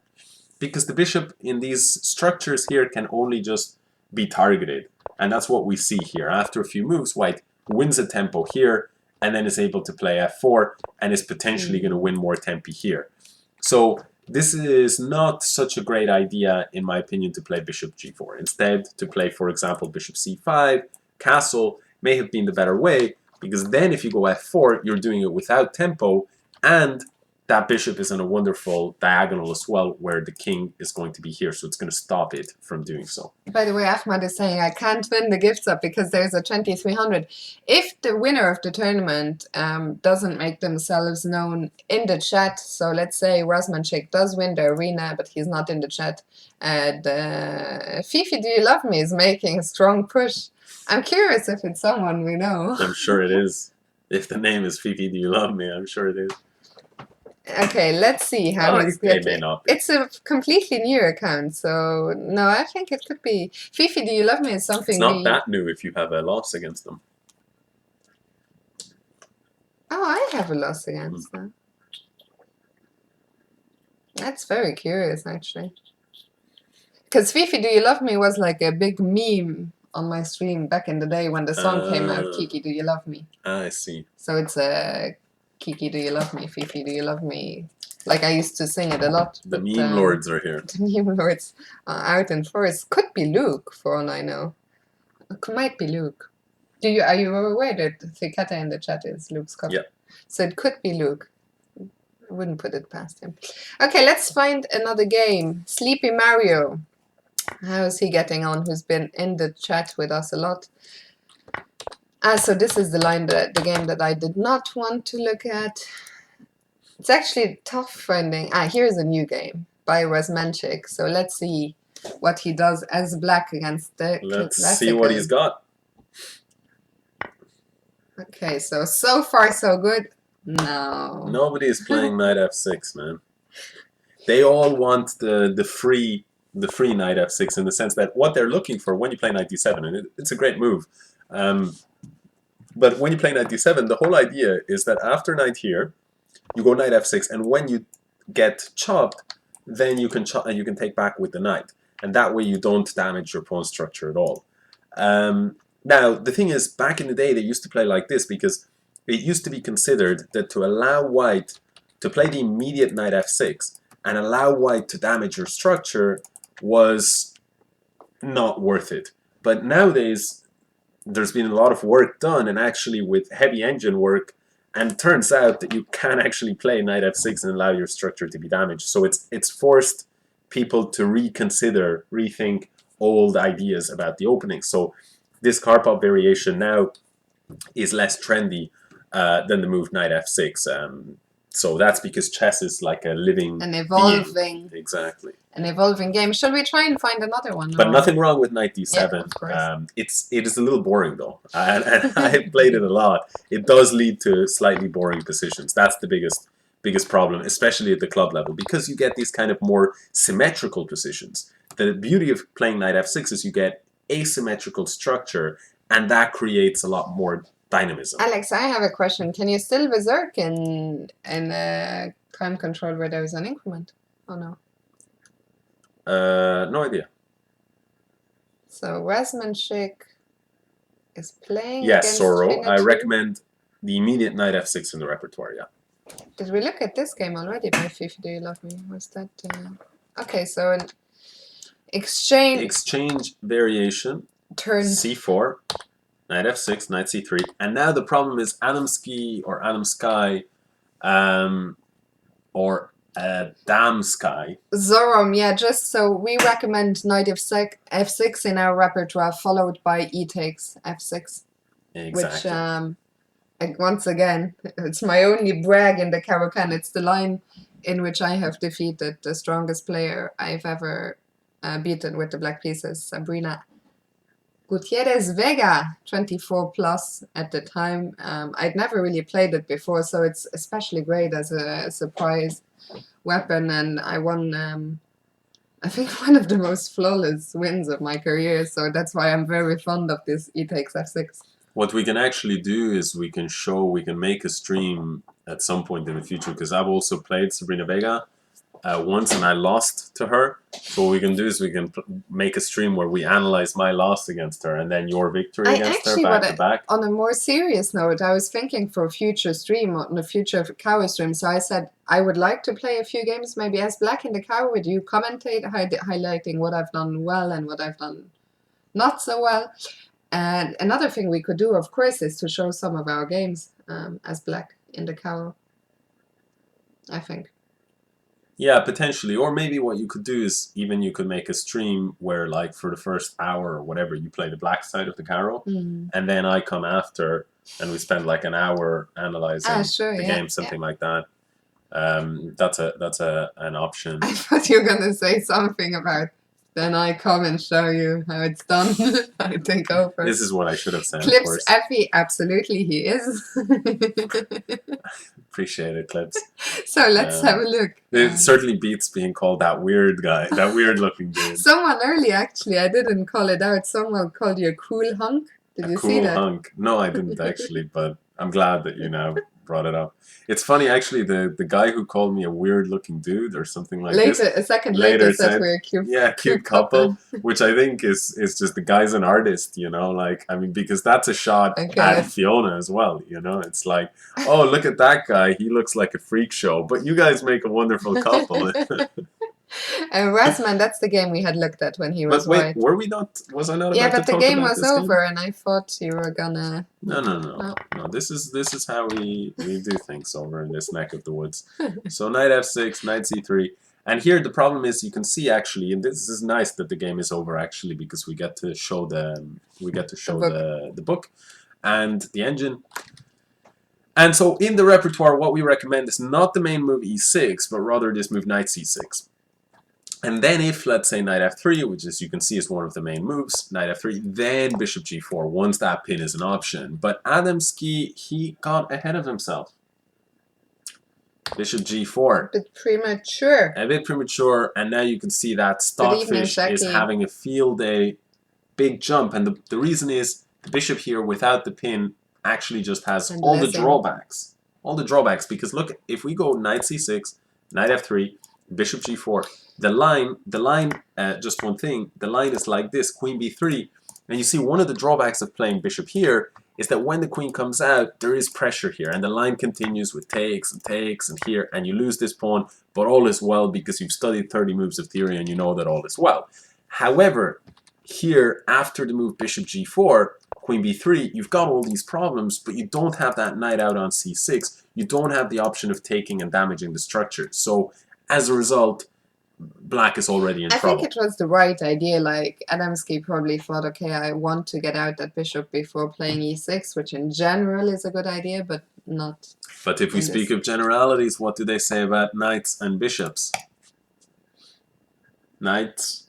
Because the bishop in these structures here can only just be targeted. And that's what we see here. After a few moves, white wins a tempo here, and then is able to play f4, and is potentially going to win more tempi here. So this is not such a great idea, in my opinion, to play bishop g4. Instead, to play, for example, bishop c5, castle, may have been the better way, because then if you go f4, you're doing it without tempo, and that bishop is on a wonderful diagonal as well, where the king is going to be here, so it's going to stop it from doing so. By the way, Ahmad is saying I can't win the gifts up because there's a 2300. If the winner of the tournament doesn't make themselves known in the chat, so let's say Razmanchik does win the arena, but he's not in the chat, and Fifi, do you love me is making a strong push. I'm curious if it's someone we know. I'm sure it is. If the name is Fifi, do you love me? I'm sure it is. Okay, let's see how he's getting. It may not be. It's a completely new account, so no, I think it could be. Fifi, do you love me is something. It's not that new if you have a loss against them. Oh, I have a loss against them. That's very curious, actually. Because Fifi, do you love me was like a big meme on my stream back in the day when the song came out, Kiki, do you love me? I see. So it's a Kiki, do you love me? Fifi, do you love me? Like I used to sing it a lot. The meme lords are here. The meme lords are out in force. Could be Luke, for all I know. It might be Luke. Are you aware that Fikata in the chat is Luke's copy? Yeah. So it could be Luke. I wouldn't put it past him. Okay, let's find another game. Sleepy Mario. How is he getting on? Who's been in the chat with us a lot? So this is the game that I did not want to look at. It's actually tough finding. Here's a new game by Razmanchik. So let's see what he does as black against the Let's see what he's got. Okay, so far so good. No. Nobody is playing knight f6, man. They all want the free knight f6 in the sense that what they're looking for when you play knight d7, and it's a great move. But when you play knight d7, the whole idea is that after knight here, you go knight f6, and when you get chopped, then you can take back with the knight, and that way you don't damage your pawn structure at all. Now the thing is, back in the day they used to play like this because it used to be considered that to allow white to play the immediate knight f6 and allow white to damage your structure was not worth it. But nowadays there's been a lot of work done, and actually with heavy engine work, and it turns out that you can actually play knight f6 and allow your structure to be damaged. So it's forced people to reconsider, rethink old ideas about the opening. So this Karpov variation now is less trendy than the move knight f6. So that's because chess is like a living, an evolving being. Exactly. An evolving game. Shall we try and find another one? But nothing wrong with knight d7. Yeah, of course. It is a little boring though, and I played it a lot. It does lead to slightly boring positions. That's the biggest problem, especially at the club level, because you get these kind of more symmetrical positions. The beauty of playing knight f6 is you get asymmetrical structure, and that creates a lot more dynamism. Alex, I have a question. Can you still berserk in time control where there is an increment? Oh no. No idea. So Razmanchik is playing Yes, against Soro. I Trinity. recommend the immediate knight f6 in the repertoire, yeah. Did we look at this game already by FIFA Do You Love Me? Was that... Okay, so an exchange... Exchange variation, turn... c4, knight f6, knight c3. And now the problem is Adamski or Adamsky or Damsky. Zorom, yeah, just so we recommend knight f6 in our repertoire, followed by e takes f6. Exactly. Which, once again, it's my only brag in the Caro-Kann. It's the line in which I have defeated the strongest player I've ever beaten with the black pieces, Sabrina Gutierrez Vega, 24 plus at the time. I'd never really played it before, so it's especially great as a surprise weapon, and I won I think one of the most flawless wins of my career, so that's why I'm very fond of this e takes f6. What we can actually do is we can make a stream at some point in the future, because I've also played Sabrina Vega once and I lost to her. So what we can do is we can make a stream where we analyze my loss against her and then your victory against her back to back. On a more serious note, I was thinking for a future stream, on the future Caro stream, so I said I would like to play a few games maybe as black in the Caro with you, commentate, highlighting what I've done well and what I've done not so well. And another thing we could do, of course, is to show some of our games as black in the Caro, I think. Yeah, potentially. Or maybe what you could do is even you could make a stream where, like, for the first hour or whatever, you play the black side of the Caro, and then I come after and we spend like an hour analyzing the game, something like that. That's an option. I thought you were gonna say something about then I come and show you how it's done. I take over. This is what I should have said. Clips of course. Effie, absolutely he is. Appreciate it, Clips. So let's have a look. It certainly beats being called that weird guy, that weird looking dude. Someone earlier, actually, I didn't call it out. Someone called you a cool hunk. Did you see that? Cool hunk. No, I didn't actually, but I'm glad that you now brought it up. It's funny, actually, the guy who called me a weird looking dude or something like this. A second later said we're a cute. Yeah, cute couple, which I think is just the guy's an artist, you know, like, I mean, because that's a shot at Fiona as well, you know, it's like, oh, look at that guy, he looks like a freak show, but you guys make a wonderful couple. Razman, that's the game we had looked at when he was white. Were we not? Was I not? Yeah, but the game was over, and I thought you were gonna. No. This is how we do things over in this neck of the woods. So knight f6, knight c3, and here the problem is you can see actually, and this is nice that the game is over actually because we get to show the book and the engine. And so in the repertoire, what we recommend is not the main move e6, but rather this move knight c6. And then if, let's say, knight f3, which as you can see is one of the main moves, knight f3, then bishop g4, once that pin is an option. But Adamski, he got ahead of himself. Bishop g4. A bit premature. A bit premature, and now you can see that Stockfish is having a field day, big jump. And the reason is, the bishop here without the pin actually just has all the drawbacks. All the drawbacks, because look, if we go knight c6, knight f3, bishop g4, the line, just one thing, the line is like this, queen b3, and you see one of the drawbacks of playing bishop here is that when the queen comes out, there is pressure here, and the line continues with takes and here, and you lose this pawn, but all is well because you've studied 30 moves of theory and you know that all is well. However, here, after the move bishop g4, queen b3, you've got all these problems, but you don't have that knight out on c6. You don't have the option of taking and damaging the structure. So, as a result, black is already in trouble. I think it was the right idea. Like, Adamski probably thought, okay, I want to get out that bishop before playing e6, which in general is a good idea, but not. But if we speak of generalities, what do they say about knights and bishops? Knights,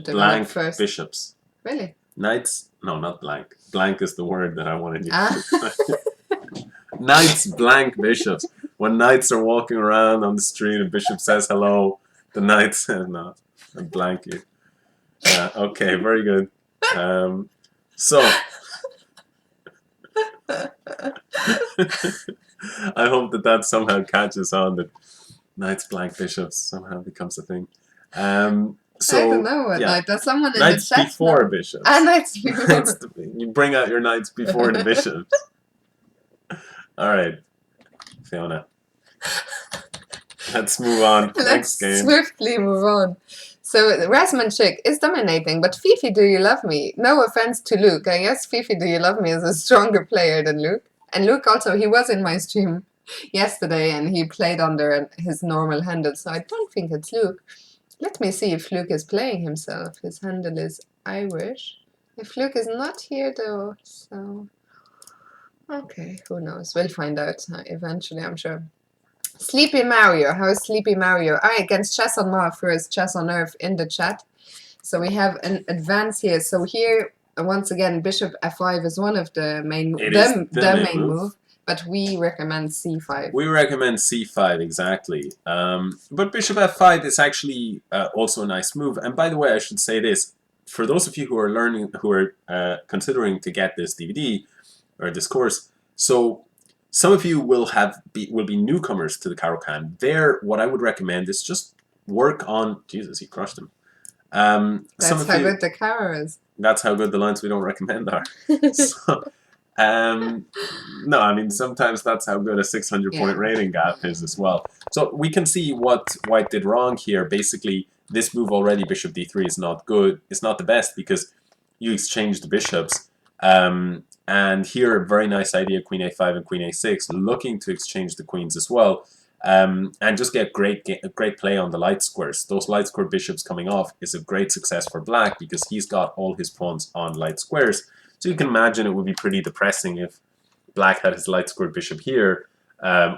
blank, first. Bishops. Really? Knights, no, not blank. Blank is the word that I wanted you to use. Knights, blank, bishops. When knights are walking around on the street and bishop says hello, the knight says no, and blank you. Okay, very good. So, I hope that somehow catches on that Knights blank bishops somehow becomes a thing. I don't know what knight. Does someone in knights the chat before know? bishops. Knights before. You bring out your knights before the bishops. All right, Fiona. Let's move on. Next game. Let's swiftly move on. So Rasmanchik is dominating, but Fifi, do you love me? No offense to Luke. I guess Fifi, do you love me is a stronger player than Luke. And Luke also, he was in my stream yesterday and he played under his normal handle, so I don't think it's Luke. Let me see if Luke is playing himself. His handle is Irish. If Luke is not here though, so... Okay, who knows? We'll find out eventually, I'm sure. Sleepy Mario. How is Sleepy Mario? Against Chess on Mars first, Chess on Earth in the chat. So we have an advance here. So here, once again, Bishop F5 is one of the main main move. But we recommend C5. We recommend C5, exactly. But Bishop F5 is actually also a nice move. And by the way, I should say this. For those of you who are considering to get this DVD or this course, so some of you will be newcomers to the Caro-Kann. There, what I would recommend is just work on... Jesus, he crushed him. That's how good the Caro is. That's how good the lines we don't recommend are. So, no, I mean, sometimes that's how good a 600-point rating gap is as well. So we can see what White did wrong here. Basically, this move already, Bishop D3, is not good. It's not the best because you exchange the bishops. And here, a very nice idea, Queen A5 and Queen A6, looking to exchange the queens as well. And just get great play on the light squares. Those light square bishops coming off is a great success for Black because he's got all his pawns on light squares. So you can imagine it would be pretty depressing if Black had his light squared bishop here,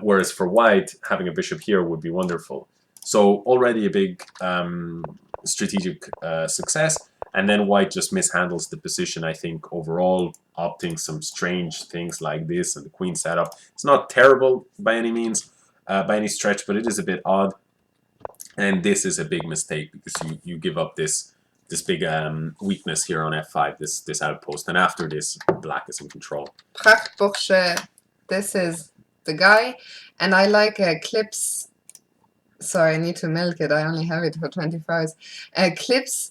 whereas for White, having a bishop here would be wonderful. So already a big strategic success. And then White just mishandles the position, I think, overall, opting some strange things like this and the queen setup. It's not terrible by any means, by any stretch, but it is a bit odd. And this is a big mistake because you give up this big weakness here on F5, this outpost. And after this, Black is in control. Prachtbursche, this is the guy. And I like Clips. Sorry, I need to milk it. I only have it for 24 hours. Clips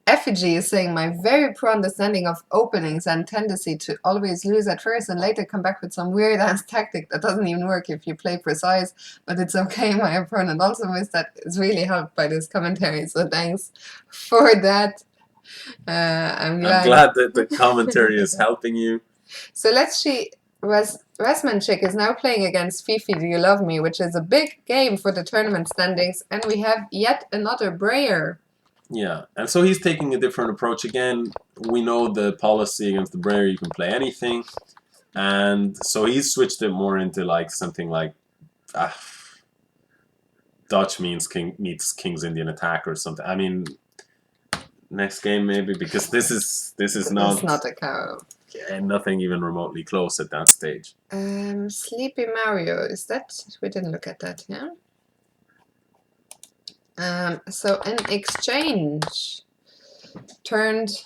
Effigy is saying, my very poor understanding of openings and tendency to always lose at first and later come back with some weird ass tactic that doesn't even work if you play precise, but it's okay. My opponent also missed that. It's really helped by this commentary, so thanks for that. I'm glad that the commentary is helping you. So let's see. Rasmanchik is now playing against Fifi Do You Love Me, which is a big game for the tournament standings, and we have yet another Breyer. Yeah, and so he's taking a different approach again. We know the policy against the Breyer, you can play anything. And so he's switched it more into like something like Dutch meets King's Indian attack or something. I mean, next game maybe, because this is not... It's not a Caro. Yeah, nothing even remotely close at that stage. Sleepy Mario, is that... We didn't look at that, yeah? So an exchange turned...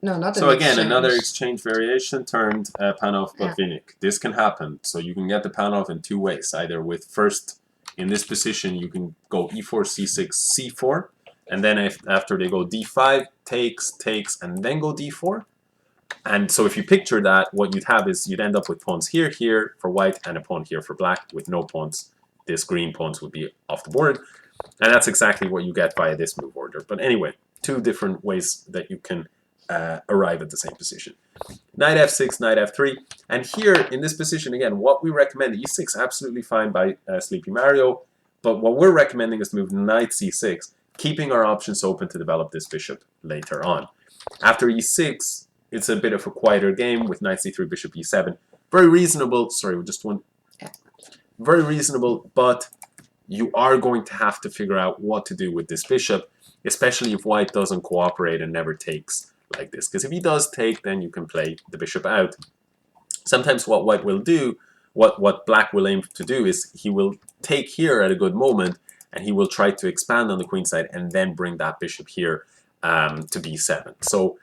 No, not an So again, exchange. another exchange variation turned Panov-Botvinnik. Yeah. This can happen. So you can get the Panov in two ways. Either with first, in this position, you can go e4, c6, c4. And then after they go d5, takes, and then go d4. And so if you picture that, what you'd have is you'd end up with pawns here, here for White, and a pawn here for Black with no pawns. This green pawns would be off the board. And that's exactly what you get via this move order. But anyway, two different ways that you can arrive at the same position. Knight f6, knight f3. And here, in this position, again, what we recommend, e6, absolutely fine by Sleepy Mario. But what we're recommending is to move knight c6, keeping our options open to develop this bishop later on. After e6, it's a bit of a quieter game with knight c3, bishop e7. Very reasonable. Sorry, just one. Very reasonable, but you are going to have to figure out what to do with this bishop, especially if White doesn't cooperate and never takes like this. Because if he does take, then you can play the bishop out. Sometimes what White will do, what Black will aim to do, is he will take here at a good moment, and he will try to expand on the queen side and then bring that bishop here to b7. So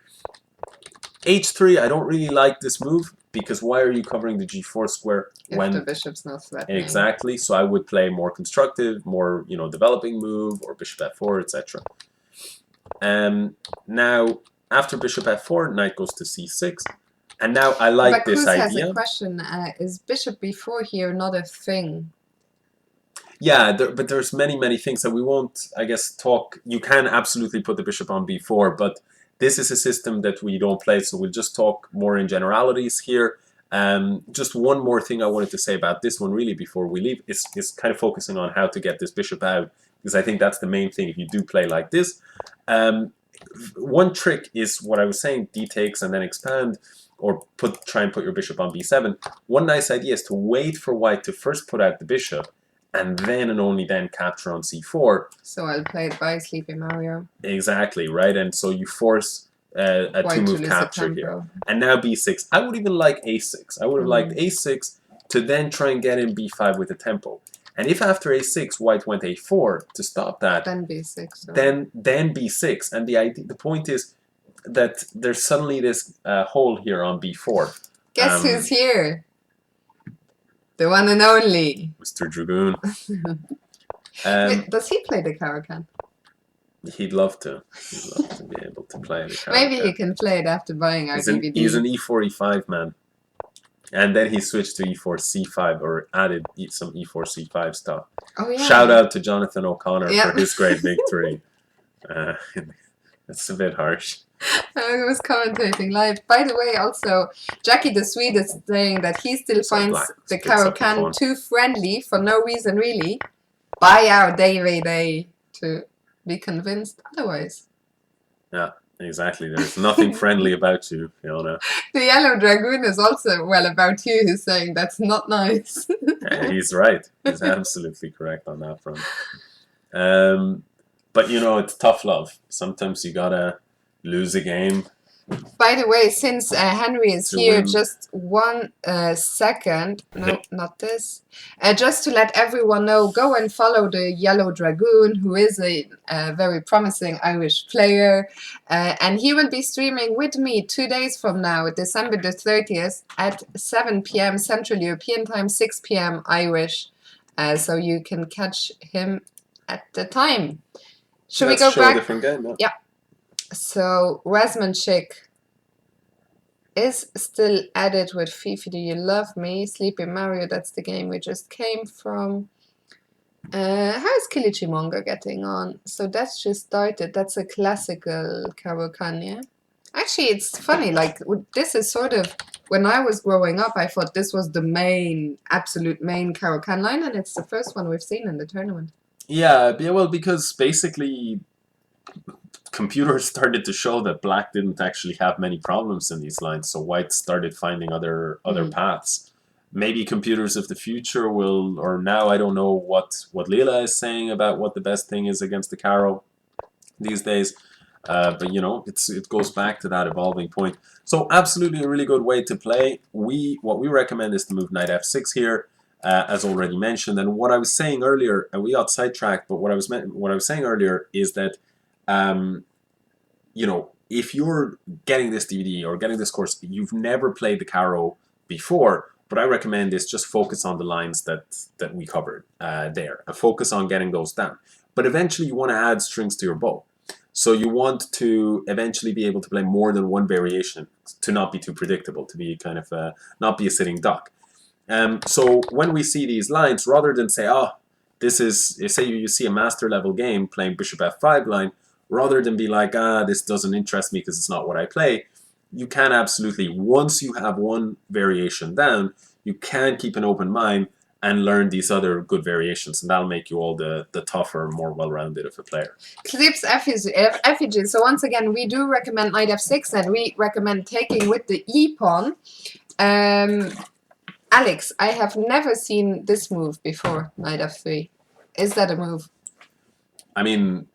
h3, I don't really like this move. because why are you covering the g4 square if the bishop's not threatening? Exactly. So I would play more constructive, more developing move, or bishop f4, etc. Now after bishop f4, knight goes to c6, and now I like this idea. Has a question: is bishop b4 here not a thing? Yeah, but there's many things that we won't, I guess, talk. You can absolutely put the bishop on b4, but this is a system that we don't play, so we'll just talk more in generalities here. Just one more thing I wanted to say about this one, really, before we leave, is kind of focusing on how to get this bishop out, because I think that's the main thing if you do play like this. One trick is what I was saying, d takes and then expand, or try and put your bishop on b7. One nice idea is to wait for white to first put out the bishop, and then and only then capture on c4. So I'll play it by Sleepy Mario. Exactly, right? And so you force a two-move capture here. And now b6. I would even like a6. I would have liked a6 to then try and get in b5 with a tempo. And if after a6 white went a4 to stop that, then b6. Then b6. And the point is that there's suddenly this hole here on b4. Guess who's here? The one and only Mr. Dragoon. Does he play the Caro-Kann? He'd love to. He'd love to be able to play the Caro-Kann. Maybe he can play it after buying our DVD. He's an e4, e5 man. And then he switched to e4, c5, or added some e4, c5 stuff. Oh, yeah. Shout out to Jonathan O'Connor for his great victory. That's a bit harsh. I was commentating live. By the way, also, Jackie the Swede is saying that he still finds the Caro-Kann too friendly for no reason, really. Buy our DVD to be convinced otherwise. Yeah, exactly. There's nothing friendly about you, Fiona. The Yellow Dragoon is also, well, about you. He's saying that's not nice. Yeah, he's right. He's absolutely correct on that front. But, it's tough love. Sometimes you gotta lose a game. By the way, since Henry is here, just 1 second. No, not this. Just to let everyone know, go and follow the Yellow Dragoon, who is a very promising Irish player. And he will be streaming with me 2 days from now, December the 30th, at 7 p.m. Central European Time, 6 p.m. Irish. So you can catch him at the time. Should we go back? A different game, yeah. So, Razmanchik is still at it with Fifi, Do You Love Me? Sleepy Mario, that's the game we just came from. How is Kilichimonga getting on? So that's just started. That's a classical Caro-Kann, yeah? Actually, it's funny, like, this is sort of, when I was growing up, I thought this was the absolute main Caro-Kann line, and it's the first one we've seen in the tournament. Yeah, well, because basically computers started to show that black didn't actually have many problems in these lines, so white started finding other paths. Maybe computers of the future will, or now I don't know what Leela is saying about what the best thing is against the Caro these days. But it goes back to that evolving point. So absolutely a really good way to play. What we recommend is to move knight f6 here. As already mentioned, and what I was saying earlier, and we got sidetracked, but what I was saying earlier is that, if you're getting this DVD or getting this course, you've never played the Caro before. What I recommend is just focus on the lines that we covered there, and focus on getting those down. But eventually, you want to add strings to your bow, so you want to eventually be able to play more than one variation to not be too predictable, to be kind of not be a sitting duck. So when we see these lines, rather than say, this is, say you see a master level game playing bishop f5 line, rather than be like, this doesn't interest me because it's not what I play, you can absolutely, once you have one variation down, you can keep an open mind and learn these other good variations, and that'll make you all the tougher, more well-rounded of a player. Clips effigy. So once again, we do recommend knight f6, and we recommend taking with the e-pawn. Alex, I have never seen this move before, knight f3. Is that a move? I mean,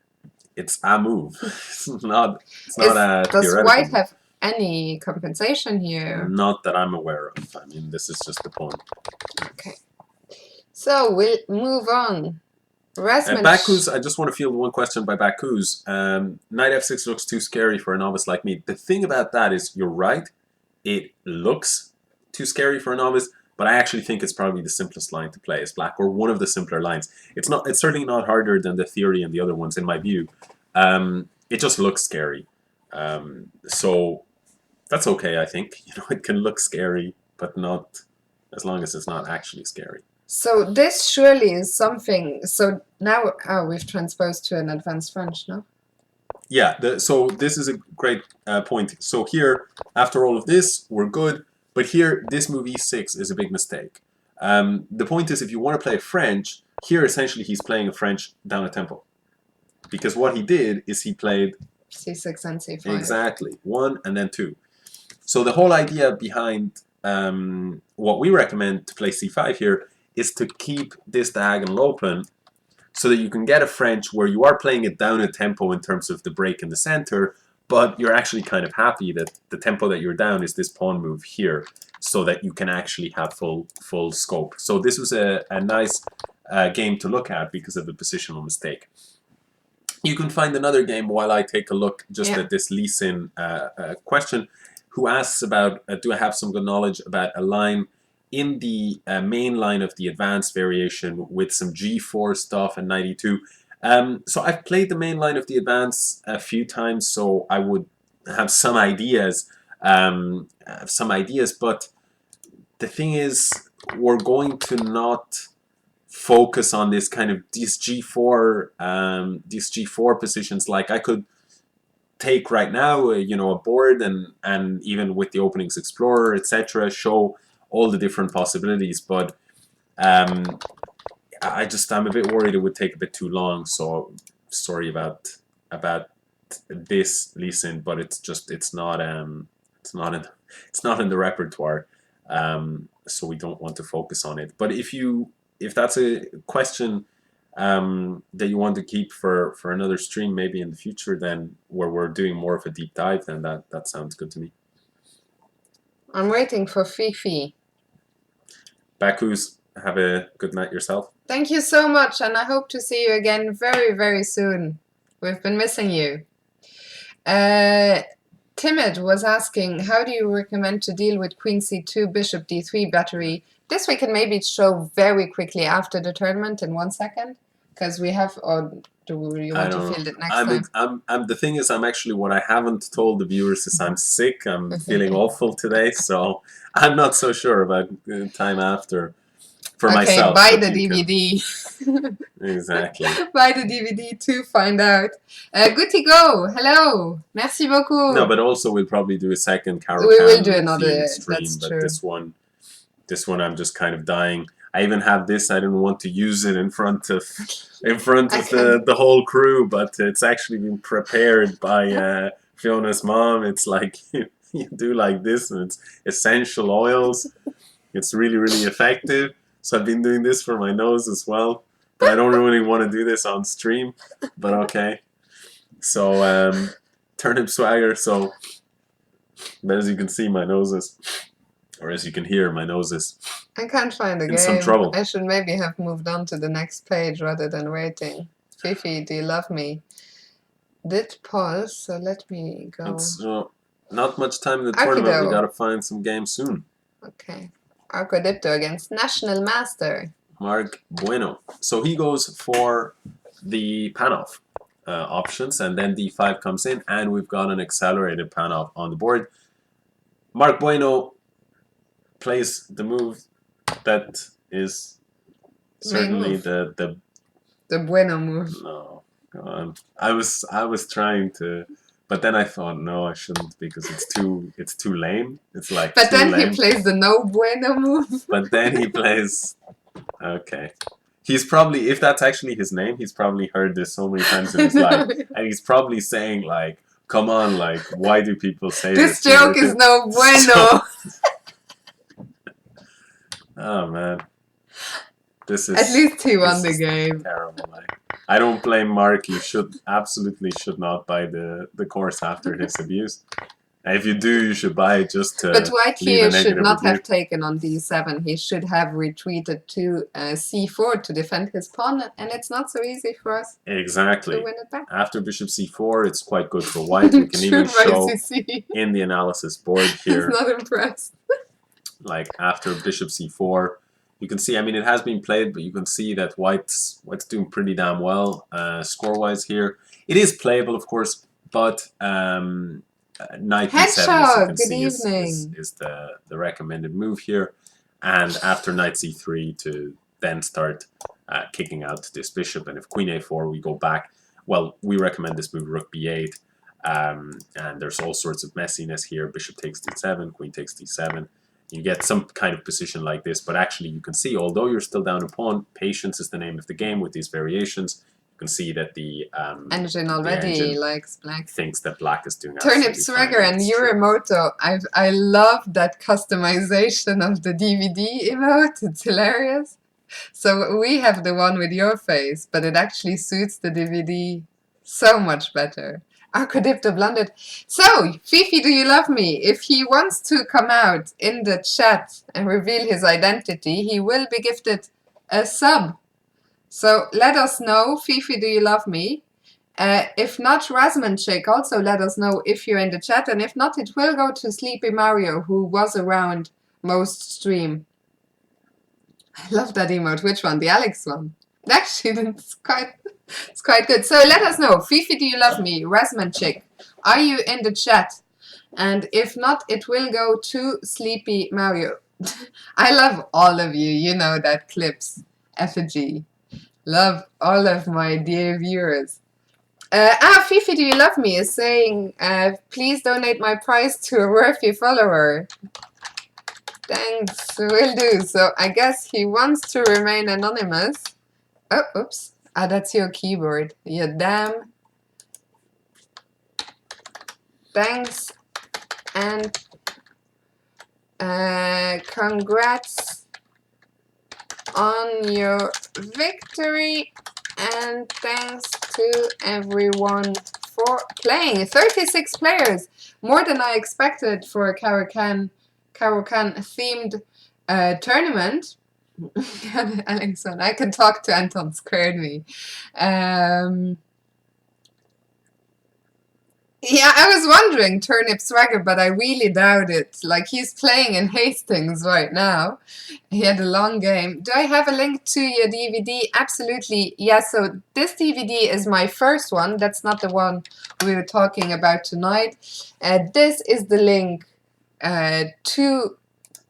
it's a move. It's not a Does theoretical white move. have any compensation here? Not that I'm aware of. I mean, this is just the point. Okay. So we'll move on. Baku's, I just want to field one question by Baku's. Knight f6 looks too scary for a novice like me. The thing about that is, you're right. It looks too scary for a novice, but I actually think it's probably the simplest line to play as black, or one of the simpler lines. It's certainly not harder than the theory and the other ones in my view. It just looks scary. So that's okay, I think. It can look scary, but not as long as it's not actually scary. So this surely is something. So now we've transposed to an advanced French, no? Yeah, so this is a great point. So here, after all of this, we're good. But here, this move e6 is a big mistake. The point is, if you want to play French, here essentially he's playing a French down a tempo. Because what he did is he played c6 and c5. Exactly, 1 and then 2. So the whole idea behind what we recommend to play c5 here is to keep this diagonal open so that you can get a French where you are playing it down a tempo in terms of the break in the center, but you're actually kind of happy that the tempo that you're down is this pawn move here, so that you can actually have full scope. So this was a nice game to look at because of the positional mistake. You can find another game while I take a look just at this Lee Sin question, who asks about, do I have some good knowledge about a line in the main line of the advanced variation with some G4 stuff and 92. So I've played the main line of the advance a few times, so I would have some ideas. But the thing is, we're going to not focus on this kind of these G4 positions. Like I could take right now, a board and even with the openings explorer, etc., show all the different possibilities, but I'm a bit worried it would take a bit too long. So sorry about this, Lee Sin, but it's not in the repertoire, so we don't want to focus on it. But if that's a question that you want to keep for another stream, maybe in the future, then where we're doing more of a deep dive, then that sounds good to me. I'm waiting for Fifi. Bakus, have a good night yourself. Thank you so much, and I hope to see you again very, very soon. We've been missing you. Timid was asking, how do you recommend to deal with Queen C2, Bishop D3 battery? This we can maybe show very quickly after the tournament in 1 second, because we have, or do you want to field it next time? The thing is, what I haven't told the viewers is I'm sick. I'm feeling awful today, so I'm not so sure about time after for myself. Okay, buy the DVD. Exactly. Buy the DVD to find out. Goody go. Hello. Merci beaucoup. No, but also we'll probably do a second Caro-Kann. We will do another stream, that's but true. This one I'm just kind of dying. I even have this. I didn't want to use it in front of the whole crew, but it's actually been prepared by Fiona's mom. It's like you do like this, and it's essential oils. It's really, really effective. So I've been doing this for my nose as well, but I don't really want to do this on stream. But okay. So turnip swagger. So, but as you can see, my nose is. Or as you can hear, my nose is I can't find the game. In some trouble. I should maybe have moved on to the next page rather than waiting. Fifi, do you love me? Did pause, so let me go. It's not much time in the tournament. We gotta find some games soon. Okay. Arcodipto against National Master. Mark Bueno. So he goes for the Panov options, and then D5 comes in, and we've got an accelerated Panov on the board. Mark Bueno plays the move that is certainly the Bueno move. No, I was trying to, but then I thought no, I shouldn't because it's too lame. It's like. But then lame. He plays the no bueno move. But then he plays. Okay, he's probably, if that's actually his name, he's probably heard this so many times in his life, and he's probably saying like, "Come on, like, why do people say this?" This joke is no bueno. Oh man, this is at least he won the game. Terrible. Like, I don't blame Mark. You absolutely should not buy the course after his abuse. And if you do, you should buy it just to. But White here should not review. have taken on D7. He should have retreated to C4 to defend his pawn, and it's not so easy for us exactly to win it back. After Bishop C4, it's quite good for White. We can even show CC. in the analysis board here. He's not impressed. like after bishop c4. You can see, I mean, it has been played, but you can see that white's doing pretty damn well score-wise here. It is playable, of course, but knight d7, as you Hedgehog, can good see, evening. is the recommended move here. And after knight c3 to then start kicking out this bishop. And if queen a4, we go back. Well, we recommend this move, rook b8. And there's all sorts of messiness here. Bishop takes d7, queen takes d7. You get some kind of position like this, but actually you can see, although you're still down a pawn, patience is the name of the game with these variations. You can see that the engine already likes black. Thinks that black is doing Turnip Swagger and Yurimoto. I love that customization of the DVD emote. It's hilarious. So we have the one with your face, but it actually suits the DVD so much better. Arcodipto blundered. So, Fifi, do you love me? If he wants to come out in the chat and reveal his identity, he will be gifted a sub. So let us know, Fifi, do you love me? If not, Razmanchik, also let us know if you're in the chat. And if not, it will go to Sleepy Mario, who was around most stream. I love that emote. Which one? The Alex one. Actually, it's quite good. So let us know. Fifi, do you love me? Razmanchik, are you in the chat? And if not, it will go to Sleepy Mario. I love all of you. You know that clips. Effigy. Love all of my dear viewers. Fifi, do you love me? Is saying, please donate my prize to a worthy follower. Thanks, will do. So I guess he wants to remain anonymous. Oh, oops. Ah, that's your keyboard. Yeah, damn. Thanks. And congrats on your victory. And thanks to everyone for playing. 36 players. More than I expected for a Caro-Kann themed tournament. Alexson, I can talk to Anton, scared me. Yeah, I was wondering, Turnip Swagger, but I really doubt it. Like, he's playing in Hastings right now. He had a long game. Do I have a link to your DVD? Absolutely. Yeah, so this DVD is my first one. That's not the one we were talking about tonight. This is the link to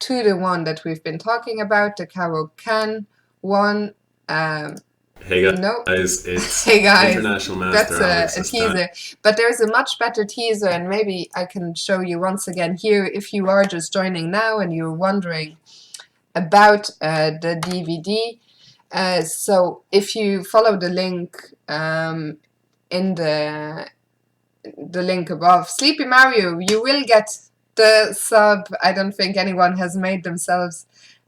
the one that we've been talking about, the Caro-Kann one. Hey guys, no. It's hey guys, International Master that's a teaser. But there's a much better teaser, and maybe I can show you once again here if you are just joining now and you're wondering about the DVD. So if you follow the link in the link above, Sleepy Mario, you will get the sub. I don't think anyone has made themselves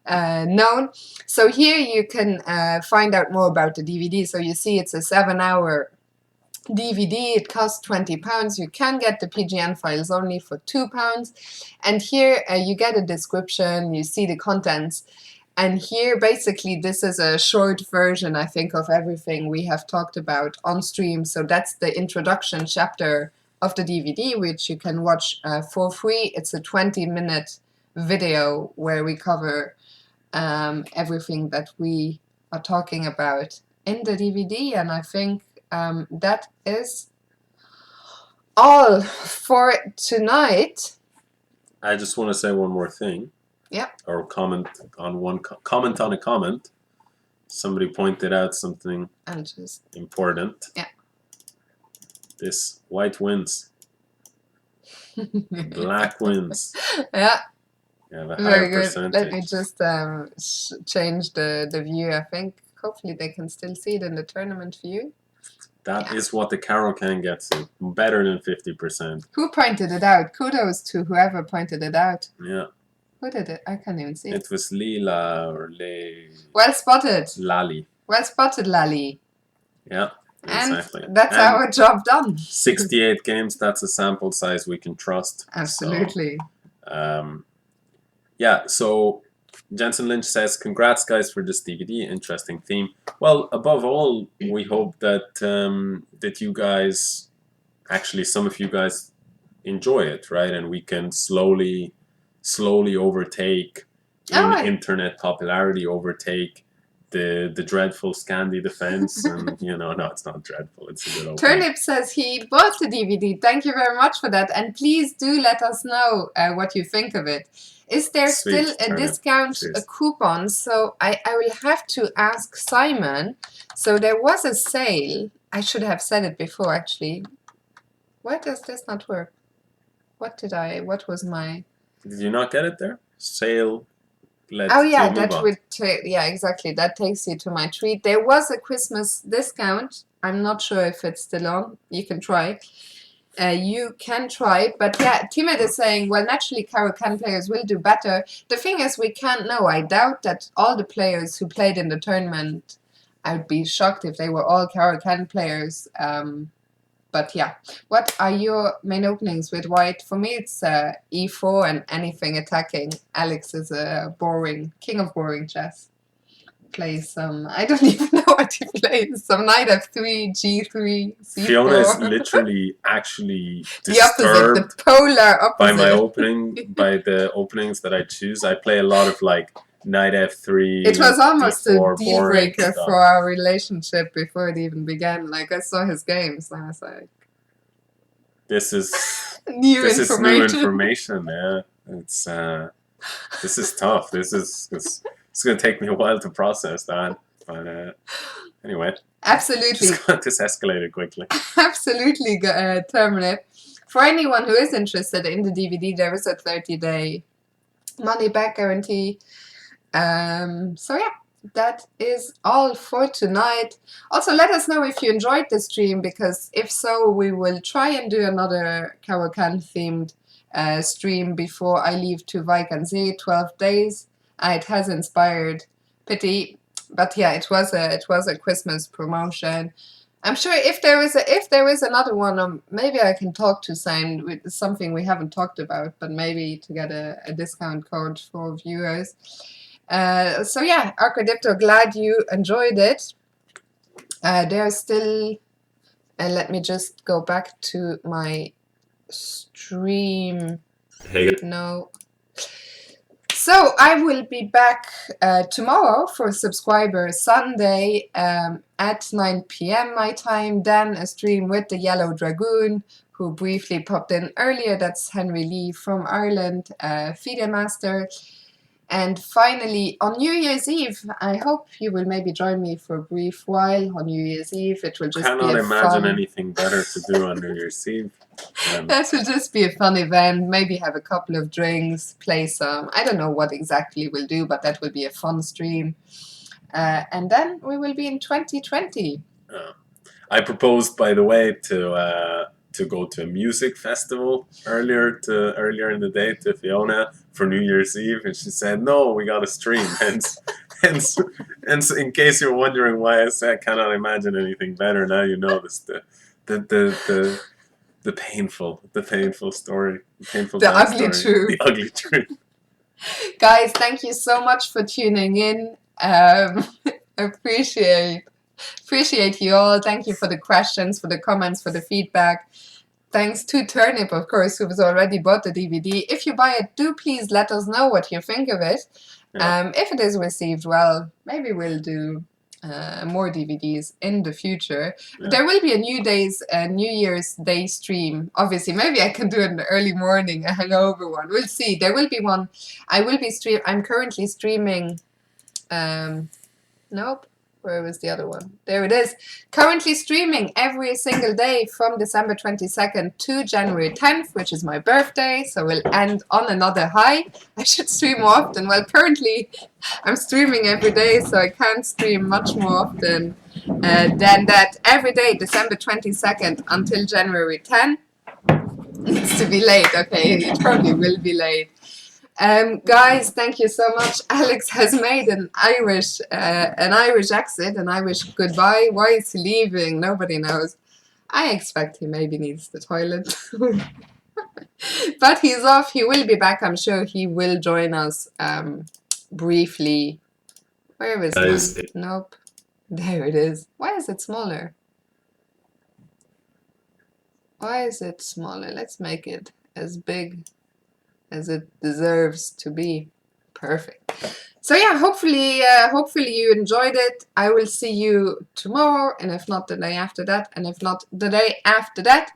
known. So here you can find out more about the DVD. So you see it's a 7-hour DVD. It costs £20. You can get the PGN files only for £2. And here you get a description, you see the contents. And here basically this is a short version, I think, of everything we have talked about on stream. So that's the introduction chapter of the DVD, which you can watch for free. It's a 20-minute video where we cover everything that we are talking about in the DVD, and I think that is all for tonight. I just want to say one more thing. Yeah. Or comment on comment on a comment. Somebody pointed out something important. Yeah. This white wins. Black wins. Yeah. You have a higher percentage. Let me just change the view. I think hopefully they can still see it in the tournament view. That is what the Caro-Kann gets to. Better than 50%. Who pointed it out? Kudos to whoever pointed it out. Yeah. Who did it? I can't even see it. It was Lila or Le. Well spotted. Lali. Well spotted, Lali. Yeah, exactly. And that's our job done. 68 games, that's a sample size we can trust. Absolutely. So, yeah, so Jensen Lynch says, congrats guys for this DVD, interesting theme. Well, above all, we hope that that you guys, actually some of you guys enjoy it, right? And we can slowly overtake in Oh, internet popularity overtake the dreadful Scandi defense. And no, it's not dreadful. It's a good opening. Turnip says he bought the DVD. Thank you very much for that. And please do let us know what you think of it. Is there Sweet, still a Turnip. discount coupon? So I will have to ask Simon. So there was a sale. I should have said it before, actually. Why does this not work? What was my... Did you not get it there? Sale. Oh yeah, yeah, exactly. That takes you to my tweet. There was a Christmas discount. I'm not sure if it's still on. You can try. You can try it, but yeah, Timid is saying, well, naturally, Caro-Kann players will do better. The thing is, we can't know. I doubt that all the players who played in the tournament, I would be shocked if they were all Caro-Kann players. But yeah, what are your main openings with white? For me, it's e4 and anything attacking. Alex is a king of boring chess. Plays some, I don't even know what he plays. Some knight f3, g3, c4. Fiona is literally actually the opposite, the polar opposite. By my by the openings that I choose. I play a lot of like knight f3. It was almost a deal breaker for our relationship before it even began. Like, I saw his games and I was like, this is new information. Yeah, this is tough. It's going to take me a while to process that. But anyway. Absolutely. This escalated quickly. Absolutely, Terminate. For anyone who is interested in the DVD, there is a 30-day money-back guarantee. So yeah, that is all for tonight. Also, let us know if you enjoyed the stream, because if so, we will try and do another Caro-Kann themed stream before I leave to Weigandsee, 12 days. It has inspired pity, but yeah, it was a Christmas promotion. I'm sure if there is another one, maybe I can talk to Simon with something we haven't talked about, but maybe to get a discount code for viewers. So yeah, Arcadipto, glad you enjoyed it. There's still, let me just go back to my stream. Hey. No. So I will be back tomorrow for Subscriber Sunday at 9 p.m. my time. Then a stream with the Yellow Dragoon, who briefly popped in earlier. That's Henry Lee from Ireland, FIDE Master. And finally, on New Year's Eve, I hope you will maybe join me for a brief while on New Year's Eve. It will just cannot imagine anything better to do on New Year's Eve. That will just be a fun event. Maybe have a couple of drinks, play some. I don't know what exactly we'll do, but that will be a fun stream. And then we will be in 2020. I proposed, by the way, to go to a music festival earlier in the day to Fiona for New Year's Eve, and she said, "No, we got to stream." Hence, in case you're wondering why I said I cannot imagine anything better, now you know this the painful story, the ugly truth. Guys, thank you so much for tuning in. Appreciate you all. Thank you for the questions, for the comments, for the feedback. Thanks to Turnip, of course, who has already bought the DVD. If you buy it, do please let us know what you think of it. Yeah. If it is received well, maybe we'll do more DVDs in the future. Yeah. There will be a New Year's Day stream. Obviously, maybe I can do it in the early morning, a hangover one. We'll see. There will be one. I'm currently streaming. Nope. Where was the other one? There it is. Currently streaming every single day from December 22nd to January 10th, which is my birthday. So we'll end on another high. I should stream more often. Well, currently I'm streaming every day, so I can't stream much more often than that. Every day, December 22nd until January 10th. Needs to be late. Okay, it probably will be late. Guys, thank you so much. Alex has made an Irish exit, an Irish goodbye. Why is he leaving? Nobody knows. I expect he maybe needs the toilet. But he's off. He will be back. I'm sure he will join us briefly. Where is it? Nope. There it is. Why is it smaller? Why is it smaller? Let's make it as big as it deserves to be. Perfect. So yeah, hopefully you enjoyed it. I will see you tomorrow, and if not the day after that, and if not the day after that.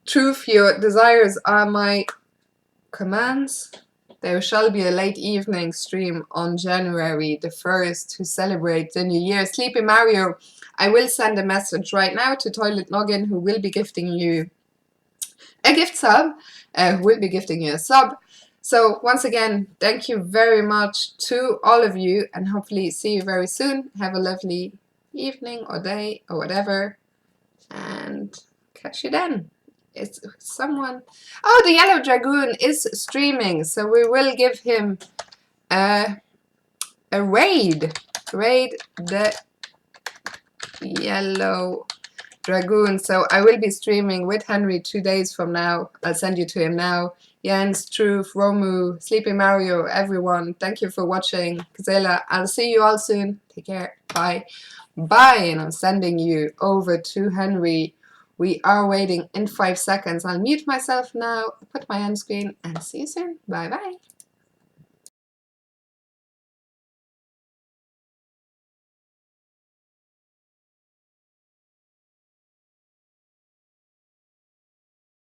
Truth, your desires are my commands. There shall be a late evening stream on January the 1st to celebrate the new year. Sleepy Mario, I will send a message right now to Toilet Noggin, who will be gifting you a gift sub, who will be gifting you a sub. So once again, thank you very much to all of you, and hopefully see you very soon. Have a lovely evening or day or whatever, and catch you then. It's someone. Oh, the Yellow Dragoon is streaming, so we will give him a raid. Raid the Yellow Dragoon. So I will be streaming with Henry 2 days from now. I'll send you to him now. Jens, Truth, Romu, Sleepy Mario, everyone. Thank you for watching. Kazela, I'll see you all soon. Take care. Bye. Bye. And I'm sending you over to Henry. We are waiting in 5 seconds. I'll mute myself now, put my end screen, and see you soon. Bye bye.